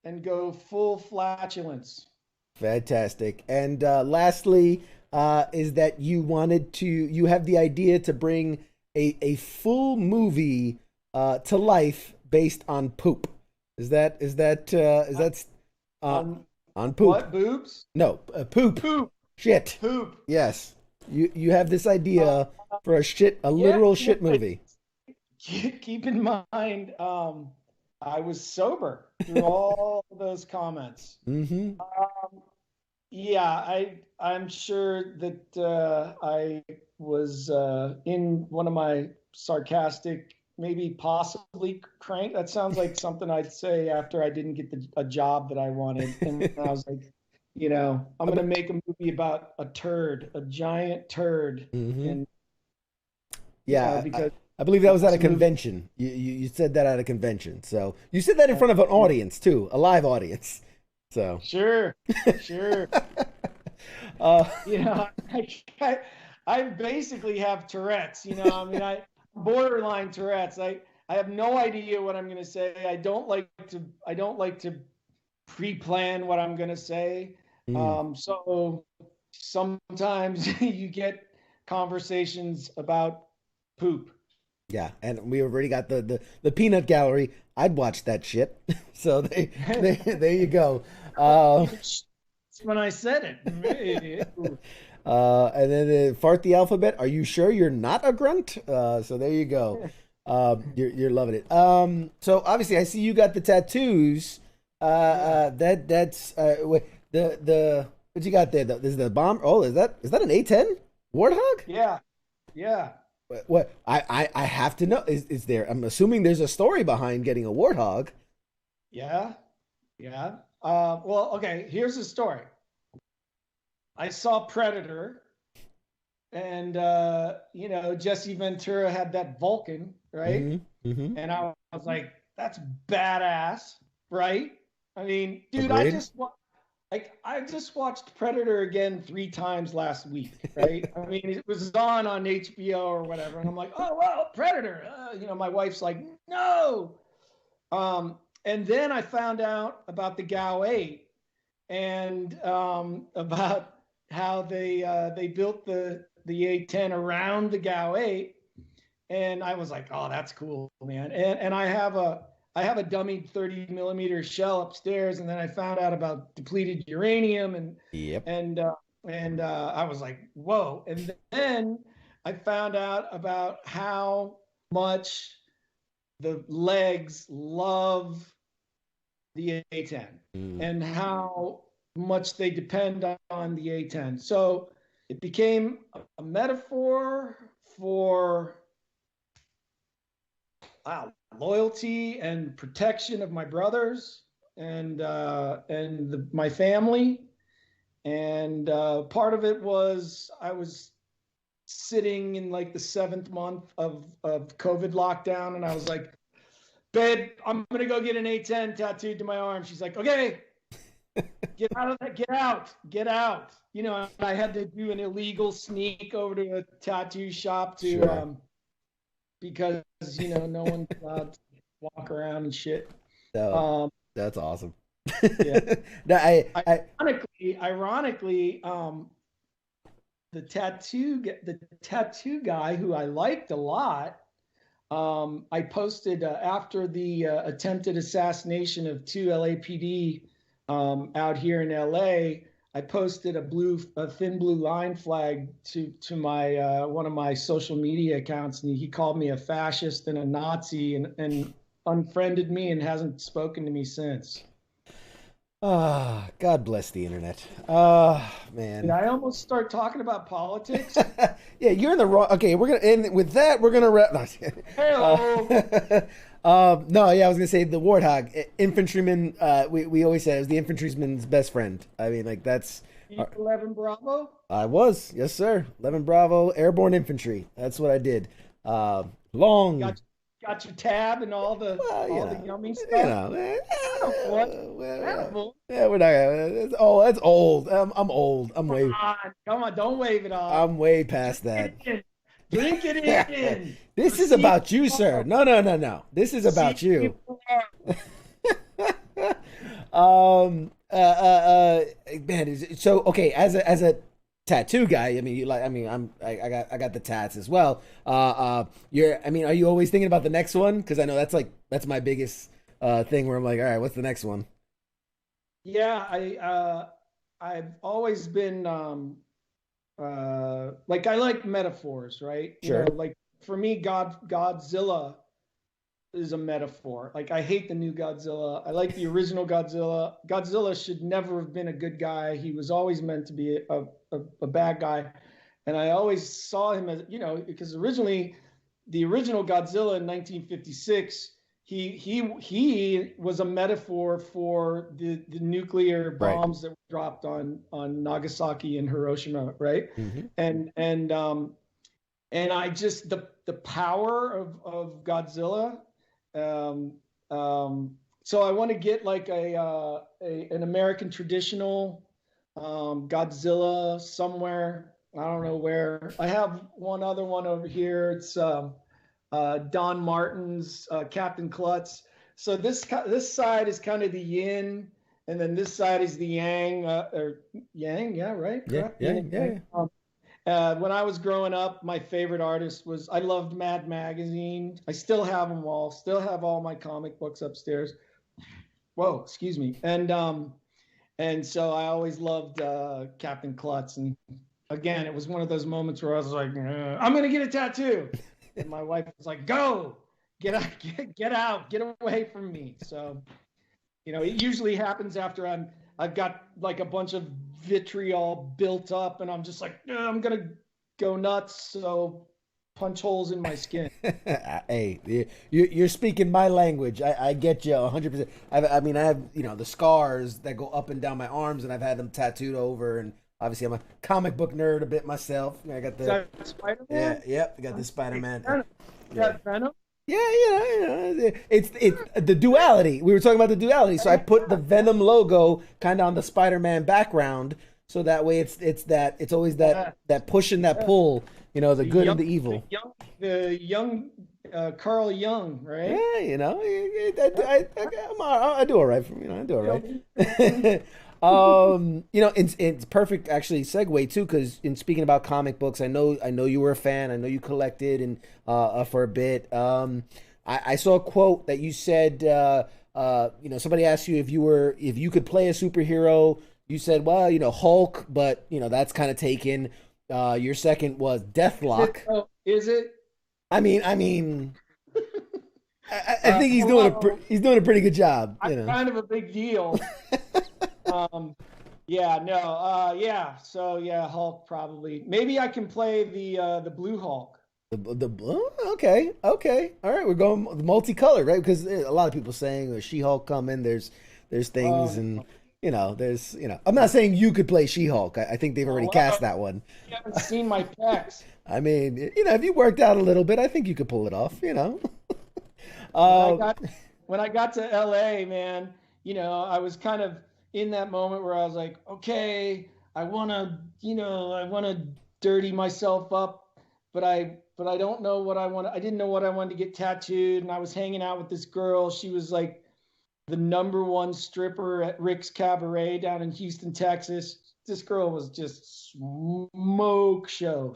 and go full flatulence. Fantastic. And lastly, is that you have the idea to bring a full movie to life based on poop. Is that on poop? What, boobs? No, poop. Poop. Shit. Poop. Yes. You have this idea for a literal shit movie. Keep in mind, I was sober through all those comments. Mm-hmm. Yeah, I'm sure that I was in one of my sarcastic, maybe possibly crank. That sounds like something I'd say after I didn't get a job that I wanted, and I was like, I'm going to make a movie about a turd, a giant turd, Mm-hmm. and Yeah, because I believe that was at a convention. You said that at a convention. So you said that in front of an audience too, a live audience. So sure. I basically have Tourette's. I mean, I borderline Tourette's. I have no idea what I'm going to say. I don't like to pre-plan what I'm going to say. So sometimes you get conversations about poop. Yeah, and we already got the peanut gallery. I'd watch that shit. So there you go. When I said it. And then fart the alphabet. Are you sure you're not a grunt? So there you go. You're loving it. So obviously I see you got the tattoos. That's the what you got there? Is the bomb? Oh, is that an A10 Warthog? Yeah. What I have to know is there? I'm assuming there's a story behind getting a Warthog. Yeah. Yeah. Well, okay. Here's the story. I saw Predator, and Jesse Ventura had that Vulcan, right? Mm-hmm. Mm-hmm. And I was like, that's badass, right? I mean, dude, Agreed. I just watched Predator again 3 times last week, right? I mean, it was on HBO or whatever, and I'm like, oh well, Predator. My wife's like, no. And then I found out about the GAU 8 and about how they built the A10 around the GAU 8, and I was like, oh, that's cool, man. And I have a dummy 30 millimeter shell upstairs, and then I found out about depleted uranium, and Yep. and I was like, whoa. And then I found out about how much the legs love the A10 and how much they depend on the A10. So it became a metaphor for loyalty and protection of my brothers and my family. And part of it was I was sitting in like the 7th month of COVID lockdown, and I was like, babe, I'm gonna go get an A10 tattooed to my arm. She's like, okay, get out of that, get out. I had to do an illegal sneak over to a tattoo shop to Sure. because no one's allowed to walk around and shit. So, that's awesome. Yeah. No, Ironically, the tattoo guy who I liked a lot, I posted after the attempted assassination of 2 LAPD out here in LA. I posted a thin blue line flag to my one of my social media accounts, and he called me a fascist and a Nazi and unfriended me and hasn't spoken to me since. God bless the internet. Man. Did I almost start talking about politics? Yeah, you're in the wrong. Okay, we're gonna end with that. We're gonna wrap. Hello. No, yeah, I was gonna say the warthog infantryman. We always said it was the infantryman's best friend. I mean, like that's. 11 Bravo. I was, yes, sir. 11 Bravo Airborne Infantry. That's what I did. Long. Got your tab and all the yummy stuff. Man. Well, yeah, we're not. Oh, that's old. I'm old. Come on, don't wave it off. I'm way past that. Drink it in. This is about you, sir. No. This is about you. Man, so okay, as a tattoo guy, I got the tats as well. Are you always thinking about the next one? Because I know that's my biggest thing where I'm like, all right, what's the next one? Yeah, I've always been like I like metaphors, right? Sure. Like for me, Godzilla is a metaphor. Like I hate the new Godzilla. I like the original Godzilla. Godzilla should never have been a good guy. He was always meant to be a bad guy. And I always saw him as, because originally the original Godzilla in 1956, he was a metaphor for the nuclear bombs that were dropped on Nagasaki and Hiroshima, right? Mm-hmm. And I just the power of Godzilla. So I want to get like an American traditional Godzilla somewhere. I don't know where. I have one other one over here. It's Don Martin's Captain Klutz. So this side is kind of the yin, and then this side is the yang, or yang. Yeah, right. Yeah. When I was growing up, my favorite artist I loved Mad Magazine. I still have them all. Still have all my comic books upstairs. Whoa, excuse me. And so I always loved Captain Klutz. And again, it was one of those moments where I was like, I'm gonna get a tattoo. And my wife was like, go, get out, get away from me. So, it usually happens after I've got like a bunch of vitriol built up, and I'm just like, I'm gonna go nuts. So punch holes in my skin. Hey, you're speaking my language. I get you 100%. I mean, I have, the scars that go up and down my arms, and I've had them tattooed over. And obviously, I'm a comic book nerd a bit myself. I got the... Is that Spider-Man? Yeah, I got the Spider-Man. Yeah, Venom? Yeah, it's the duality. We were talking about the duality. So I put the Venom logo kind of on the Spider-Man background. So that way it's always that push and that pull, the good and the evil. The young Carl Jung, right? Yeah, I do all right. I do all right. It's perfect actually segue too, because in speaking about comic books, I know you were a fan. I know you collected and for a bit. I saw a quote that you said, somebody asked you if you could play a superhero. You said, well, Hulk, but that's kind of taken. Your second was Deathlock. Is it? I mean, I think he's doing a pretty good job. Kind of a big deal. So Hulk probably. Maybe I can play the Blue Hulk. Okay, all right. We're going multicolored, right? Because a lot of people saying there's She-Hulk coming. There's things and. I'm not saying you could play She-Hulk. I think they've already cast that one. You haven't seen my pecs. I mean, if you worked out a little bit, I think you could pull it off, When I got to LA, man, I was kind of in that moment where I was like, okay, I want to dirty myself up, but I don't know what I want. I didn't know what I wanted to get tattooed. And I was hanging out with this girl. She was like the #1 stripper at Rick's Cabaret down in Houston, Texas. This girl was just smoke show.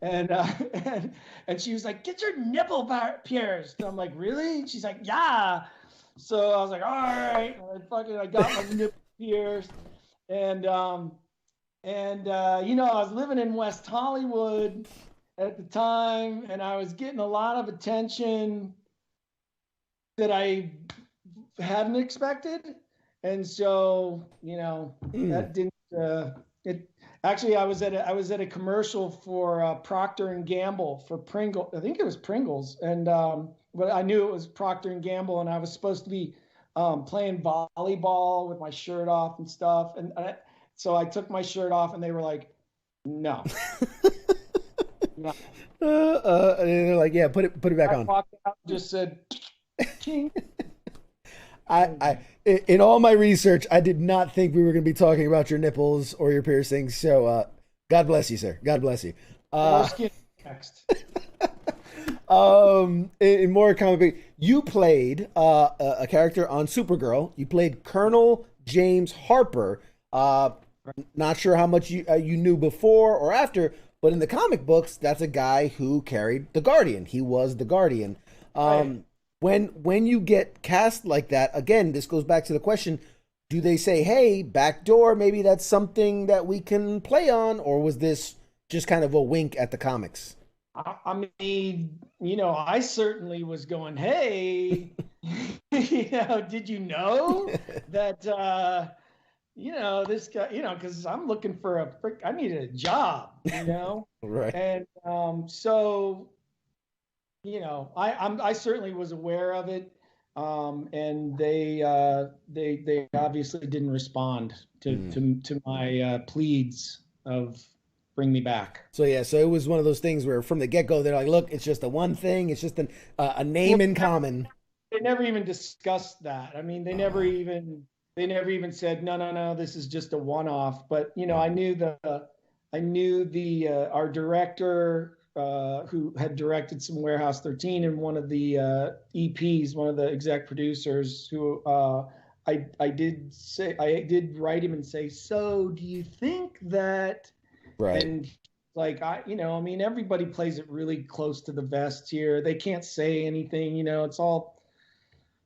And she was like, get your nipple pierced. And I'm like, really? And she's like, yeah. So I was like, all right. I got my nipple pierced. And I was living in West Hollywood at the time, and I was getting a lot of attention that I hadn't expected. And so, that didn't, I was at a commercial for Procter and Gamble for Pringles. I think it was Pringles. And, but I knew it was Procter and Gamble, and I was supposed to be playing volleyball with my shirt off and stuff. And so I took my shirt off, and they were like, no. No. And they're like, yeah, put it back on. I walked out and just said, King. In all my research, I did not think we were going to be talking about your nipples or your piercings. So, God bless you, sir. God bless you. Next. In more comic, you played a character on Supergirl. You played Colonel James Harper. Not sure how much you knew before or after, but in the comic books, that's a guy who carried the Guardian. He was the Guardian. Right. When you get cast like that, again, this goes back to the question, do they say, hey, backdoor, maybe that's something that we can play on? Or was this just kind of a wink at the comics? I mean, I certainly was going, hey, did you know that, this guy, because I'm looking for I need a job, Right. And so, I certainly was aware of it, and they obviously didn't respond to my pleads of bring me back. So it was one of those things where from the get-go they're like, look, it's just a one thing, it's just a name in common. They never even discussed that. I mean, they never even said no, this is just a one-off. But I knew our director, who had directed some Warehouse 13 and one of the EPs, one of the exec producers, who I did write him and say, so do you think that? Right. And everybody plays it really close to the vest here. They can't say anything, it's all.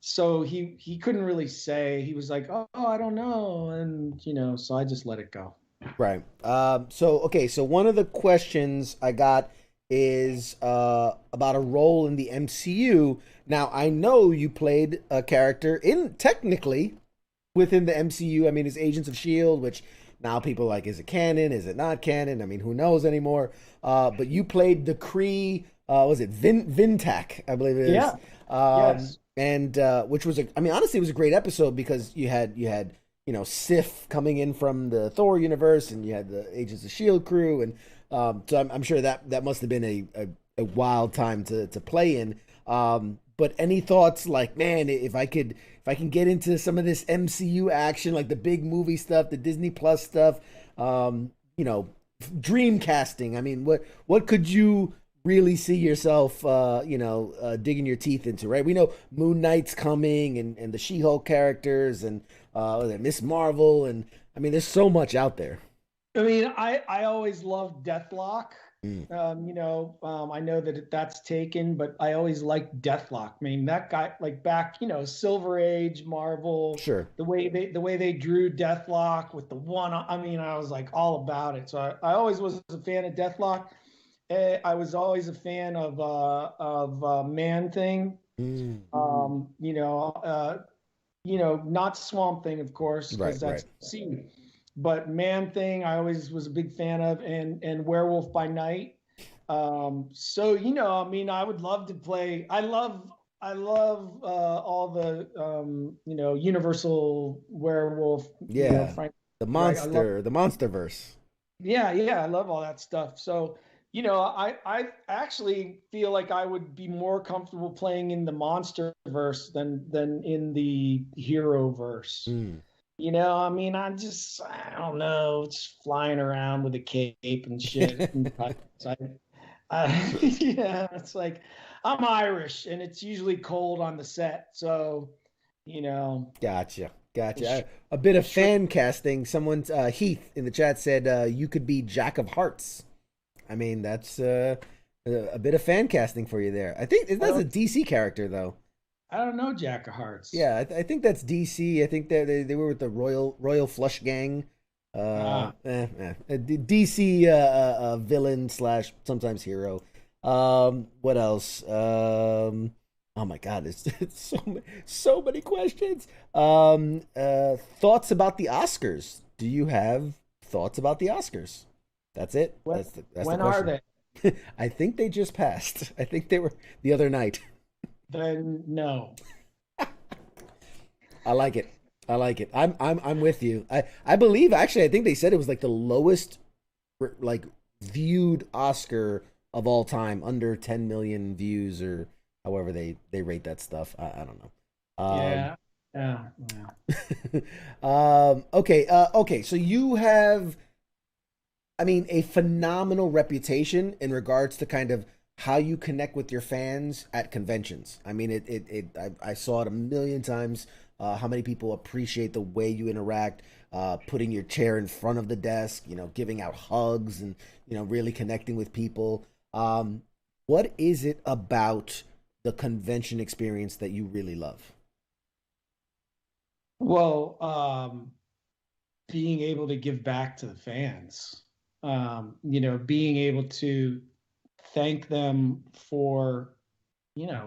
So he couldn't really say. He was like, oh, I don't know, and so I just let it go. Right. So one of the questions I got is about a role in the MCU. Now, I know you played a character technically within the MCU. I mean, it's Agents of S.H.I.E.L.D., which now people are like, is it canon? Is it not canon? I mean, who knows anymore? But you played the Kree, was it Vintak, I believe it is. Yeah. Yes. And which was I mean, honestly, it was a great episode because you had Sif coming in from the Thor universe, and you had the Agents of S.H.I.E.L.D. crew, and so I'm sure that must have been a wild time to play in. But any thoughts, like, man, if I can get into some of this MCU action, like the big movie stuff, the Disney Plus stuff, dream casting. I mean, what could you really see yourself, digging your teeth into, right? We know Moon Knight's coming, and the She-Hulk characters, and Miss Marvel, and I mean, there's so much out there. I mean, I always loved Deathlock. I know that that's taken, but I always liked Deathlock. I mean, that guy, like back, Silver Age, Marvel, sure. The way they drew Deathlock with the one, I mean, I was like all about it. So I always was a fan of Deathlock. I was always a fan of Man Thing. Not Swamp Thing, of course, because that's seen. But Man Thing, I always was a big fan of, and Werewolf by Night. I mean, I would love to play. I love all the Universal Werewolf. Yeah, the Monsterverse. Yeah, I love all that stuff. So I actually feel like I would be more comfortable playing in the Monsterverse than in the Heroverse. I mean, I don't know, it's flying around with a cape and shit. It's like, I'm Irish, and it's usually cold on the set, so, Gotcha. A bit of fan casting. Someone, Heath in the chat said, you could be Jack of Hearts. I mean, that's a bit of fan casting for you there. I think that's a DC character, though. I don't know Jack of Hearts. Yeah, I think that's DC. I think that they were with the Royal Flush Gang. DC villain / sometimes hero. What else? Oh my God, it's so many questions. Thoughts about the Oscars? Do you have thoughts about the Oscars? That's it. That's the when question. are they? I think they just passed. I think they were the other night. Then no. I like it. I'm with you. I believe, actually, I think they said it was like the lowest viewed Oscar of all time, under 10 million views, or however they rate that stuff. I don't know. Yeah. Okay. So you have, I mean, a phenomenal reputation in regards to kind of how you connect with your fans at conventions. I mean, I saw it a million times. How many people appreciate the way you interact, putting your chair in front of the desk, giving out hugs, and really connecting with people. What is it about the convention experience that you really love? Well, being able to give back to the fans, being able to thank them for,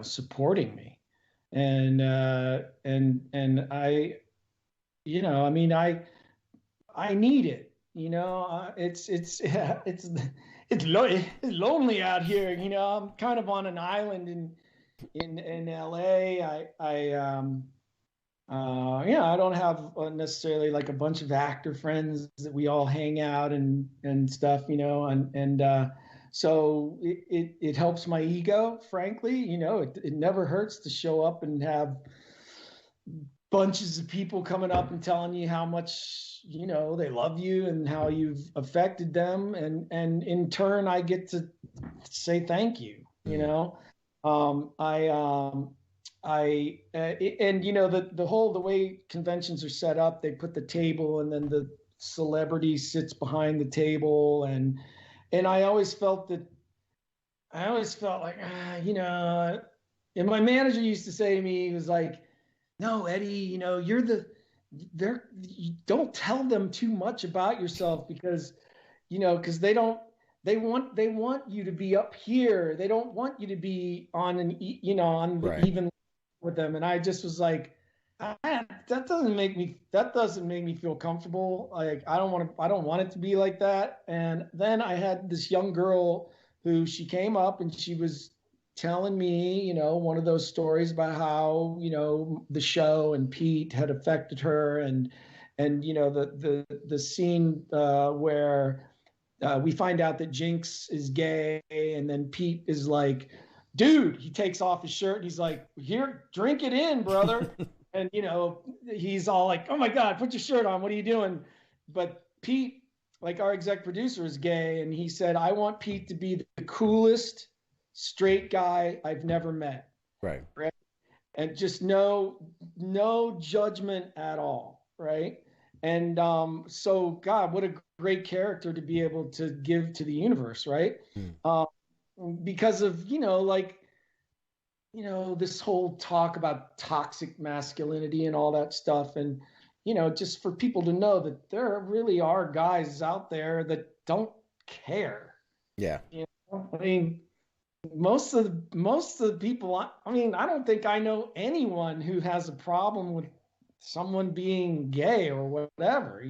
supporting me. And I, I mean, I need it, it's lonely out here. I'm kind of on an island in LA. I don't have necessarily like a bunch of actor friends that we all hang out and stuff, so it helps my ego, frankly. It never hurts to show up and have bunches of people coming up and telling you how much, they love you and how you've affected them. And in turn, I get to say thank you, the way conventions are set up, they put the table and then the celebrity sits behind the table, and I always felt like, and my manager used to say to me, he was like, no, Eddie, you don't tell them too much about yourself, because they want you to be up here. They don't want you to be on even with them. And I just was like, that doesn't make me feel comfortable. Like I don't want it to be like that. And then I had this young girl who she came up and she was telling me, one of those stories about how, the show and Pete had affected her, and the scene where we find out that Jinx is gay, and then Pete is like, dude, he takes off his shirt and he's like, here, drink it in, brother. And, he's all like, oh my God, put your shirt on. What are you doing? But Pete, like our exec producer, is gay. And he said, I want Pete to be the coolest straight guy I've never met. Right. And just no judgment at all. Right. And so, God, what a great character to be able to give to the universe. Right. Because of, this whole talk about toxic masculinity and all that stuff. And, just for people to know that there really are guys out there that don't care. Yeah. I mean, most of the people, I don't think I know anyone who has a problem with someone being gay or whatever,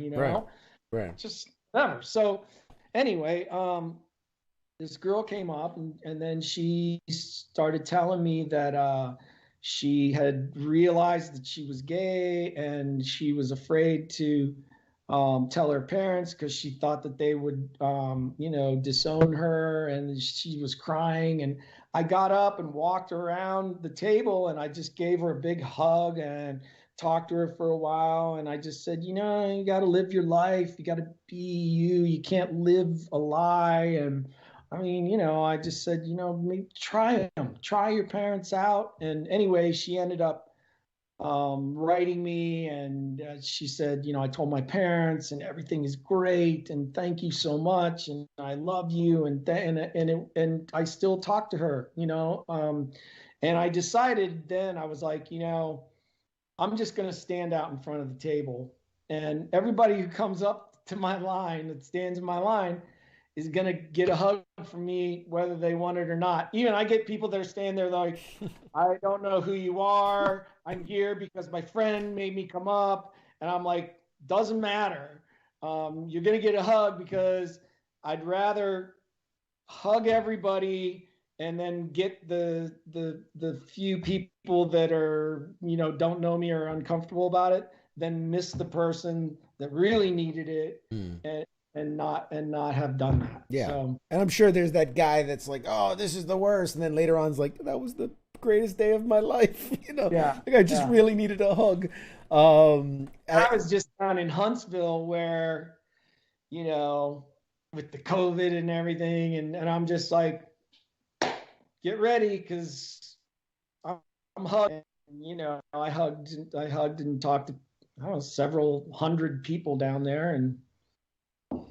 Right. Just whatever. So anyway, this girl came up and then she started telling me that she had realized that she was gay and she was afraid to tell her parents because she thought that they would, disown her, and she was crying. And I got up and walked around the table and I just gave her a big hug and talked to her for a while. And I just said, you got to live your life. You got to be you. You can't live a lie. And I just said, maybe try your parents out. And anyway, she ended up writing me, and she said, I told my parents and everything is great. And thank you so much. And I love you. And I still talk to her, and I decided then I was like, I'm just going to stand out in front of the table, and everybody who comes up to my line, that stands in my line, is going to get a hug from me, whether they want it or not. Even I get people that are standing there like, I don't know who you are. I'm here because my friend made me come up. And I'm like, doesn't matter. You're going to get a hug because I'd rather hug everybody and then get the few people that are, don't know me or uncomfortable about it, than miss the person that really needed it. And not have done that. Yeah. So, and I'm sure there's that guy that's like, oh, this is the worst. And then later on is like, that was the greatest day of my life. Yeah. Like I just really needed a hug. I was just down in Huntsville where, with the COVID and everything. And I'm just like, get ready. Cause I'm hugging, I hugged and talked to, several hundred people down there, and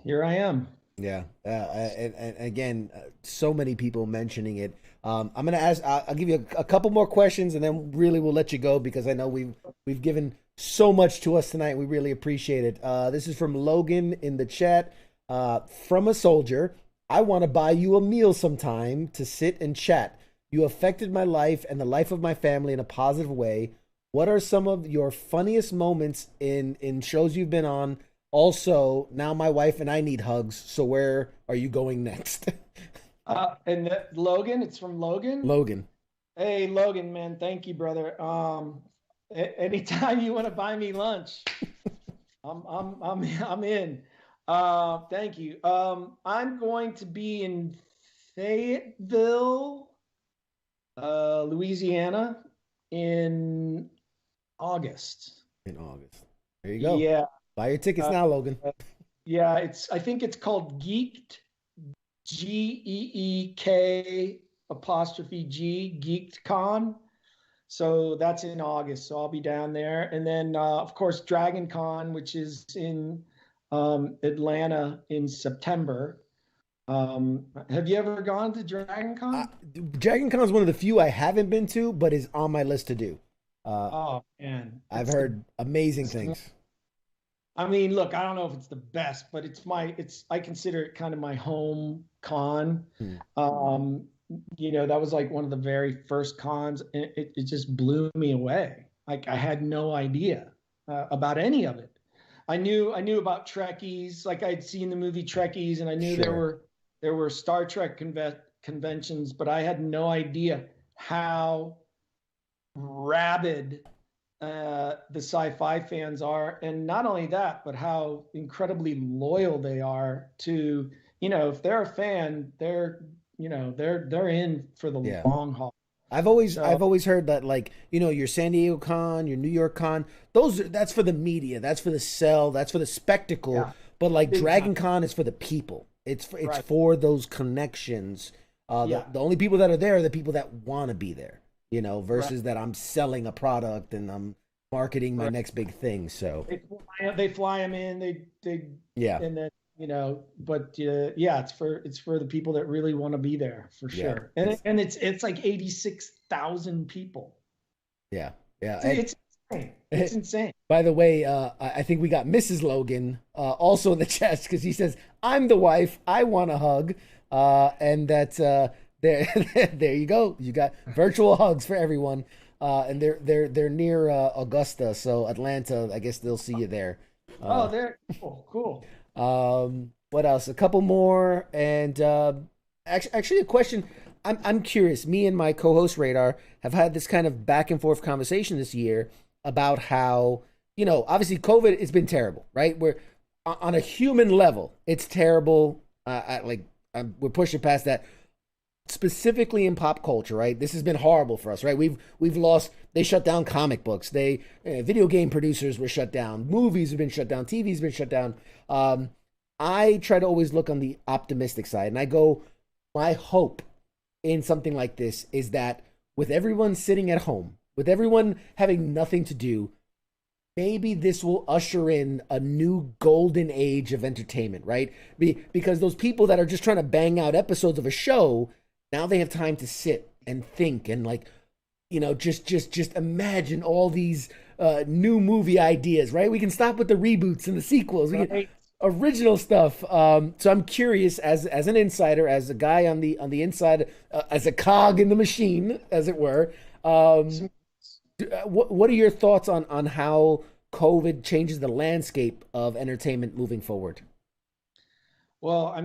here I am. Yeah. And again, so many people mentioning it. I'm going to ask, I'll give you a couple more questions and then really we'll let you go, because I know we've given so much to us tonight. We really appreciate it. This is from Logan in the chat. From a soldier, I want to buy you a meal sometime to sit and chat. You affected my life and the life of my family in a positive way. What are some of your funniest moments in shows you've been on? Also, now my wife and I need hugs. So where are you going next? Logan, it's from Logan. Logan. Hey, Logan, man, thank you, brother. Anytime you want to buy me lunch, I'm in. Thank you. I'm going to be in Fayetteville, Louisiana, in August. There you go. Yeah. Buy your tickets now, Logan. Yeah, I think it's called Geeked, GEEK apostrophe G, Geeked Con. So that's in August. So I'll be down there. And then, of course, Dragon Con, which is in Atlanta in September. Have you ever gone to Dragon Con? Dragon Con is one of the few I haven't been to, but is on my list to do. Oh, man. I've heard amazing things. I mean, look, I don't know if it's the best, but I consider it kind of my home con. That was like one of the very first cons, and it just blew me away. Like I had no idea about any of it. I knew about Trekkies, like I'd seen the movie Trekkies, and I knew there were Star Trek conventions, but I had no idea how rabid the sci-fi fans are, and not only that, but how incredibly loyal they are to, if they're a fan, they're in for the long haul. I've always heard that, like, your San Diego Con, your New York Con, that's for the media, that's for the sell, that's for the spectacle. But like Dragon Con is for the people. It's for those connections. The only people that are there are the people that want to be there, versus that I'm selling a product and I'm marketing my next big thing. So they fly them in, and then but it's for the people that really want to be there, for sure. And it's like 86,000 people. It's insane. It's insane. By the way, I think we got Mrs. Logan also in the chat, because he says, I'm the wife, I want a hug. And that's there you go. You got virtual hugs for everyone. And they're near Augusta, so Atlanta, I guess they'll see you there. They're cool. What else? A couple more, and actually a question. I'm curious. Me and my co-host Radar have had this kind of back and forth conversation this year about how, obviously COVID has been terrible, right? We're on a human level, it's terrible. We're pushing past that. Specifically in pop culture, right? This has been horrible for us, right? We've lost. They shut down comic books. Video game producers were shut down. Movies have been shut down. TV's been shut down. I try to always look on the optimistic side, and I go, my hope in something like this is that with everyone sitting at home, with everyone having nothing to do, maybe this will usher in a new golden age of entertainment, right? Because those people that are just trying to bang out episodes of a show, now they have time to sit and think and just imagine all these new movie ideas, right? We can stop with the reboots and the sequels. We can original stuff. So I'm curious, as an insider, as a guy on the inside, as a cog in the machine, as it were. What are your thoughts on how COVID changes the landscape of entertainment moving forward? Well, I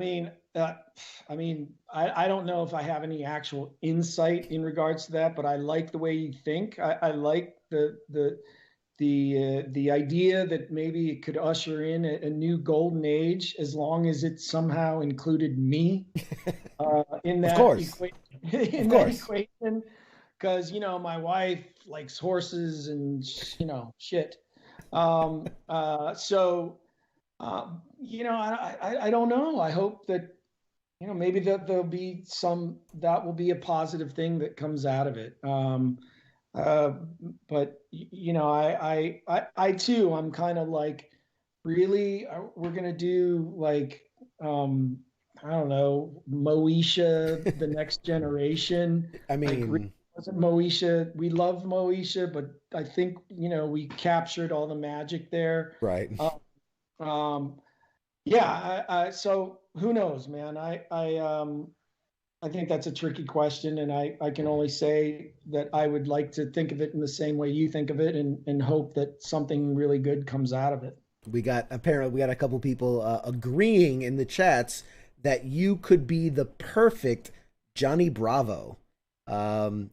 don't know if I have any actual insight in regards to that, but I like the way you think. I like the idea that maybe it could usher in a new golden age, as long as it somehow included me in that equation. Because my wife likes horses and shit. I don't know. I hope that maybe that there'll be that will be a positive thing that comes out of it. But I too, I'm kind of like, really, we're gonna do like I don't know, Moesha, the next generation. Wasn't Moesha? We loved Moesha, but I think we captured all the magic there. Right. So who knows, man? I think that's a tricky question, and I can only say that I would like to think of it in the same way you think of it, and hope that something really good comes out of it. We got a couple people agreeing in the chats that you could be the perfect Johnny Bravo. I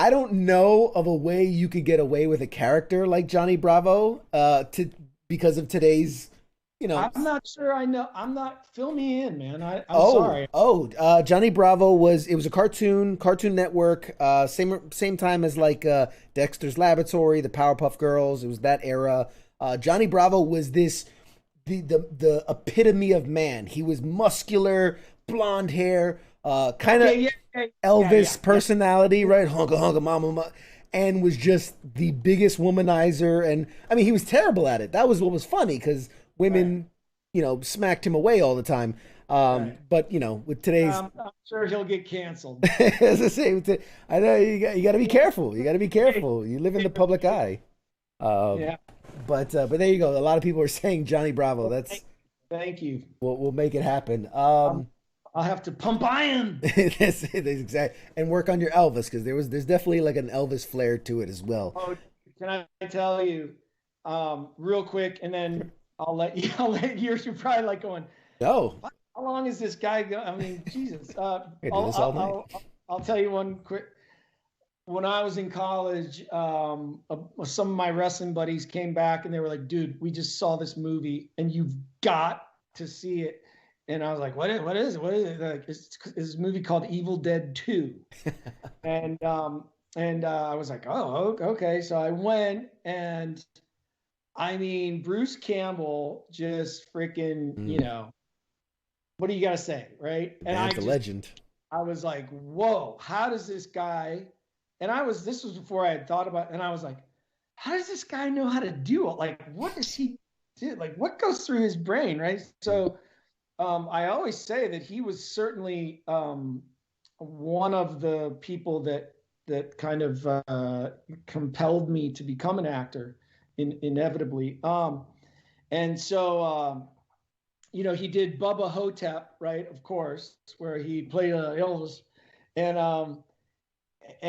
don't know of a way you could get away with a character like Johnny Bravo because of today's, I'm not sure I know. Fill me in, man. I'm sorry. Johnny Bravo was a Cartoon Network, same time as like Dexter's Laboratory, the Powerpuff Girls. It was that era. Johnny Bravo was the epitome of man. He was muscular, blonde hair, kind of Elvis personality, right? Hunka hunka mama, and was just the biggest womanizer. And he was terrible at it. That was what was funny, because women, smacked him away all the time. But with today's, I'm sure he'll get canceled. As I say, I know you got to be careful. You got to be careful. You live in the public eye. But there you go. A lot of people are saying Johnny Bravo. That's thank you. We'll make it happen. I'll have to pump iron. that's exactly, and work on your Elvis, because there's definitely like an Elvis flair to it as well. Oh, can I tell you, real quick, and then I'll let you. You're probably like going, No, how long is this guy going? I mean, Jesus. I do this all night. I'll tell you one quick. When I was in college, some of my wrestling buddies came back and they were like, "Dude, we just saw this movie, and you've got to see it." And I was like, "What is it? What is it?" Like, it's this movie called Evil Dead 2. and I was like, "Oh, okay." So I went, and I mean, Bruce Campbell just freaking, you know, what do you got to say, right? And Man's a legend. I was like, "Whoa, how does this guy?" And this was before I had thought about it, and I was like, "How does this guy know how to do it? Like, what does he do? Like, what goes through his brain, right?" So I always say that he was certainly one of the people that kind of compelled me to become an actor, inevitably. And so, you know, he did Bubba Hotep, right? Of course, where he played Elvis, and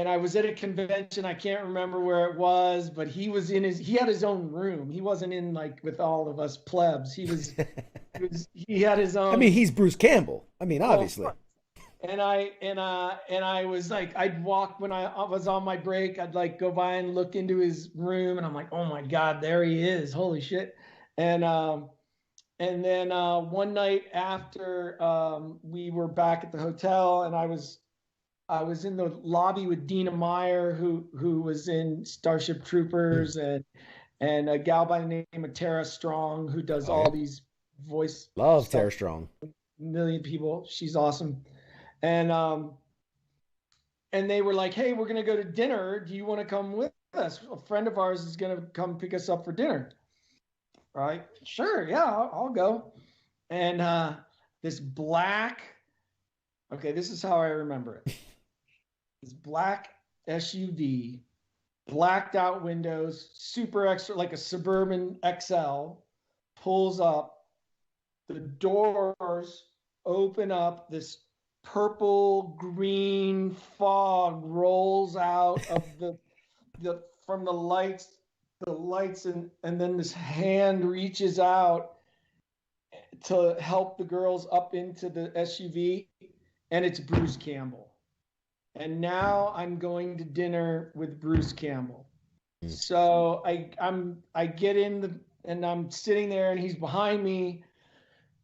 I was at a convention. I can't remember where it was, but he had his own room. He wasn't in like with all of us plebs. He had his own. I mean, he's Bruce Campbell. I mean, obviously. And I was like, I'd walk when I was on my break. I'd like go by and look into his room, and I'm like, oh my God, there he is! Holy shit! And then one night after we were back at the hotel, and I was in the lobby with Dina Meyer, who was in Starship Troopers, and a gal by the name of Tara Strong, who does all these voice. Love Tara Strong. Million people. She's awesome. And they were like, "Hey, we're gonna go to dinner. Do you want to come with us? A friend of ours is gonna come pick us up for dinner." Right? Sure, yeah, I'll go. And this black. Okay, this is how I remember it. This black SUV, blacked out windows, super extra, like a Suburban XL, pulls up. The doors open up. This purple green fog rolls out of from the lights, and then this hand reaches out to help the girls up into the SUV, and it's Bruce Campbell. And now I'm going to dinner with Bruce Campbell. So I get in and I'm sitting there, and he's behind me,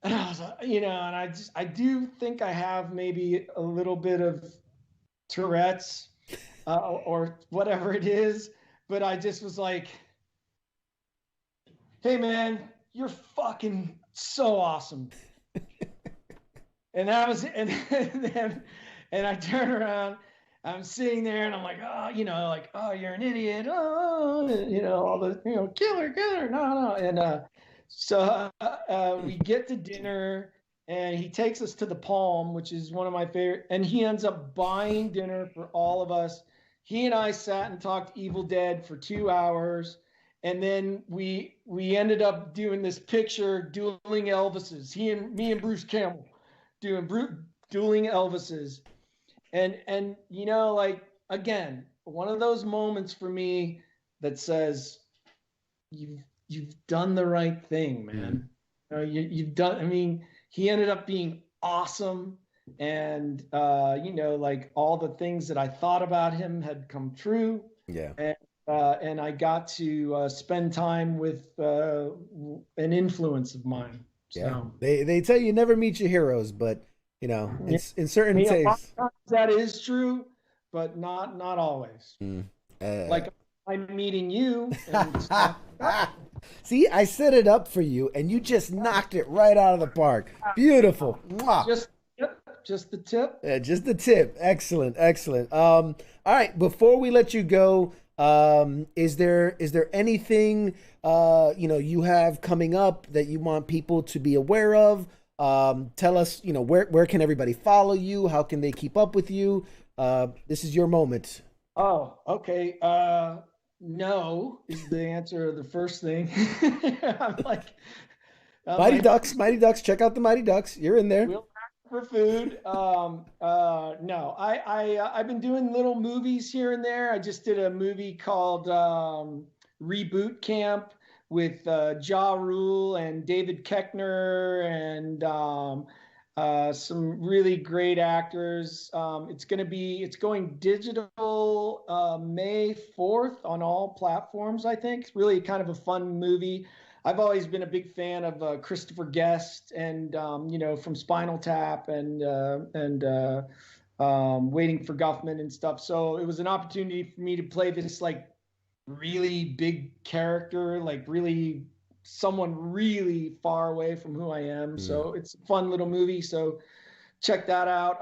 and I was like, you know, and I do think I have maybe a little bit of Tourette's or whatever it is, but I just was like, "Hey man, you're fucking so awesome." And that was, and I turn around, I'm sitting there, and I'm like, "Oh, you know, like, oh, you're an idiot. Oh, you know, all the, you know, killer, no." And so we get to dinner, and he takes us to the Palm, which is one of my favorite, and he ends up buying dinner for all of us. He and I sat and talked Evil Dead for 2 hours. And then we ended up doing this picture, dueling Elvises. Me and Bruce Campbell doing dueling Elvises. And you know, like, again, one of those moments for me that says you've done the right thing, man. You've done. I mean, he ended up being awesome, and you know, like, all the things that I thought about him had come true. Yeah. And I got to spend time with an influence of mine. So. Yeah, they tell you never meet your heroes, but you know, in certain tastes, that is true, but not always. Like I'm meeting you. And see, I set it up for you, and you just knocked it right out of the park. Beautiful. Mwah. Just the tip. Yeah, just the tip. Excellent. All right, before we let you go. Is there anything you know, you have coming up that you want people to be aware of? Tell us, you know, where can everybody follow you? How can they keep up with you? This is your moment. Oh, okay. No is the answer to the first thing. I'm like, Mighty Ducks. Check out the Mighty Ducks. You're in there. for food. No, I've been doing little movies here and there. I just did a movie called Reboot Camp with Ja Rule and David Koechner and some really great actors. It's going digital May 4th on all platforms, I think. It's really kind of a fun movie. I've always been a big fan of Christopher Guest and, from Spinal Tap and Waiting for Guffman and stuff. So it was an opportunity for me to play this like really big character, like really someone really far away from who I am. So it's a fun little movie. So check that out.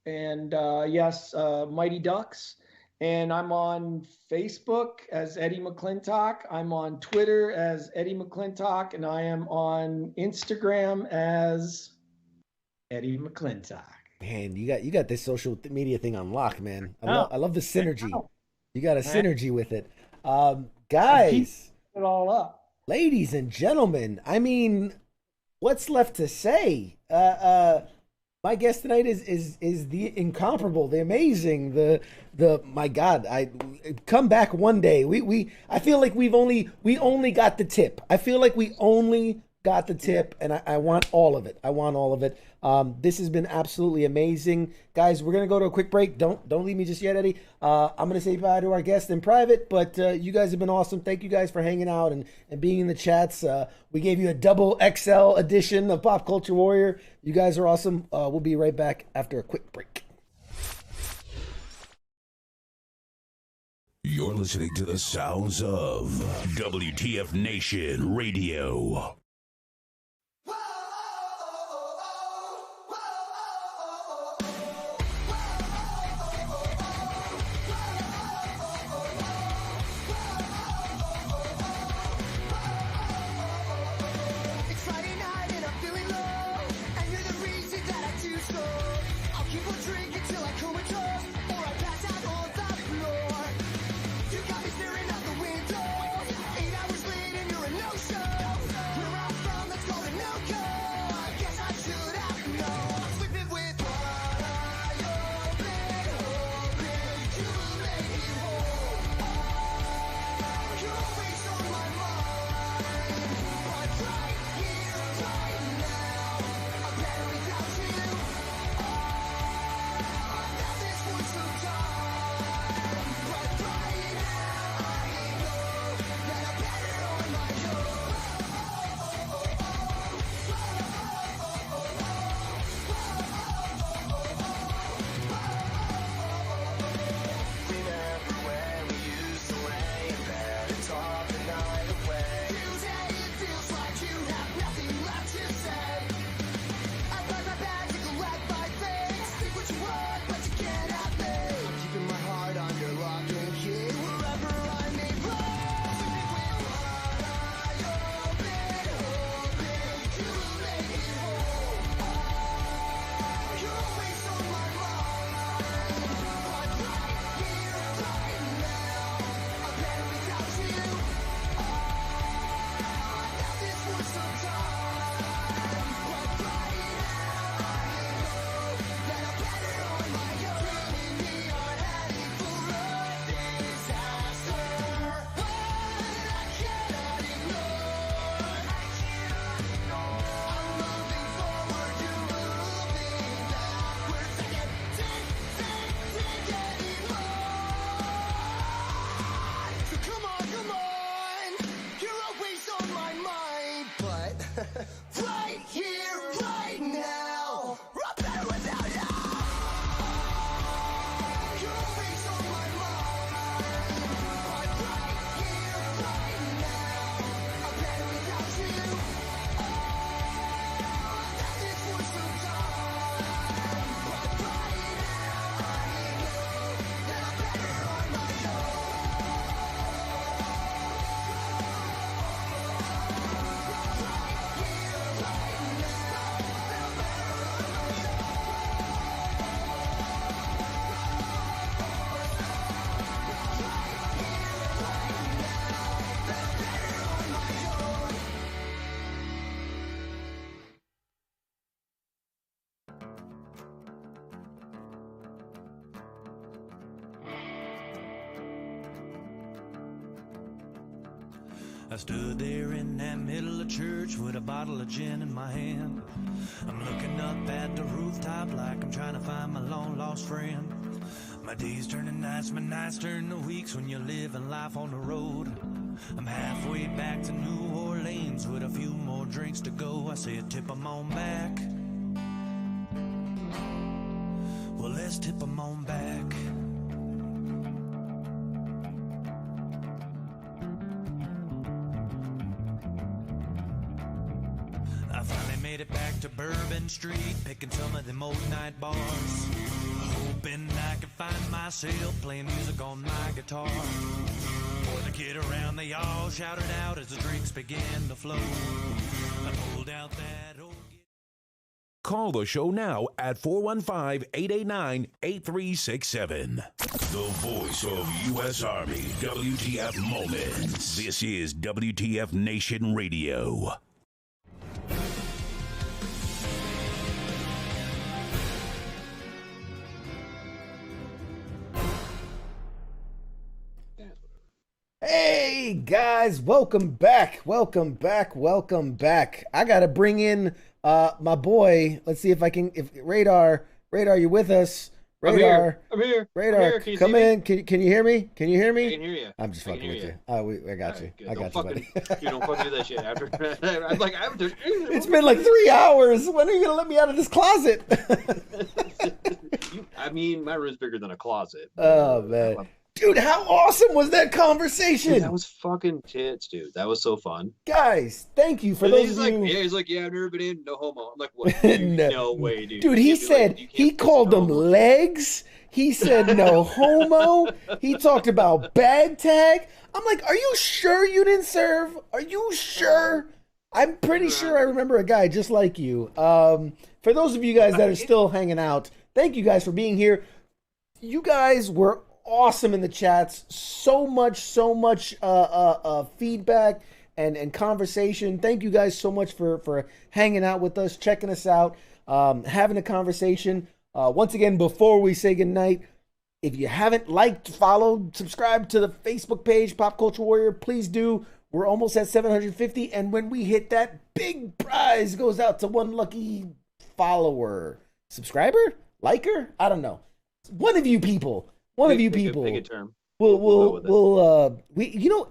Yes, Mighty Ducks. And I'm on Facebook as Eddie McClintock. I'm on Twitter as Eddie McClintock, and I am on Instagram as Eddie McClintock. Man, you got this social media thing on lock, man. I love the synergy. You got a synergy with it, guys. It all up, ladies and gentlemen. I mean, what's left to say? My guest tonight is the incomparable, the amazing, the my God. I come back one day. I feel like we only got the tip. I feel like we only got the tip, and I want all of it. I want all of it. This has been absolutely amazing, guys. We're gonna go to a quick break. Don't leave me just yet, Eddie. I'm gonna say bye to our guest in private, but you guys have been awesome. Thank you guys for hanging out and being in the chats. We gave you a double XL edition of Pop Culture Warrior. You guys are awesome. We'll be right back after a quick break. You're listening to the sounds of WTF Nation Radio. You got me staring out the window. 8 hours later, you're a no-show. I stood there in that middle of church with a bottle of gin in my hand. I'm looking up at the rooftop like I'm trying to find my long lost friend. My days turn to nights, my nights turn to weeks when you're living life on the road. I'm halfway back to New Orleans with a few more drinks to go. I say tip 'em on back. Well, let's tip 'em on back. I finally made it back to Bourbon Street, picking some of them old night bars, hoping I could find myself playing music on my guitar. For the kid around, they all shouted out as the drinks began to flow. I pulled out that old... Call the show now at 415-889-8367. The voice of U.S. Army, WTF Moments. This is WTF Nation Radio. Hey guys, welcome back. I gotta bring in my boy. Let's see if I can. If Radar, you with us? Radar, I'm here. Radar, Can you come see me? in. Can you hear me? Can you hear me? I can hear you. I'm just I can fucking with hear you. Oh, I got you. Good. I got you, buddy. You don't fucking do that shit after. I'm like, I haven't. It's been like 3 hours. When are you gonna let me out of this closet? I mean, my room's bigger than a closet. Oh man. Dude, how awesome was that conversation? Dude, that was fucking tits, dude. That was so fun. Guys, thank you for And those he's of like, you. yeah, he's like, yeah, I've never been in, no homo. I'm like, what? Dude, no way, dude. Dude, he You can't be said like, you he can't called no them homo. legs. He said no homo. He talked about bag tag. I'm like, are you sure you didn't serve? Are you sure? I'm pretty sure I remember a guy just like you. For those of you guys that are still hanging out, thank you guys for being here. You guys were awesome in the chats. So much feedback and conversation. Thank you guys so much for hanging out with us, checking us out, having a conversation. Once again, before we say goodnight, if you haven't liked, followed, subscribed to the Facebook page, Pop Culture Warrior, please do. We're almost at 750, and when we hit that, big prize goes out to one lucky follower, subscriber, liker. I don't know. One of you people. Pick a term. We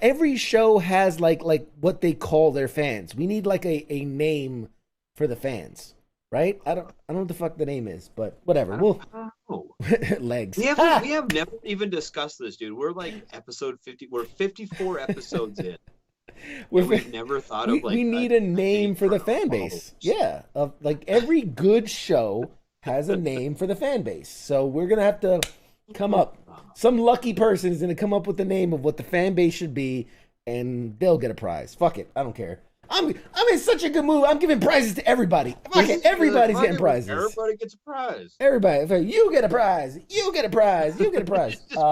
every show has like what they call their fans. We need like a name for the fans, right? I don't know what the fuck the name is, but whatever. We'll legs. We have never even discussed this, dude. We're like episode 50. We're 54 episodes in. We've never thought of like we need a name for the fan base. Yeah, of like every good show has a name for the fan base. So we're gonna have to come up. Some lucky person is gonna come up with the name of what the fan base should be, and they'll get a prize. Fuck it, I don't care. I'm in such a good mood. I'm giving prizes to everybody. Fuck it, everybody's getting prizes. Everybody gets a prize. Everybody, you get a prize. You get a prize. You get a prize. Just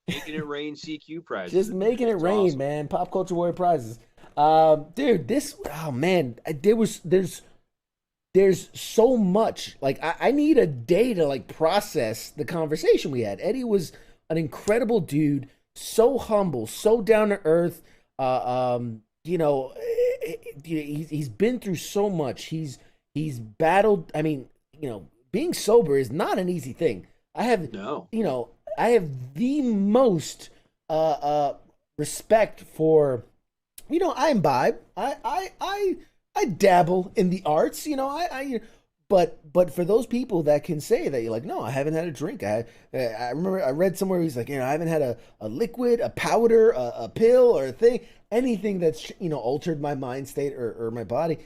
making it rain CQ prizes. Just making it rain, awesome. Man. Pop Culture Warrior prizes. Dude, there's so much. Like, I need a day to like process the conversation we had. Eddie was an incredible dude, so humble, so down to earth. He's been through so much. He's battled. I mean, being sober is not an easy thing. I have the most respect for, I imbibe. I dabble in the arts, but for those people that can say that, you're like, no, I haven't had a drink. I remember I read somewhere he's like, I haven't had a liquid, a powder, a pill, or a thing, anything that's altered my mind state or my body.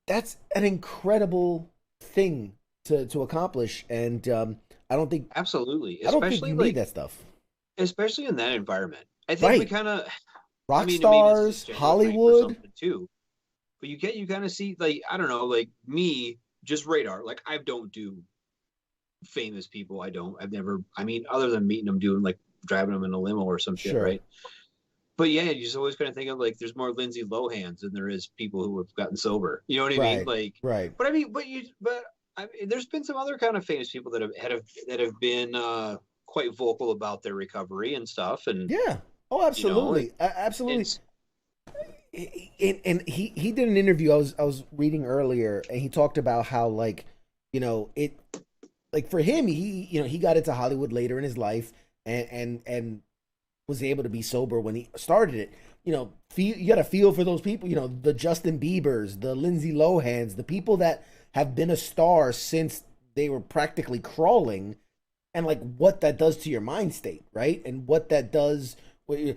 That's an incredible thing to accomplish, and I don't think absolutely. I don't think you need that stuff, especially in that environment. I think we kind of rock stars, Hollywood too. But you kind of see, like, I don't know, like me, just radar. Like, I don't do famous people. I've never, other than meeting them, doing like driving them in a limo or some shit, right? But yeah, you just always kind of think of like, there's more Lindsay Lohans than there is people who have gotten sober. You know what I mean? Like, right. But there's been some other kind of famous people that have been quite vocal about their recovery and stuff. And yeah, oh, absolutely, absolutely. And he did an interview I was reading earlier, and he talked about how, like, it, like, for him, he got into Hollywood later in his life, and was able to be sober when he started it. You got to feel for those people, the Justin Biebers, the Lindsay Lohans, the people that have been a star since they were practically crawling, and like what that does to your mind state, right? And what that does. You're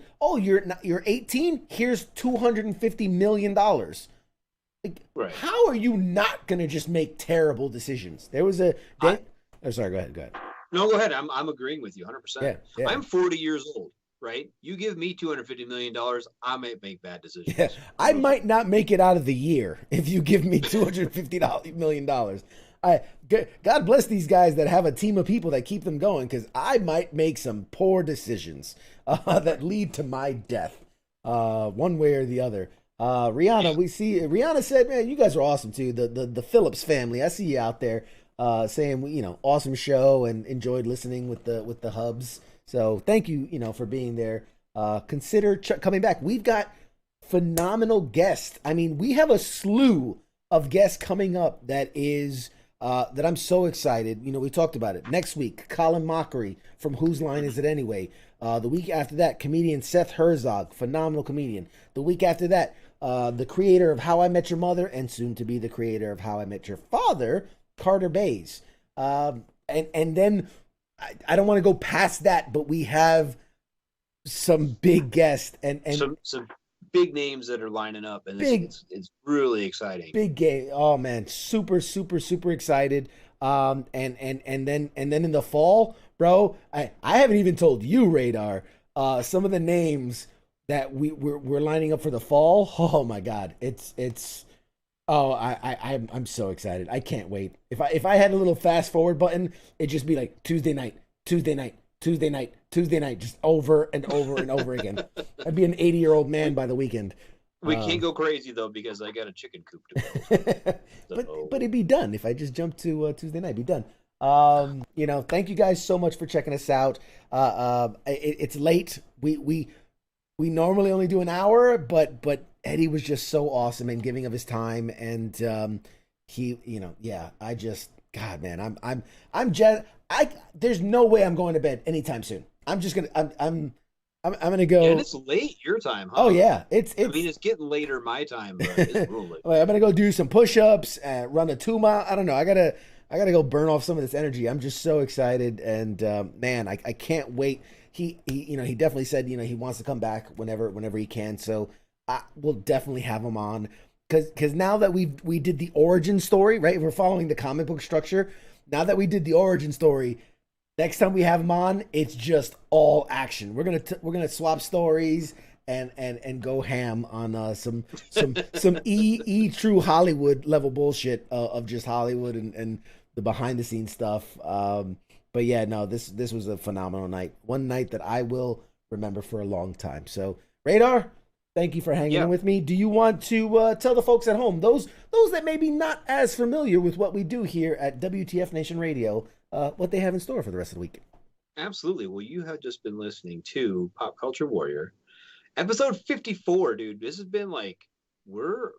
18. Here's $250 million. Like, right. How are you not gonna just make terrible decisions? There was sorry. Go ahead. No, go ahead. I'm agreeing with you 100%. Yeah. I'm 40 years old, right? You give me $250 million, I might make bad decisions. Yeah. I might not make it out of the year if you give me $250 million. God bless these guys that have a team of people that keep them going, because I might make some poor decisions that lead to my death, one way or the other. Rihanna said, "Man, you guys are awesome too." The Phillips family, I see you out there saying, awesome show, and enjoyed listening with the hubs. So thank you, for being there. Consider coming back. We've got phenomenal guests. I mean, we have a slew of guests coming up that is. That I'm so excited. We talked about it. Next week, Colin Mockery from Whose Line Is It Anyway? The week after that, comedian Seth Herzog, phenomenal comedian. The week after that, the creator of How I Met Your Mother and soon to be the creator of How I Met Your Father, Carter Bays. And then I don't want to go past that, but we have some big guests and some big names that are lining up, and it's really exciting. Big game. Oh man, super excited. And then in the fall, bro, I haven't even told you, Radar, some of the names that we're lining up for the fall. Oh my God, I'm so excited. I can't wait. If I had a little fast forward button, it'd just be like Tuesday night, just over and over and over again. I'd be an 80-year-old man by the weekend. We can't go crazy though, because I got a chicken coop to build. But it'd be done if I just jumped to Tuesday night. It'd be done. Thank you guys so much for checking us out. It's late. We normally only do an hour, but Eddie was just so awesome and giving of his time, and God, man, I'm just there's no way I'm going to bed anytime soon. I'm gonna go. Yeah, and it's late your time, huh? Oh yeah, it's. I mean, it's getting later my time, but it's real late. I'm gonna go do some push-ups and run a 2 mile. I don't know. I gotta go burn off some of this energy. I'm just so excited, and man, I can't wait. He definitely said he wants to come back whenever he can. So we'll definitely have him on, because now that we did the origin story, right? We're following the comic book structure. Now that we did the origin story, next time we have him on, it's just all action. We're gonna swap stories and go ham on some true Hollywood level bullshit of just Hollywood and the behind the scenes stuff. But yeah, no, this was a phenomenal night. One night that I will remember for a long time. So Radar, thank you for hanging in with me. Do you want to tell the folks at home, those that may be not as familiar with what we do here at WTF Nation Radio, what they have in store for the rest of the week? Absolutely. Well, you have just been listening to Pop Culture Warrior, episode 54, dude. This has been like we're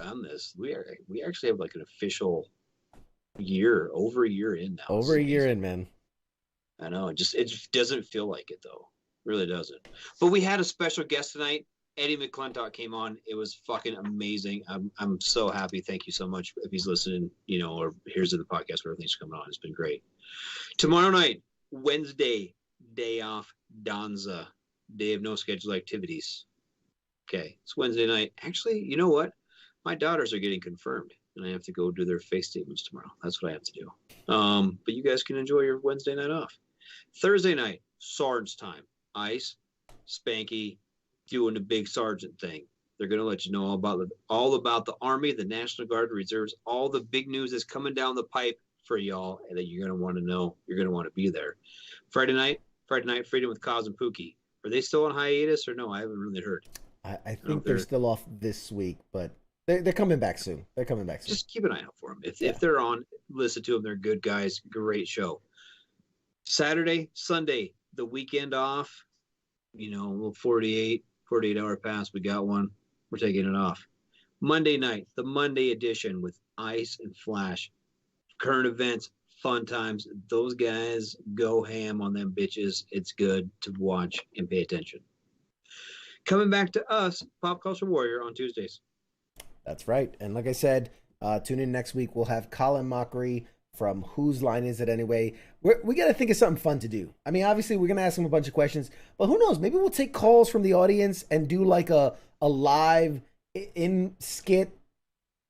on this. We actually have like an official over a year in now. Over a year in, man. I know. It just doesn't feel like it though. It really doesn't. But we had a special guest tonight. Eddie McClintock came on. It was fucking amazing. I'm so happy. Thank you so much if he's listening, or here's the podcast where everything's coming on. It's been great. Tomorrow night, Wednesday, day off, Danza, day of no scheduled activities. Okay, it's Wednesday night. Actually, you know what? My daughters are getting confirmed, and I have to go do their face statements tomorrow. That's what I have to do. But you guys can enjoy your Wednesday night off. Thursday night, Sarge time. Ice, Spanky, doing the big sergeant thing. They're going to let you know all about the Army, the National Guard, Reserves, all the big news that's coming down the pipe for y'all, and that you're going to want to know. You're going to want to be there. Friday night, Freedom with Kaz and Pookie. Are they still on hiatus or no? I haven't really heard. I think they're still off this week, but they're coming back soon. Just keep an eye out for them. If they're on, listen to them. They're good guys. Great show. Saturday, Sunday, the weekend off. 48-hour pass. We got one. we're taking it off. Monday night, the Monday edition with Ice and Flash. Current events, fun times. Those guys go ham on them bitches. It's good to watch and pay attention. Coming back to us, Pop Culture Warrior on Tuesdays. That's right. And like I said, tune in next week. We'll have Colin Mockery from Whose Line Is It Anyway? We got to think of something fun to do. I mean, obviously, we're going to ask him a bunch of questions, but who knows? Maybe we'll take calls from the audience and do like a live in skit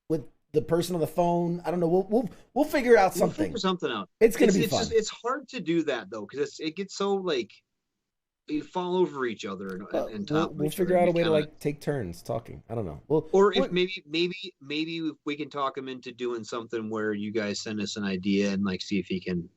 with the person on the phone. I don't know. We'll figure out something. We'll figure something out. It's going to be fun. It's hard to do that, though, because it gets so, like, you fall over each other and top. We'll figure out a way to like take turns talking. I don't know. If maybe if we can talk him into doing something where you guys send us an idea and like see if he can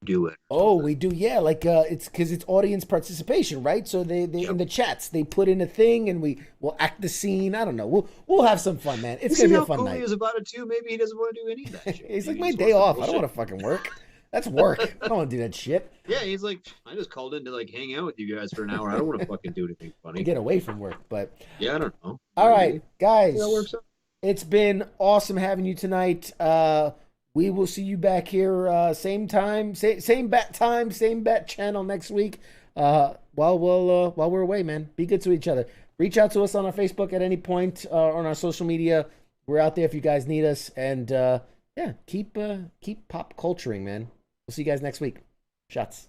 do it. Oh, we do, yeah. Like it's because it's audience participation, right? So they in the chats they put in a thing and we'll act the scene. I don't know. We'll have some fun, man. It's gonna be a fun night. He is about it too. Maybe he doesn't want to do any of that shit. He's like, my day off. I don't want to fucking work. That's work. I don't want to do that shit. Yeah, he's like, I just called in to like hang out with you guys for an hour. I don't want to fucking do anything funny. Get away from work, but yeah, I don't know. All right, guys. That works out. It's been awesome having you tonight. We will see you back here same time, same bat time, same bat channel next week. While we're away, man. Be good to each other. Reach out to us on our Facebook at any point on our social media. We're out there if you guys need us, and yeah, keep pop culturing, man. We'll see you guys next week. Shots.